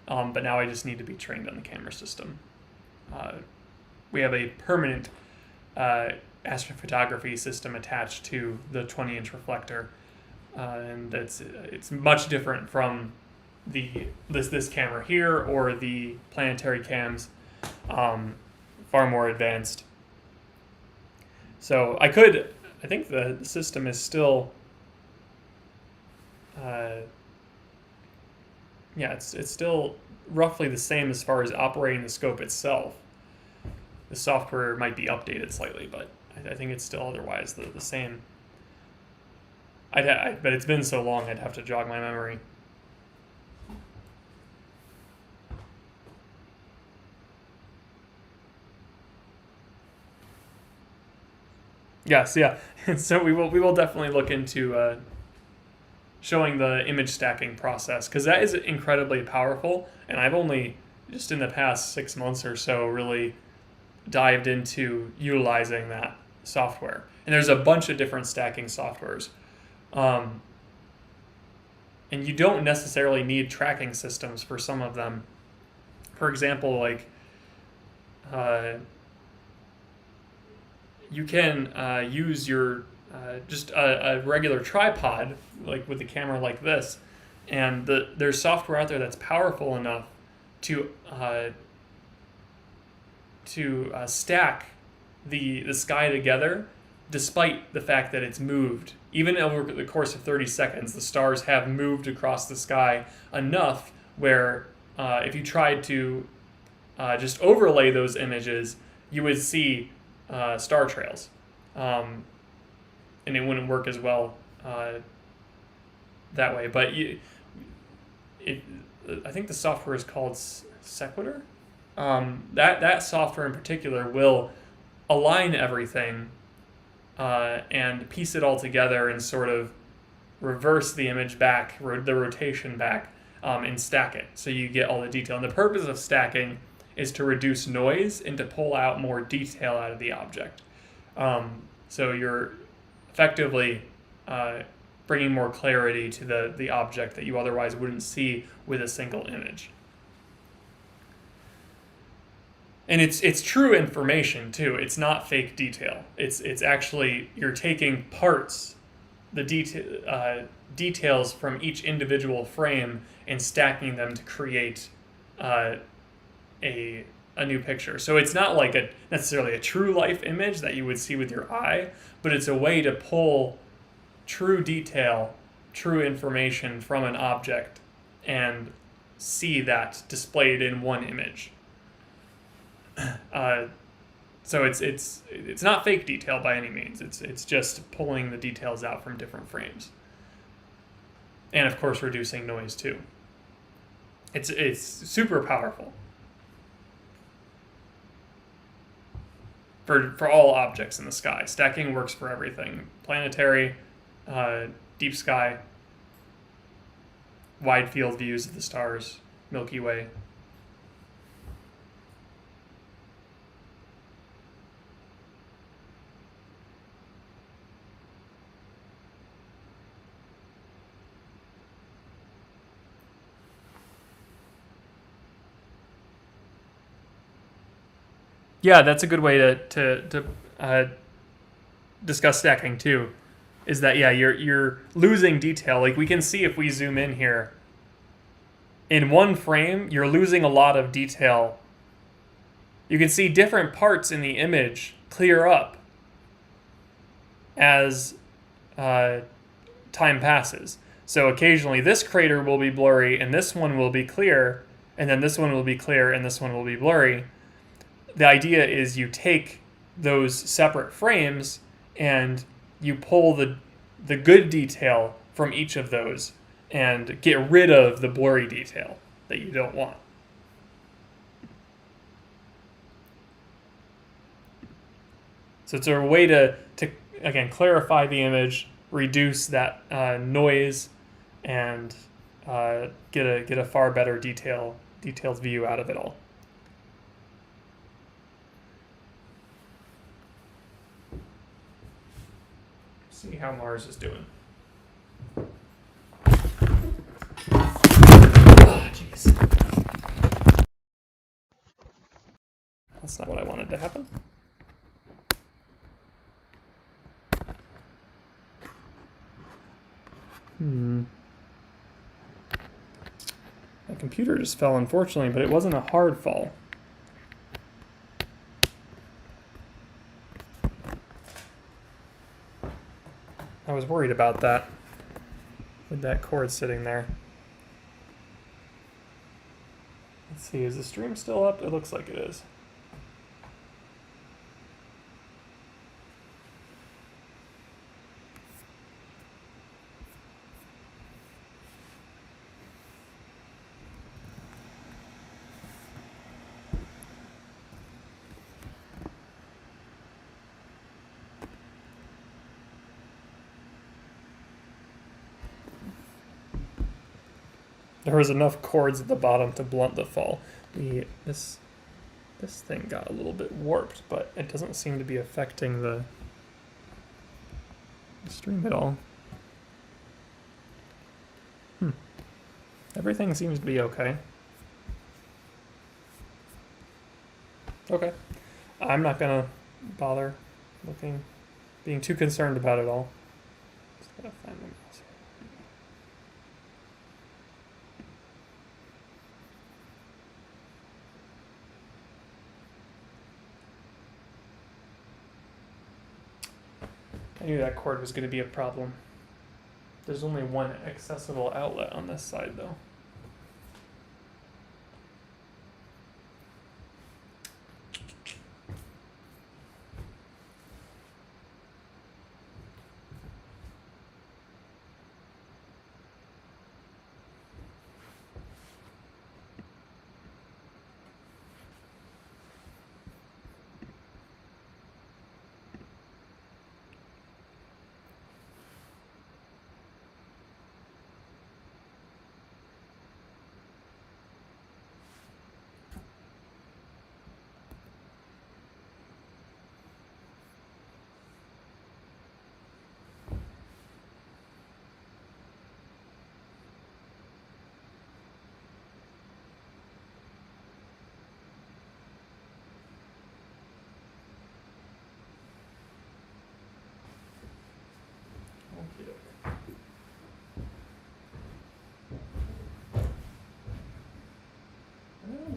but now I just need to be trained on the camera system. We have a permanent astrophotography system attached to the 20-inch reflector, and it's much different from this camera here or the planetary cams, far more advanced. So I think the system is still, it's still roughly the same as far as operating the scope itself. The software might be updated slightly, but I think it's still otherwise the same. But it's been so long, I'd have to jog my memory. Yes, yeah. So we will definitely look into showing the image stacking process, because that is incredibly powerful, and I've only just in the past 6 months or so really dived into utilizing that software. And there's a bunch of different stacking softwares. And you don't necessarily need tracking systems for some of them. For example, like you can use your just a regular tripod, like with a camera like this, and there's software out there that's powerful enough to stack the sky together, despite the fact that it's moved. Even over the course of 30 seconds, the stars have moved across the sky enough where if you tried to just overlay those images, you would see star trails. And it wouldn't work as well that way. But I think the software is called Sequitur. That software in particular will align everything and piece it all together and sort of reverse the image back, the rotation back, and stack it so you get all the detail. And the purpose of stacking is to reduce noise and to pull out more detail out of the object. So you're effectively bringing more clarity to the object that you otherwise wouldn't see with a single image. And it's true information too. It's not fake detail. It's actually, you're taking parts, the details from each individual frame and stacking them to create a new picture. So it's not like necessarily a true life image that you would see with your eye, but it's a way to pull true detail, true information from an object and see that displayed in one image. So it's not fake detail by any means. It's just pulling the details out from different frames, and of course reducing noise too. It's super powerful for all objects in the sky. Stacking works for everything: planetary, deep sky, wide field views of the stars, Milky Way. Yeah, that's a good way to discuss stacking too. Is that you're losing detail. Like we can see if we zoom in here. In one frame, you're losing a lot of detail. You can see different parts in the image clear up as time passes. So occasionally this crater will be blurry and this one will be clear, and then this one will be clear and this one will be blurry. The idea is you take those separate frames and you pull the good detail from each of those and get rid of the blurry detail that you don't want. So it's a way to again clarify the image, reduce that noise, and get a far better detailed view out of it all. See how Mars is doing. Oh, jeez. That's not what I wanted to happen. My computer just fell, unfortunately, but it wasn't a hard fall. I was worried about that, with that cord sitting there. Let's see, is the stream still up? It looks like it is. There was enough cords at the bottom to blunt the fall. This thing got a little bit warped, but it doesn't seem to be affecting the stream at all. Everything seems to be okay. Okay. I'm not gonna bother being too concerned about it all. Just gotta find my mouse here. I knew that cord was going to be a problem. There's only one accessible outlet on this side, though.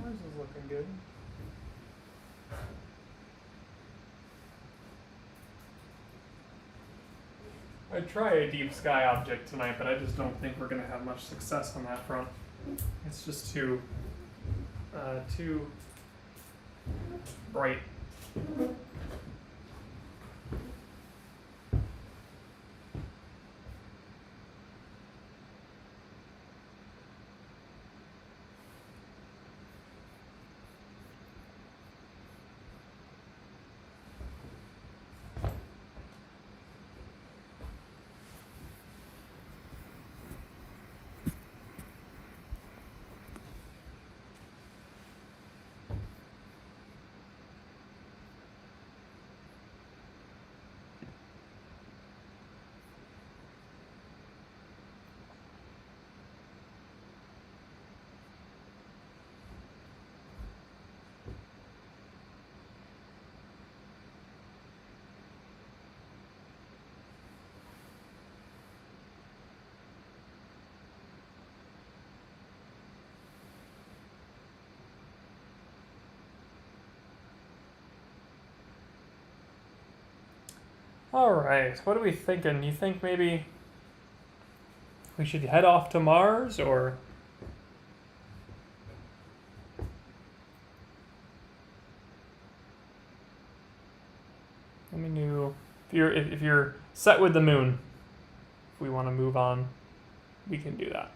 Mars is looking good. I'd try a deep sky object tonight, but I just don't think we're going to have much success on that front. It's just too bright. All right, what are we thinking? You think maybe we should head off to Mars, or let me know if you're set with the moon. If we want to move on, we can do that.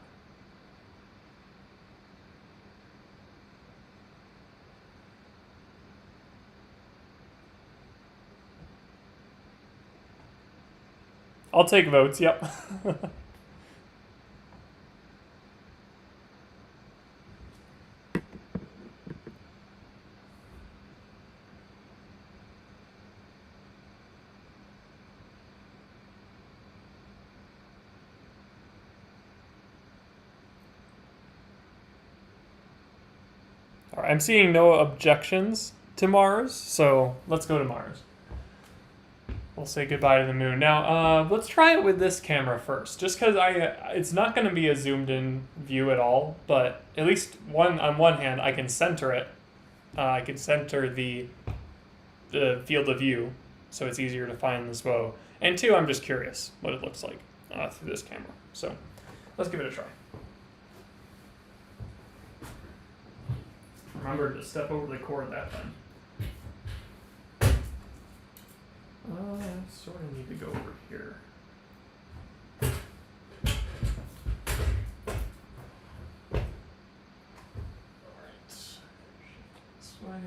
I'll take votes, yep. All right, I'm seeing no objections to Mars, so let's go to Mars. we'll say goodbye to the moon. Now, let's try it with this camera first, just because it's not going to be a zoomed-in view at all, but at least on one hand, I can center it. I can center the field of view, so it's easier to find the SWO. And two, I'm just curious what it looks like through this camera. So let's give it a try. Remember to step over the cord that time. I sort of need to go over here. Alright. Shift this way.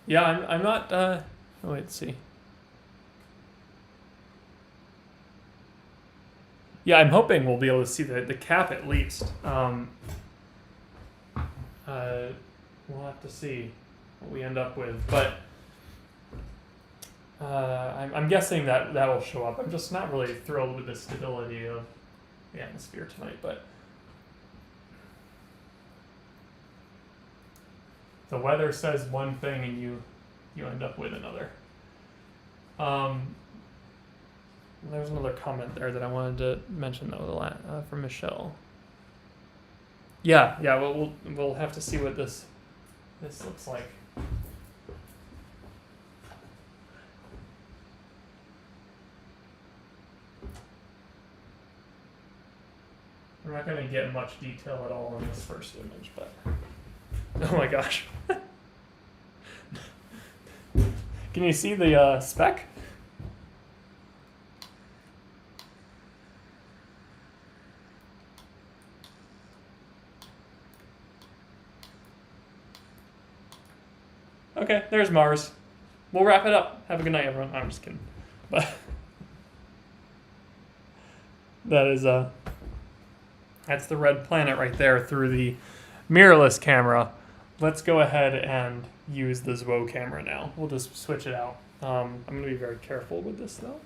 Yeah, I'm not, oh, let's see. Yeah, I'm hoping we'll be able to see the cap at least. We'll have to see what we end up with, but I'm guessing that will show up. I'm just not really thrilled with the stability of the atmosphere tonight, but the weather says one thing and you end up with another. There's another comment there that I wanted to mention though, from Michelle. Yeah. Well, we'll have to see what this looks like. We're not going to get much detail at all in this first image, but oh my gosh. Can you see the speck? Okay, there's Mars. We'll wrap it up. Have a good night, everyone. I'm just kidding. But that is that's the red planet right there through the mirrorless camera. Let's go ahead and use the SWO camera now. We'll just switch it out. I'm going to be very careful with this though.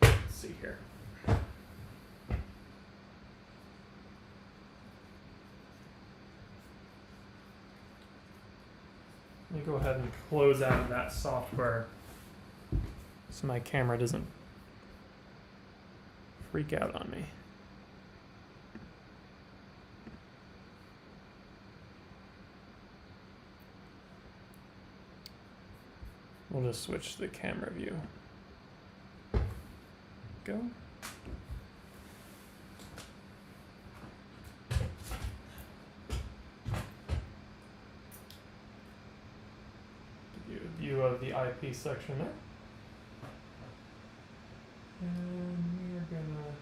Let's see here. Let me go ahead and close out of that software so my camera doesn't freak out on me. We'll just switch to the camera view. Go. Give you a view of the eyepiece section there. And we're gonna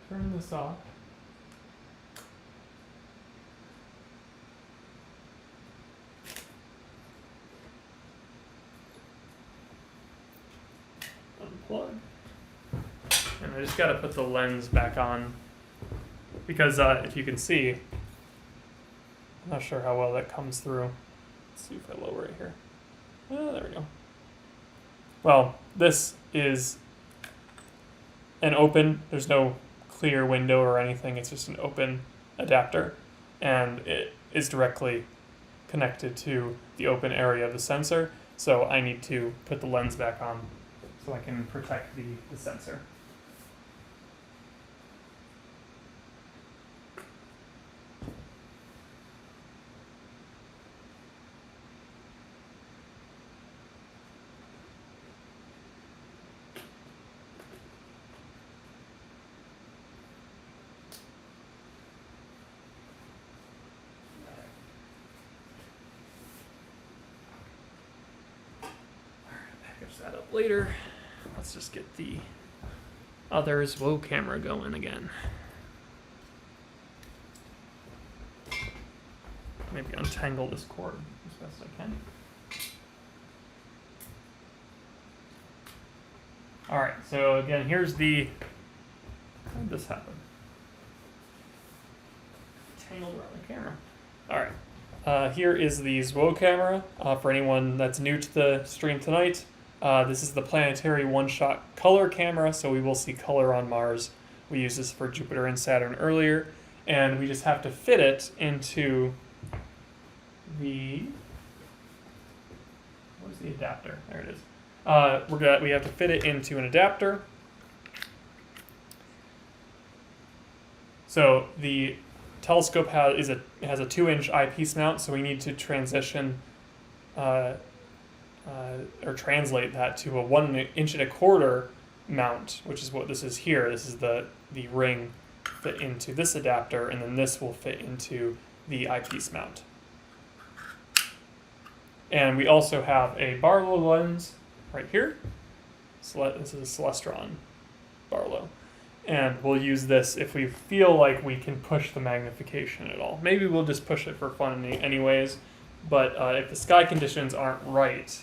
turn this off. Unplug. And I just got to put the lens back on because if you can see, I'm not sure how well that comes through. Let's see if I lower it here. Oh, there we go. Well, this is an open, there's no clear window or anything, it's just an open adapter, and it is directly connected to the open area of the sensor, so I need to put the lens back on so I can protect the sensor. That up later. Let's just get the other SWO camera going again. Maybe untangle this cord as best I can. Alright, so again, here's the... How did this happen? Tangled around the camera. Here is the ZWO camera for anyone that's new to the stream tonight. This is the planetary one-shot color camera, so we will see color on Mars. We used this for Jupiter and Saturn earlier, and we just have to fit it into the... Where's the adapter? There it is. We have to fit it into an adapter. So the telescope has a 2-inch eyepiece mount, so we need to transition or translate that to a 1.25 inch mount, which is what this is here. This is the ring fit into this adapter, and then this will fit into the eyepiece mount. And we also have a Barlow lens right here. This is a Celestron Barlow. And we'll use this if we feel like we can push the magnification at all. Maybe we'll just push it for fun anyways, but if the sky conditions aren't right,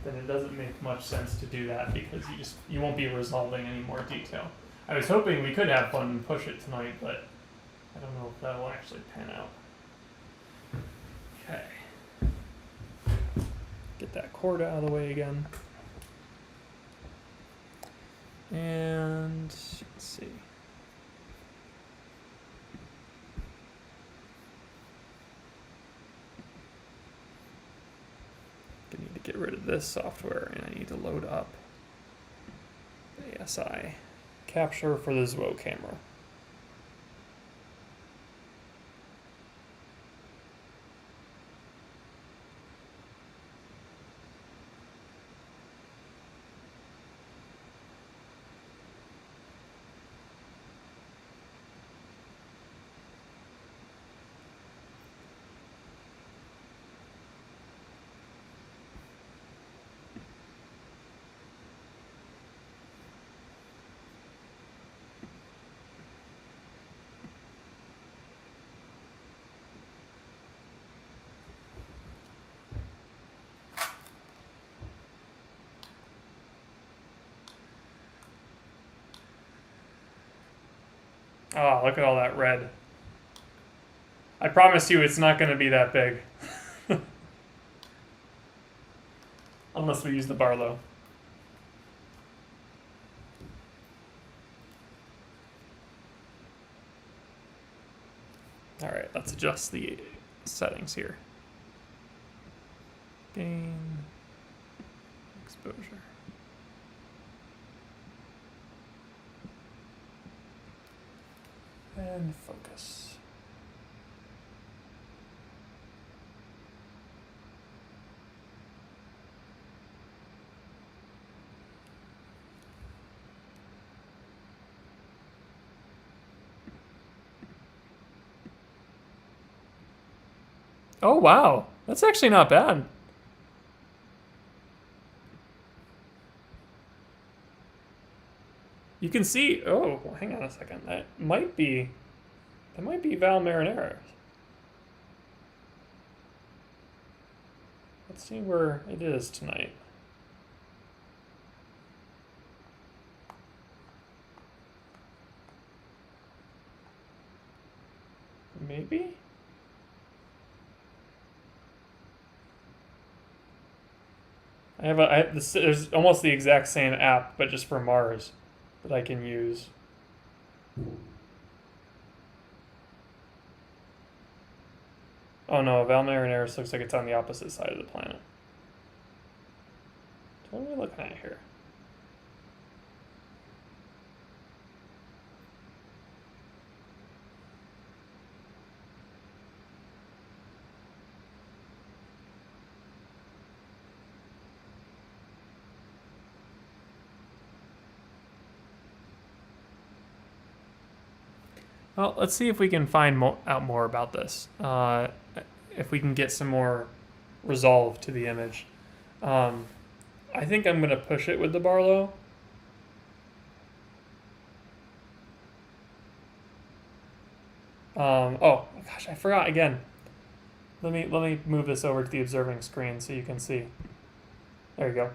then it doesn't make much sense to do that because you won't be resolving any more detail. I was hoping we could have fun and push it tonight, but I don't know if that will actually pan out. Okay. Get that cord out of the way again. And let's see. I need to get rid of this software, and I need to load up the ASI capture for the ZWO camera. Oh, look at all that red. I promise you it's not going to be that big. Unless we use the Barlow. Alright, let's adjust the settings here. Gain, exposure. And focus. Oh wow, that's actually not bad. You can see, oh, well, hang on a second. That might be Val Marinera's. Let's see where it is tonight. Maybe? There's almost the exact same app, but just for Mars, that I can use. Oh no, Val Marineris looks like it's on the opposite side of the planet. So what are we looking at here? Well, let's see if we can find out more about this. If we can get some more resolve to the image. I think I'm going to push it with the Barlow. Oh gosh, I forgot again. Let me move this over to the observing screen so you can see. There you go.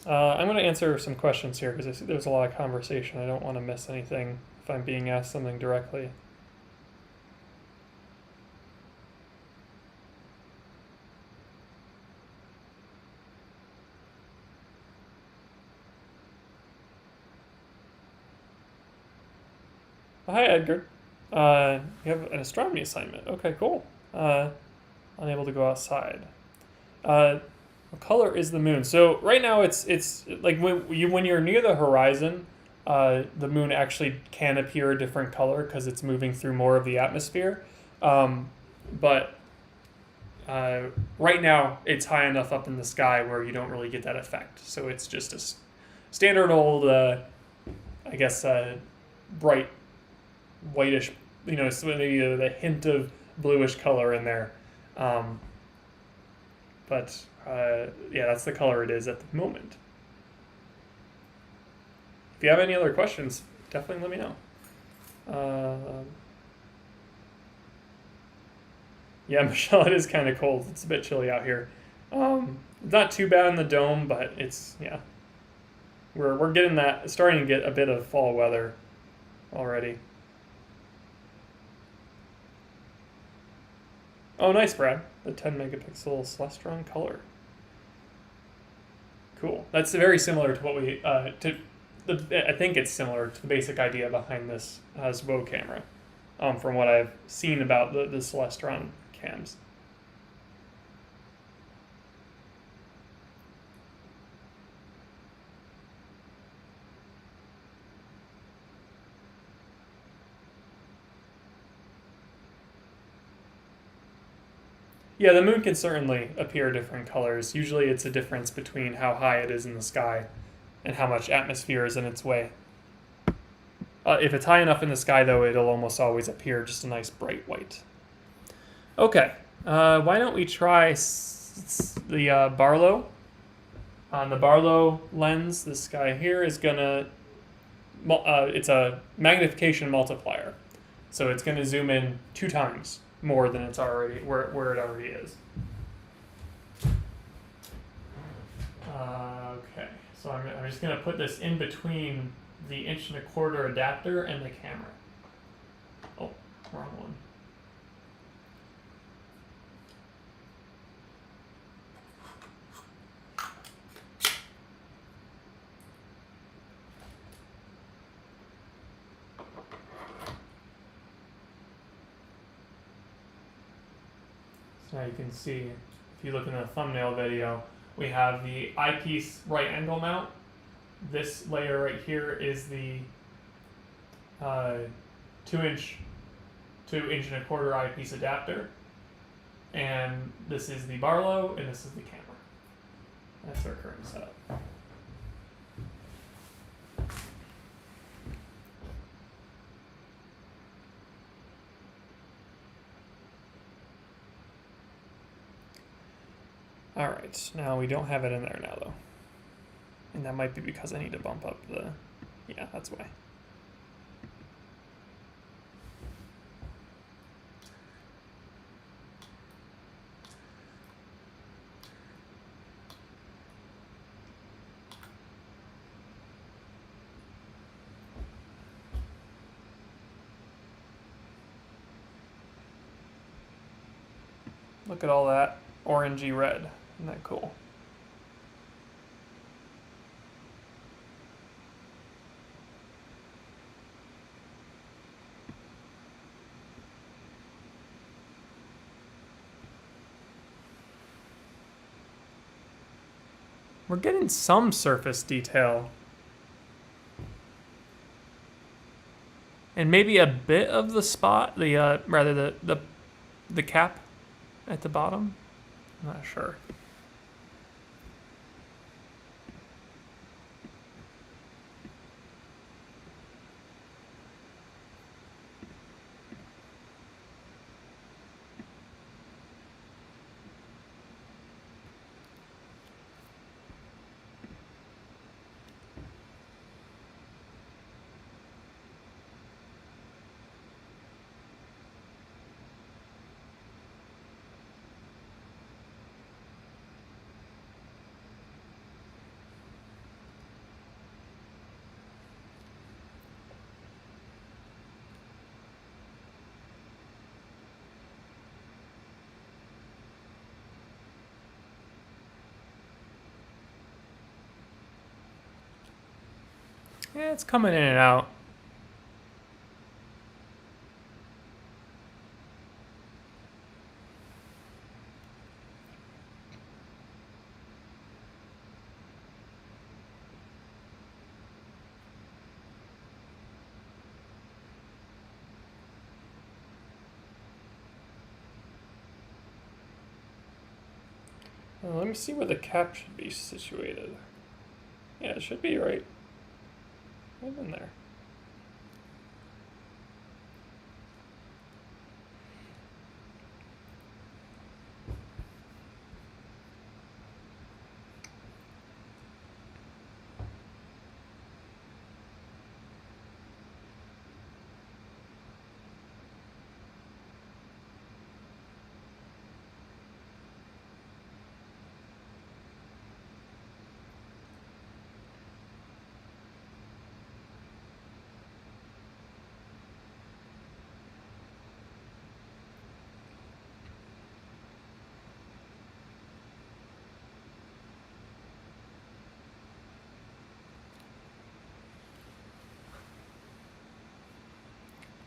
I'm going to answer some questions here because there's a lot of conversation. I don't want to miss anything if I'm being asked something directly. Hi, Edgar. You have an astronomy assignment. Okay, cool. Unable to go outside. What color is the moon? So right now it's like when you're near the horizon, the moon actually can appear a different color because it's moving through more of the atmosphere. But right now it's high enough up in the sky where you don't really get that effect. So it's just a standard old, I guess, bright whitish, so maybe a hint of bluish color in there. But yeah, that's the color it is at the moment. If you have any other questions, definitely let me know. Yeah, Michelle, it is kind of cold. It's a bit chilly out here. Not too bad in the dome, but it's, yeah. We're getting that, starting to get a bit of fall weather already. Oh, nice, Brad. The 10 megapixel Celestron color. Cool. That's very similar to what we I think it's similar to the basic idea behind this SWO camera, from what I've seen about the Celestron cams. Yeah, the moon can certainly appear different colors. Usually it's a difference between how high it is in the sky and how much atmosphere is in its way. If it's high enough in the sky, though, it'll almost always appear just a nice bright white. Okay, why don't we try the Barlow? On the Barlow lens, this guy here is gonna, it's a magnification multiplier. So it's gonna zoom in 2 times more than it's already, where it already is. Okay, so I'm just gonna put this in between the 1.25" adapter and the camera. Oh, wrong one. So now you can see, if you look in the thumbnail video, we have the eyepiece right angle mount. This layer right here is the 2-inch to 1.25" eyepiece adapter. And this is the Barlow, and this is the camera. That's our current setup. All right, now we don't have it in there now though. And that might be because I need to bump up the, yeah, that's why. Look at all that orangey red. Isn't that cool? We're getting some surface detail. And maybe a bit of the spot, the cap at the bottom. I'm not sure. Yeah, it's coming in and out. Let me see where the cap should be situated. Yeah, it should be right in there.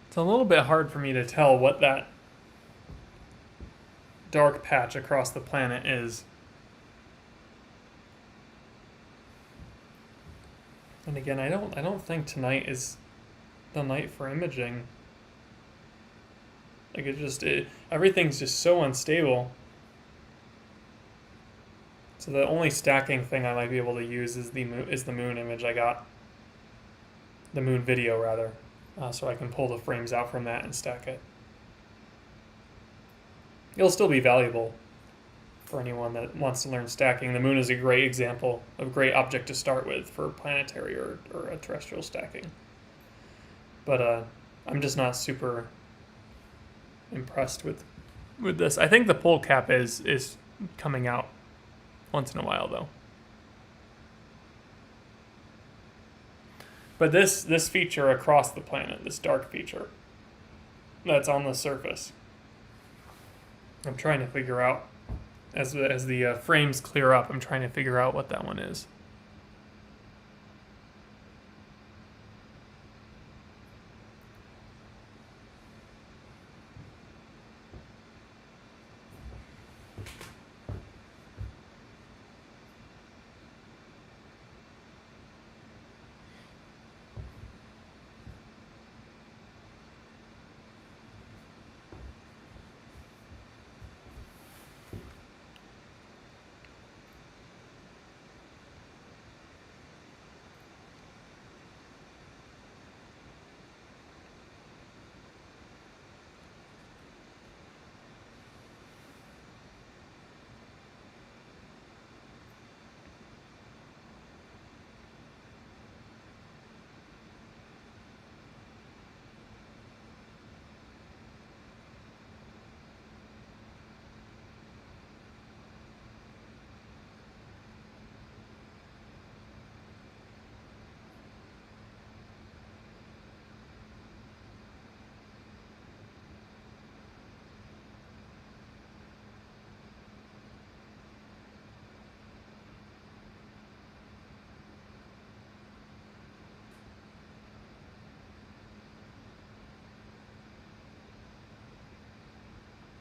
It's a little bit hard for me to tell what that dark patch across the planet is. And again, I don't think tonight is the night for imaging. Like everything's just so unstable. So the only stacking thing I might be able to use is the moon image I got. The moon video rather. So I can pull the frames out from that and stack it. It'll still be valuable for anyone that wants to learn stacking. The moon is a great example of a great object to start with for planetary or a terrestrial stacking. But I'm just not super impressed with this. I think the pole cap is coming out once in a while though. But this feature across the planet, this dark feature that's on the surface, I'm trying to figure out, as the frames clear up, I'm trying to figure out what that one is.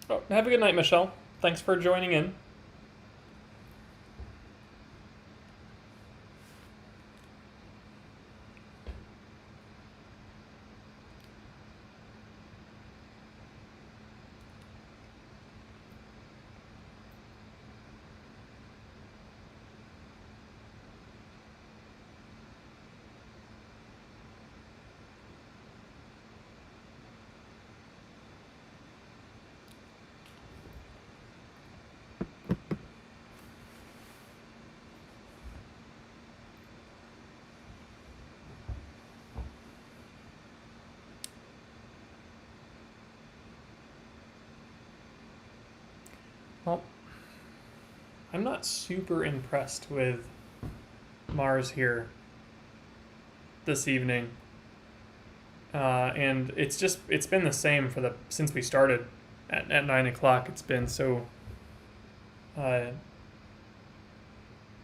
Oh, have a good night, Michelle. Thanks for joining in. Well, I'm not super impressed with Mars here this evening. And it's been the same since we started at 9 o'clock. It's been so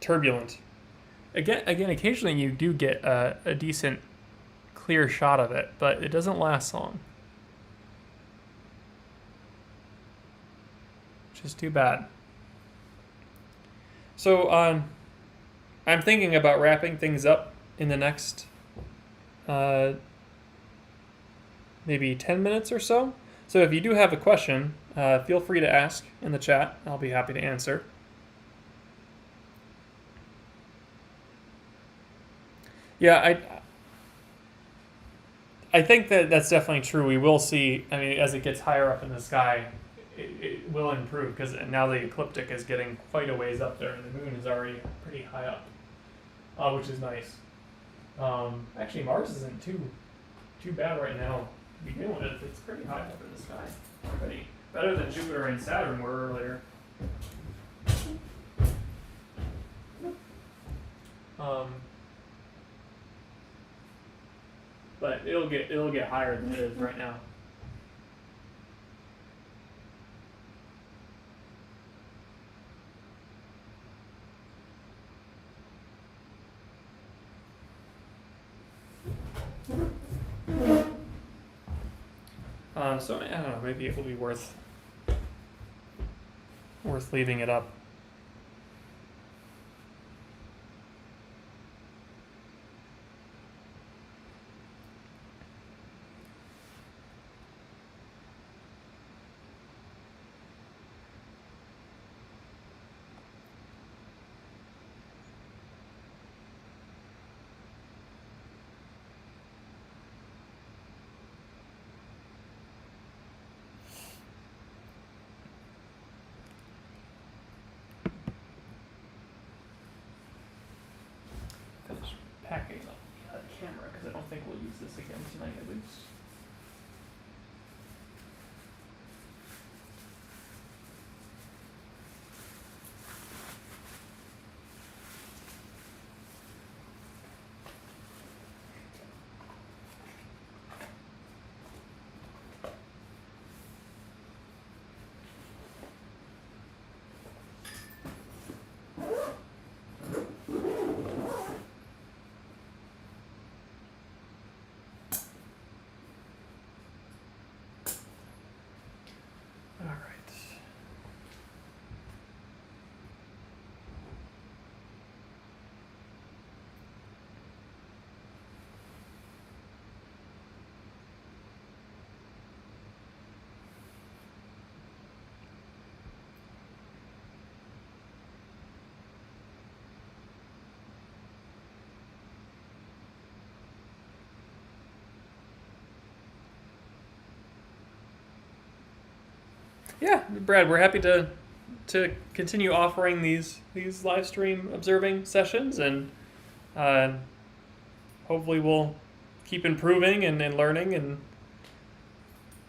turbulent. Again, occasionally you do get a decent clear shot of it, but it doesn't last long. Which is too bad. So I'm thinking about wrapping things up in the next maybe 10 minutes or so. So if you do have a question, feel free to ask in the chat. I'll be happy to answer. Yeah, I think that's definitely true. We will see, I mean, as it gets higher up in the sky, it will improve, because now the ecliptic is getting quite a ways up there, and the moon is already pretty high up, which is nice. Actually, Mars isn't too bad right now to begin with. It's pretty high up in the sky already. Better than Jupiter and Saturn were earlier. But it'll get higher than it is right now. So I don't know, maybe it will be worth leaving it up. Finish packing up the camera, because I don't think we'll use this again tonight at least. Yeah, Brad, we're happy to continue offering these live stream observing sessions, and hopefully we'll keep improving and learning, and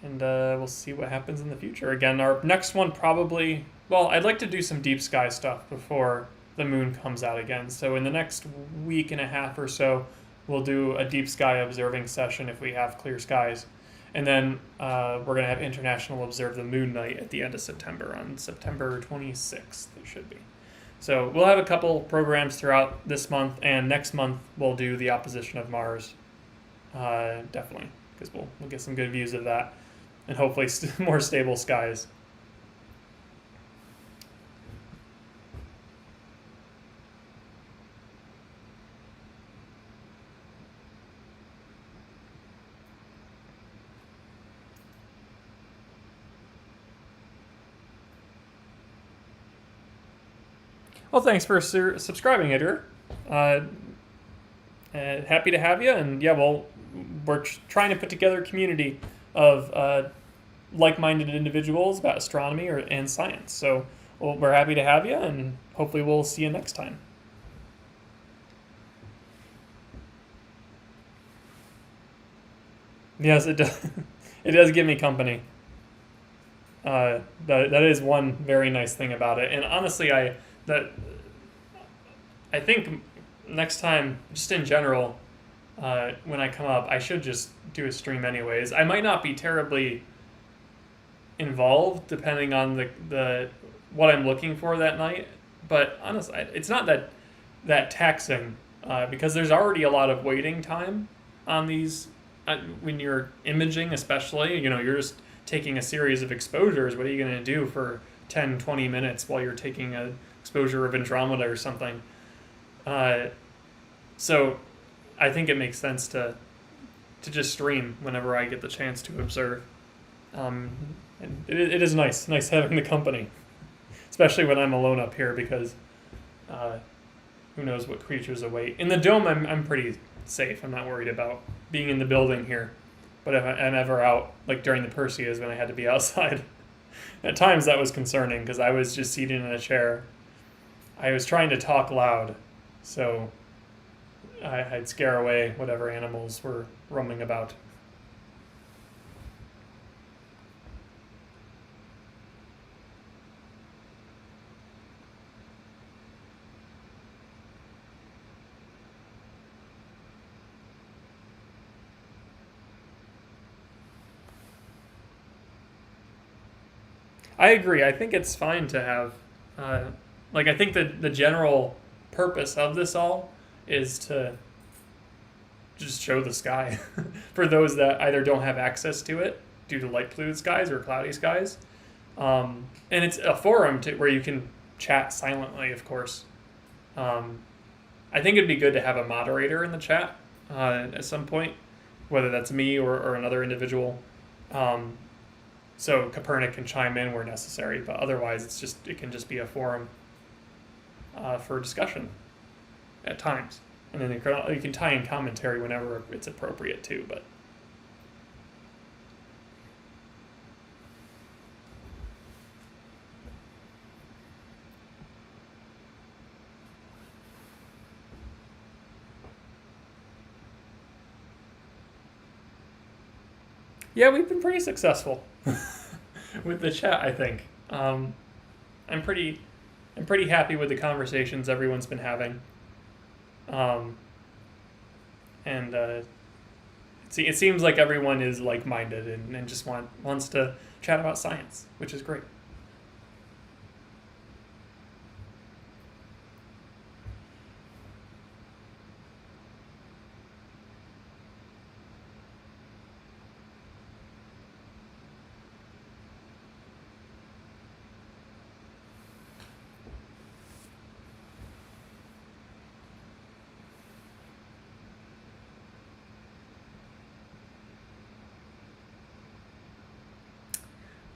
we'll see what happens in the future. Again, our next one probably, well, I'd like to do some deep sky stuff before the moon comes out again. So in the next week and a half or so, we'll do a deep sky observing session if we have clear skies. And then we're going to have International Observe the Moon Night at the end of September, on September 26th, it should be. So we'll have a couple programs throughout this month, and next month we'll do the opposition of Mars, definitely, because we'll get some good views of that, and hopefully more stable skies. Well, thanks for subscribing, Edgar. Happy to have you, and yeah, we're trying to put together a community of like-minded individuals about astronomy and science. So we're happy to have you, and hopefully we'll see you next time. Yes, it does. It does give me company. That is one very nice thing about it, and honestly, I think next time, just in general, when I come up, I should just do a stream anyways. I might not be terribly involved depending on the what I'm looking for that night, but honestly, it's not that that taxing because there's already a lot of waiting time on these when you're imaging, especially. You're just taking a series of exposures. What are you going to do for 10, 20 minutes while you're taking an exposure of Andromeda or something? So I think it makes sense to just stream whenever I get the chance to observe. And it is nice having the company, especially when I'm alone up here, because who knows what creatures await. In the dome, I'm pretty safe. I'm not worried about being in the building here. But if I'm ever out, like during the Perseids when I had to be outside, at times that was concerning because I was just seated in a chair. I was trying to talk loud, so I'd scare away whatever animals were roaming about. I agree. I think it's fine to have, I think that the general purpose of this all is to just show the sky for those that either don't have access to it due to light polluted skies or cloudy skies. And it's a forum where you can chat silently, of course. I think it'd be good to have a moderator in the chat at some point, whether that's me or another individual. So Copernic can chime in where necessary, but otherwise it can just be a forum for discussion at times. And then you can tie in commentary whenever it's appropriate too, but yeah, we've been pretty successful with the chat, I think. I'm pretty happy with the conversations everyone's been having. And it seems like everyone is like-minded and just wants to chat about science, which is great.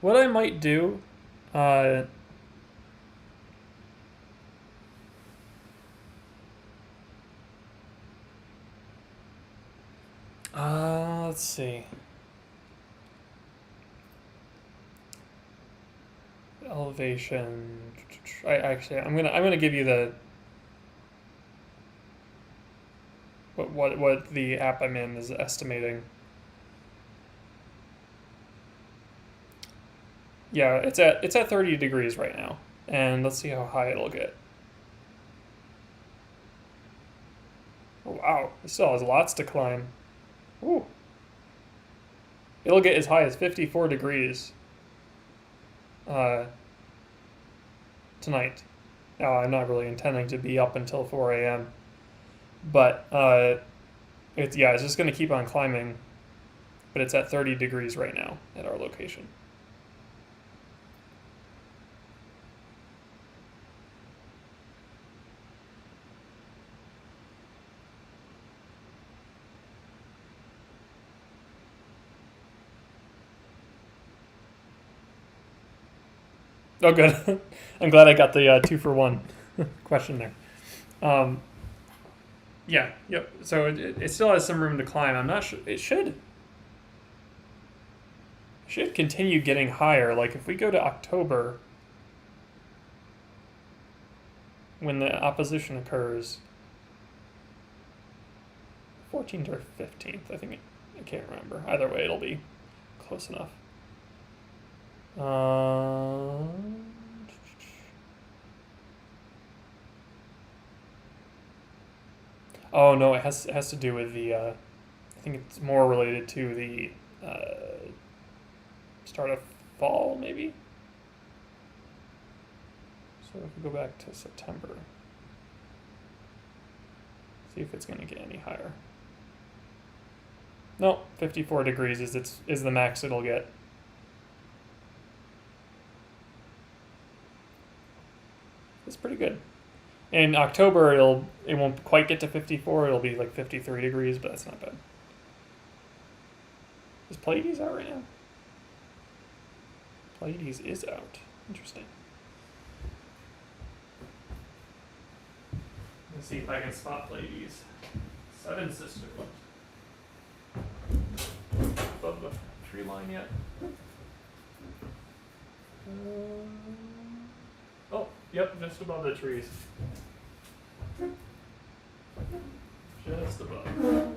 What I might do, let's see. Elevation. I'm gonna give you the what the app I'm in is estimating. Yeah, it's at 30 degrees right now, and let's see how high it'll get. Oh, wow, it still has lots to climb. Ooh. It'll get as high as 54 degrees tonight. Now, I'm not really intending to be up until 4 a.m., but it's just going to keep on climbing, but it's at 30 degrees right now at our location. Oh, good. I'm glad I got the 2-for-1 question there. Yeah, yep. So it still has some room to climb. I'm not sure. It should continue getting higher. Like if we go to October, when the opposition occurs, 14th or 15th, I can't remember. Either way, it'll be close enough. Oh no, it has to do with the. I think it's more related to the start of fall, maybe. So if we go back to September, See if it's going to get any higher. No, 54 degrees is the max it'll get. It's pretty good. In October, it won't quite get to 54. It'll be like 53 degrees, but that's not bad. Is Pleiades out right now? Pleiades is out. Interesting. Let's see if I can spot Pleiades. 7 sisters. Above the tree line yet? Oh, yep, just above the trees. Just above.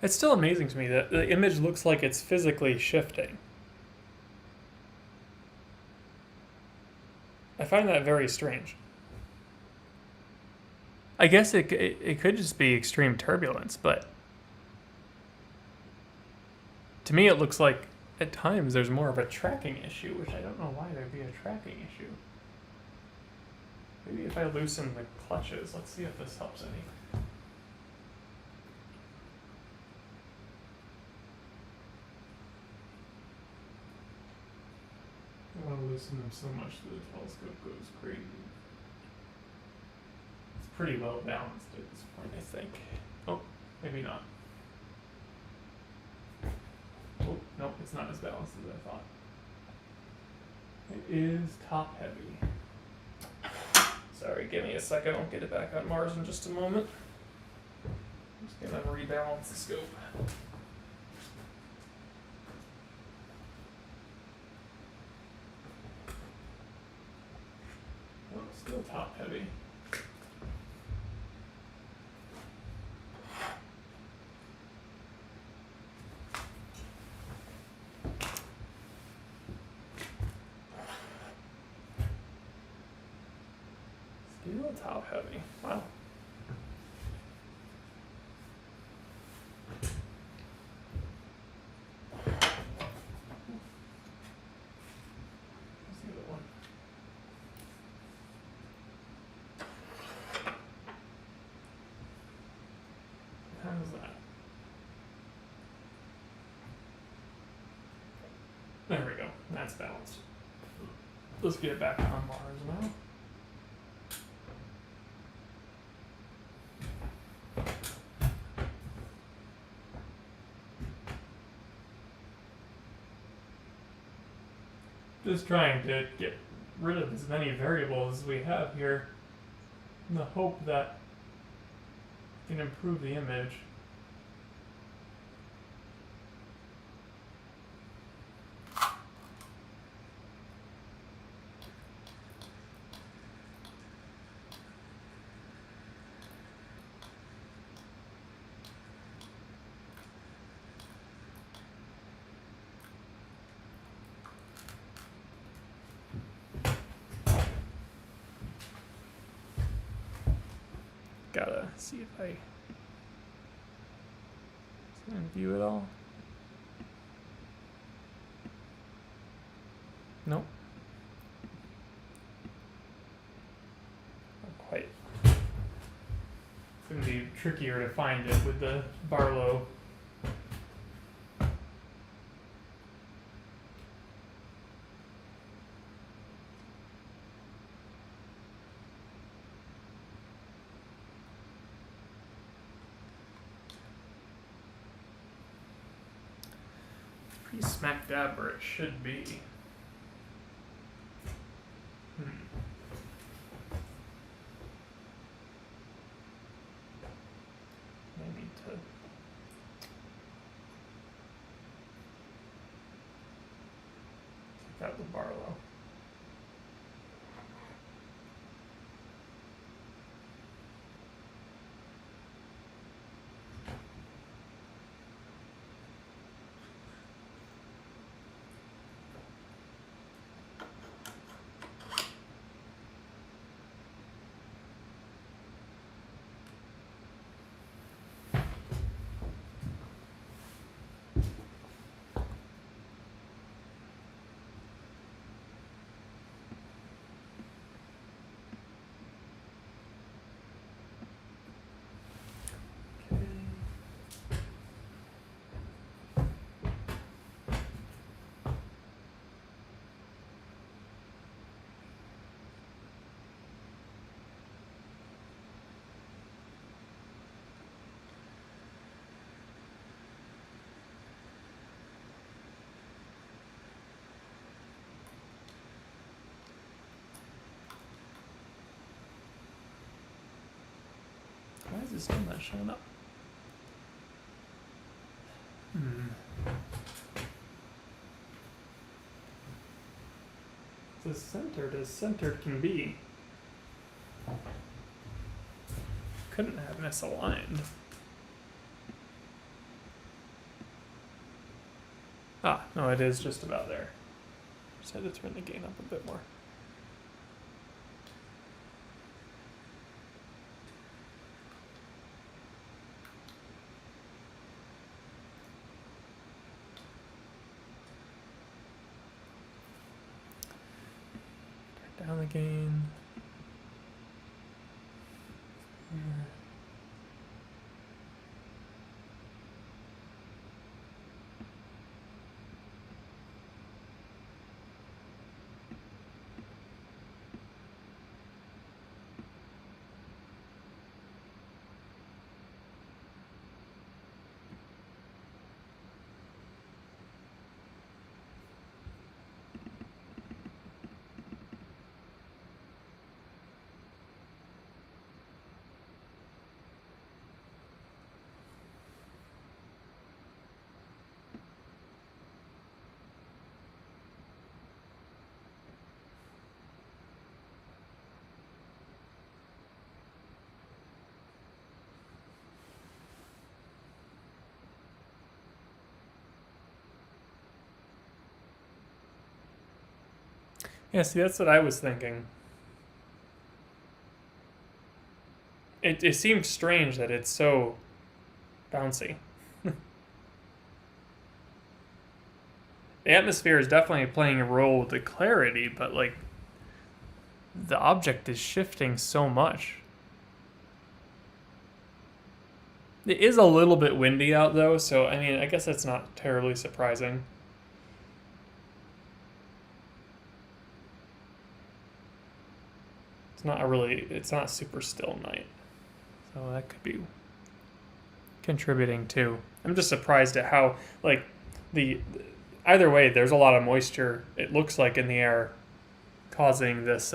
It's still amazing to me that the image looks like it's physically shifting. I find that very strange. I guess it could just be extreme turbulence, but to me it looks like at times there's more of a tracking issue, which I don't know why there'd be a tracking issue. Maybe if I loosen the clutches, let's see if this helps any. I want to loosen them so much that the telescope goes crazy. It's pretty well balanced at this point, I think. Oh, maybe not. Oh, no, it's not as balanced as I thought. It is top heavy. Sorry, give me a second. I'll get it back on Mars in just a moment. I'm just gonna rebalance the scope. Oh, still top heavy. Still top heavy. Wow. What's the other one? How's that? There we go. That's balanced. Let's get it back on Mars now. Just trying to get rid of as many variables as we have here in the hope that we can improve the image. Gotta see if I can view it all. Nope. Not quite. It's gonna be trickier to find it with the Barlow. Smack dab where it should be. I need to Barlow. Why is this still not showing up? It's as centered as centered can be. Couldn't have misaligned. Ah, no, it is just about there. Just had to turn the gain up a bit more. Turn down the gain. Yeah, see, that's what I was thinking. It seems strange that it's so bouncy. The atmosphere is definitely playing a role with the clarity, but like the object is shifting so much. It is a little bit windy out though, so I mean, I guess that's not terribly surprising. It's not super still night. So that could be contributing too. I'm just surprised at how, like, either way, there's a lot of moisture, it looks like, in the air, causing this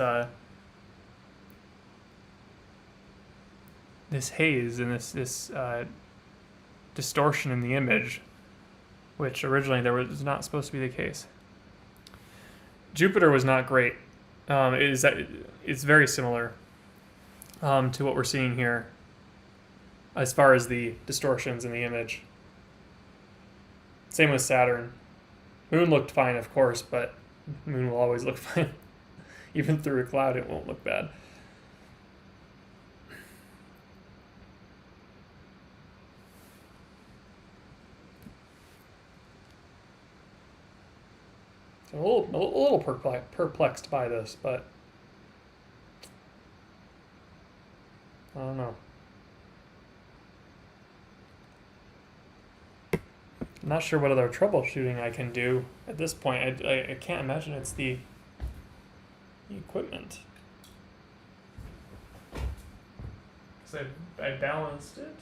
this haze and this distortion in the image, which originally there was not supposed to be the case. Jupiter was not great. It's very similar to what we're seeing here as far as the distortions in the image. Same with Saturn. Moon looked fine, of course, but Moon will always look fine. Even through a cloud, it won't look bad. So a little perplexed by this, but I don't know. I'm not sure what other troubleshooting I can do at this point. I can't imagine it's the equipment. Because I balanced it.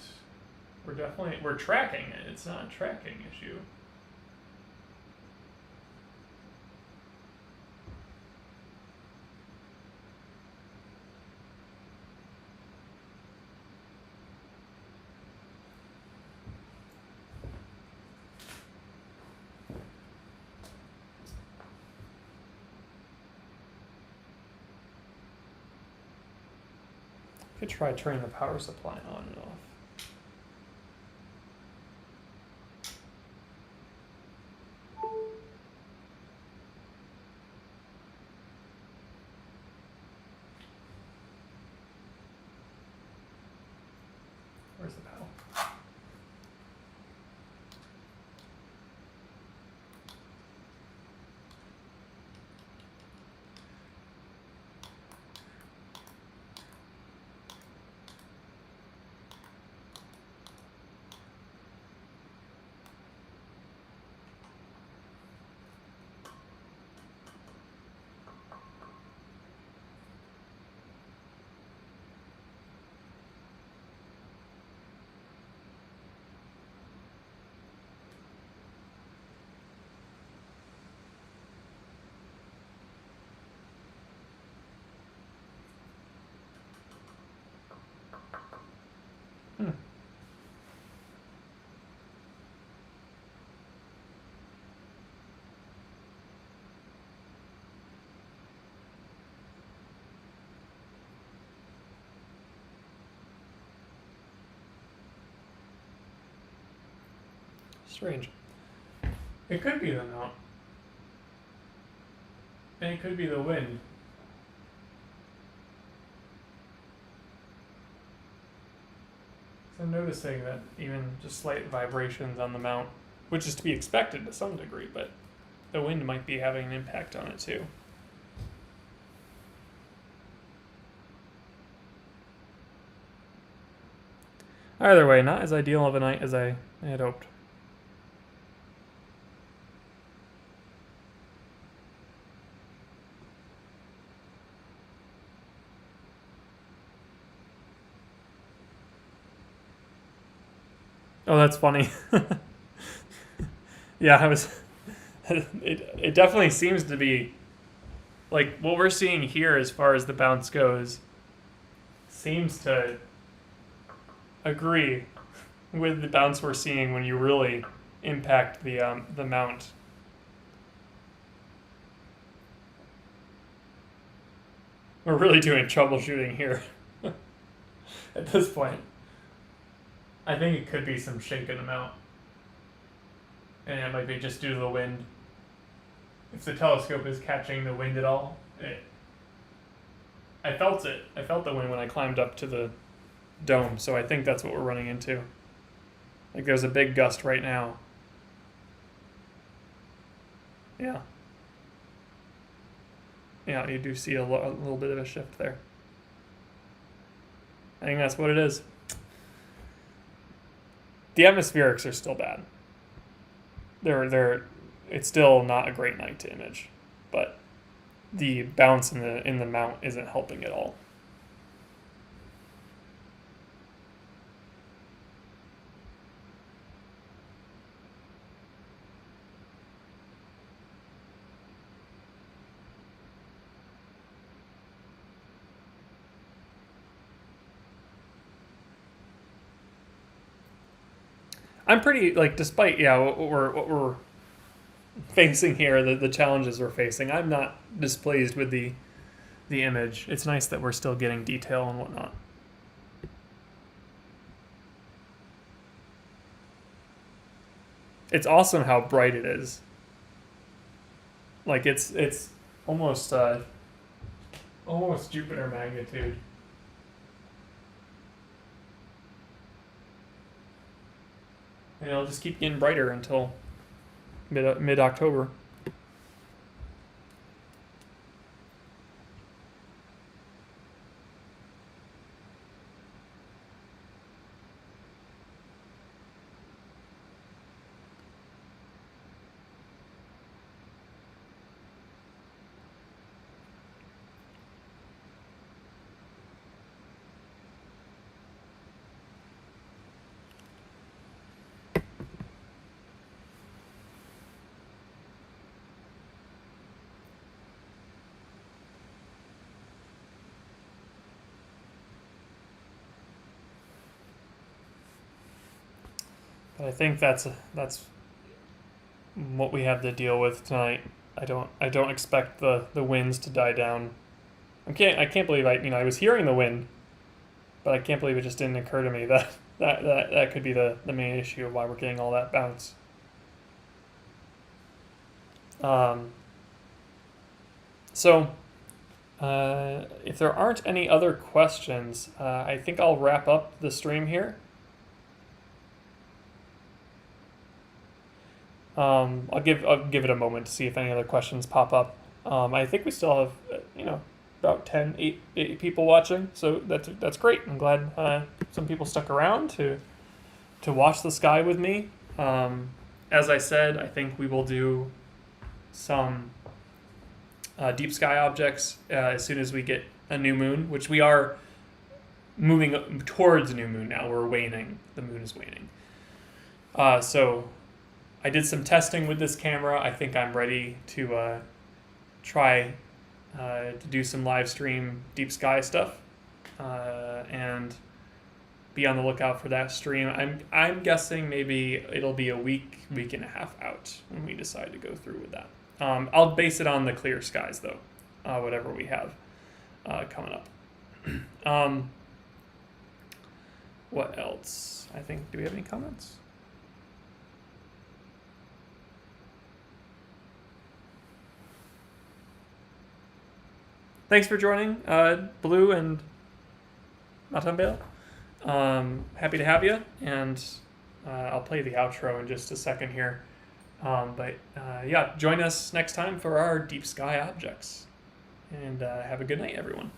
We're tracking it. It's not a tracking issue. Could try turning the power supply on and off. Where's the paddle? Strange. It could be the mount. And it could be the wind. So I'm noticing that even just slight vibrations on the mount, which is to be expected to some degree, but the wind might be having an impact on it too. Either way, not as ideal of a night as I had hoped. Oh, that's funny. Yeah, I was. It definitely seems to be like what we're seeing here as far as the bounce goes seems to agree with the bounce we're seeing when you really impact the mount. We're really doing troubleshooting here at this point. I think it could be some shake in the mount. And it might be just due to the wind. If the telescope is catching the wind at all, I felt it. I felt the wind when I climbed up to the dome, so I think that's what we're running into. Like there's a big gust right now. Yeah. Yeah, you do see a little bit of a shift there. I think that's what it is. The atmospherics are still bad. It's still not a great night to image, but the bounce in the mount isn't helping at all. I'm pretty, like, despite, what we're facing here, the challenges we're facing, I'm not displeased with the image. It's nice that we're still getting detail and whatnot. It's awesome how bright it is. Like, it's almost Jupiter magnitude. And it'll just keep getting brighter until mid-October. But I think that's what we have to deal with tonight. I don't expect the winds to die down. I can't believe I was hearing the wind but I can't believe it just didn't occur to me that that could be the main issue of why we're getting all that bounce. So if there aren't any other questions, I think I'll wrap up the stream here. I'll give it a moment to see if any other questions pop up. I think we still have about 8 people watching, so that's great. I'm glad some people stuck around to watch the sky with me. As I said, I think we will do some deep sky objects as soon as we get a new moon, which we are moving towards a new moon now. We're waning. The moon is waning. So I did some testing with this camera. I think I'm ready to try to do some live stream deep sky stuff and be on the lookout for that stream. I'm guessing maybe it'll be a week and a half out when we decide to go through with that. I'll base it on the clear skies though, whatever we have coming up. What else? I think, do we have any comments? Thanks for joining, Blue and Matambale. Happy to have you, and I'll play the outro in just a second here. But yeah, join us next time for our deep sky objects. And have a good night, everyone.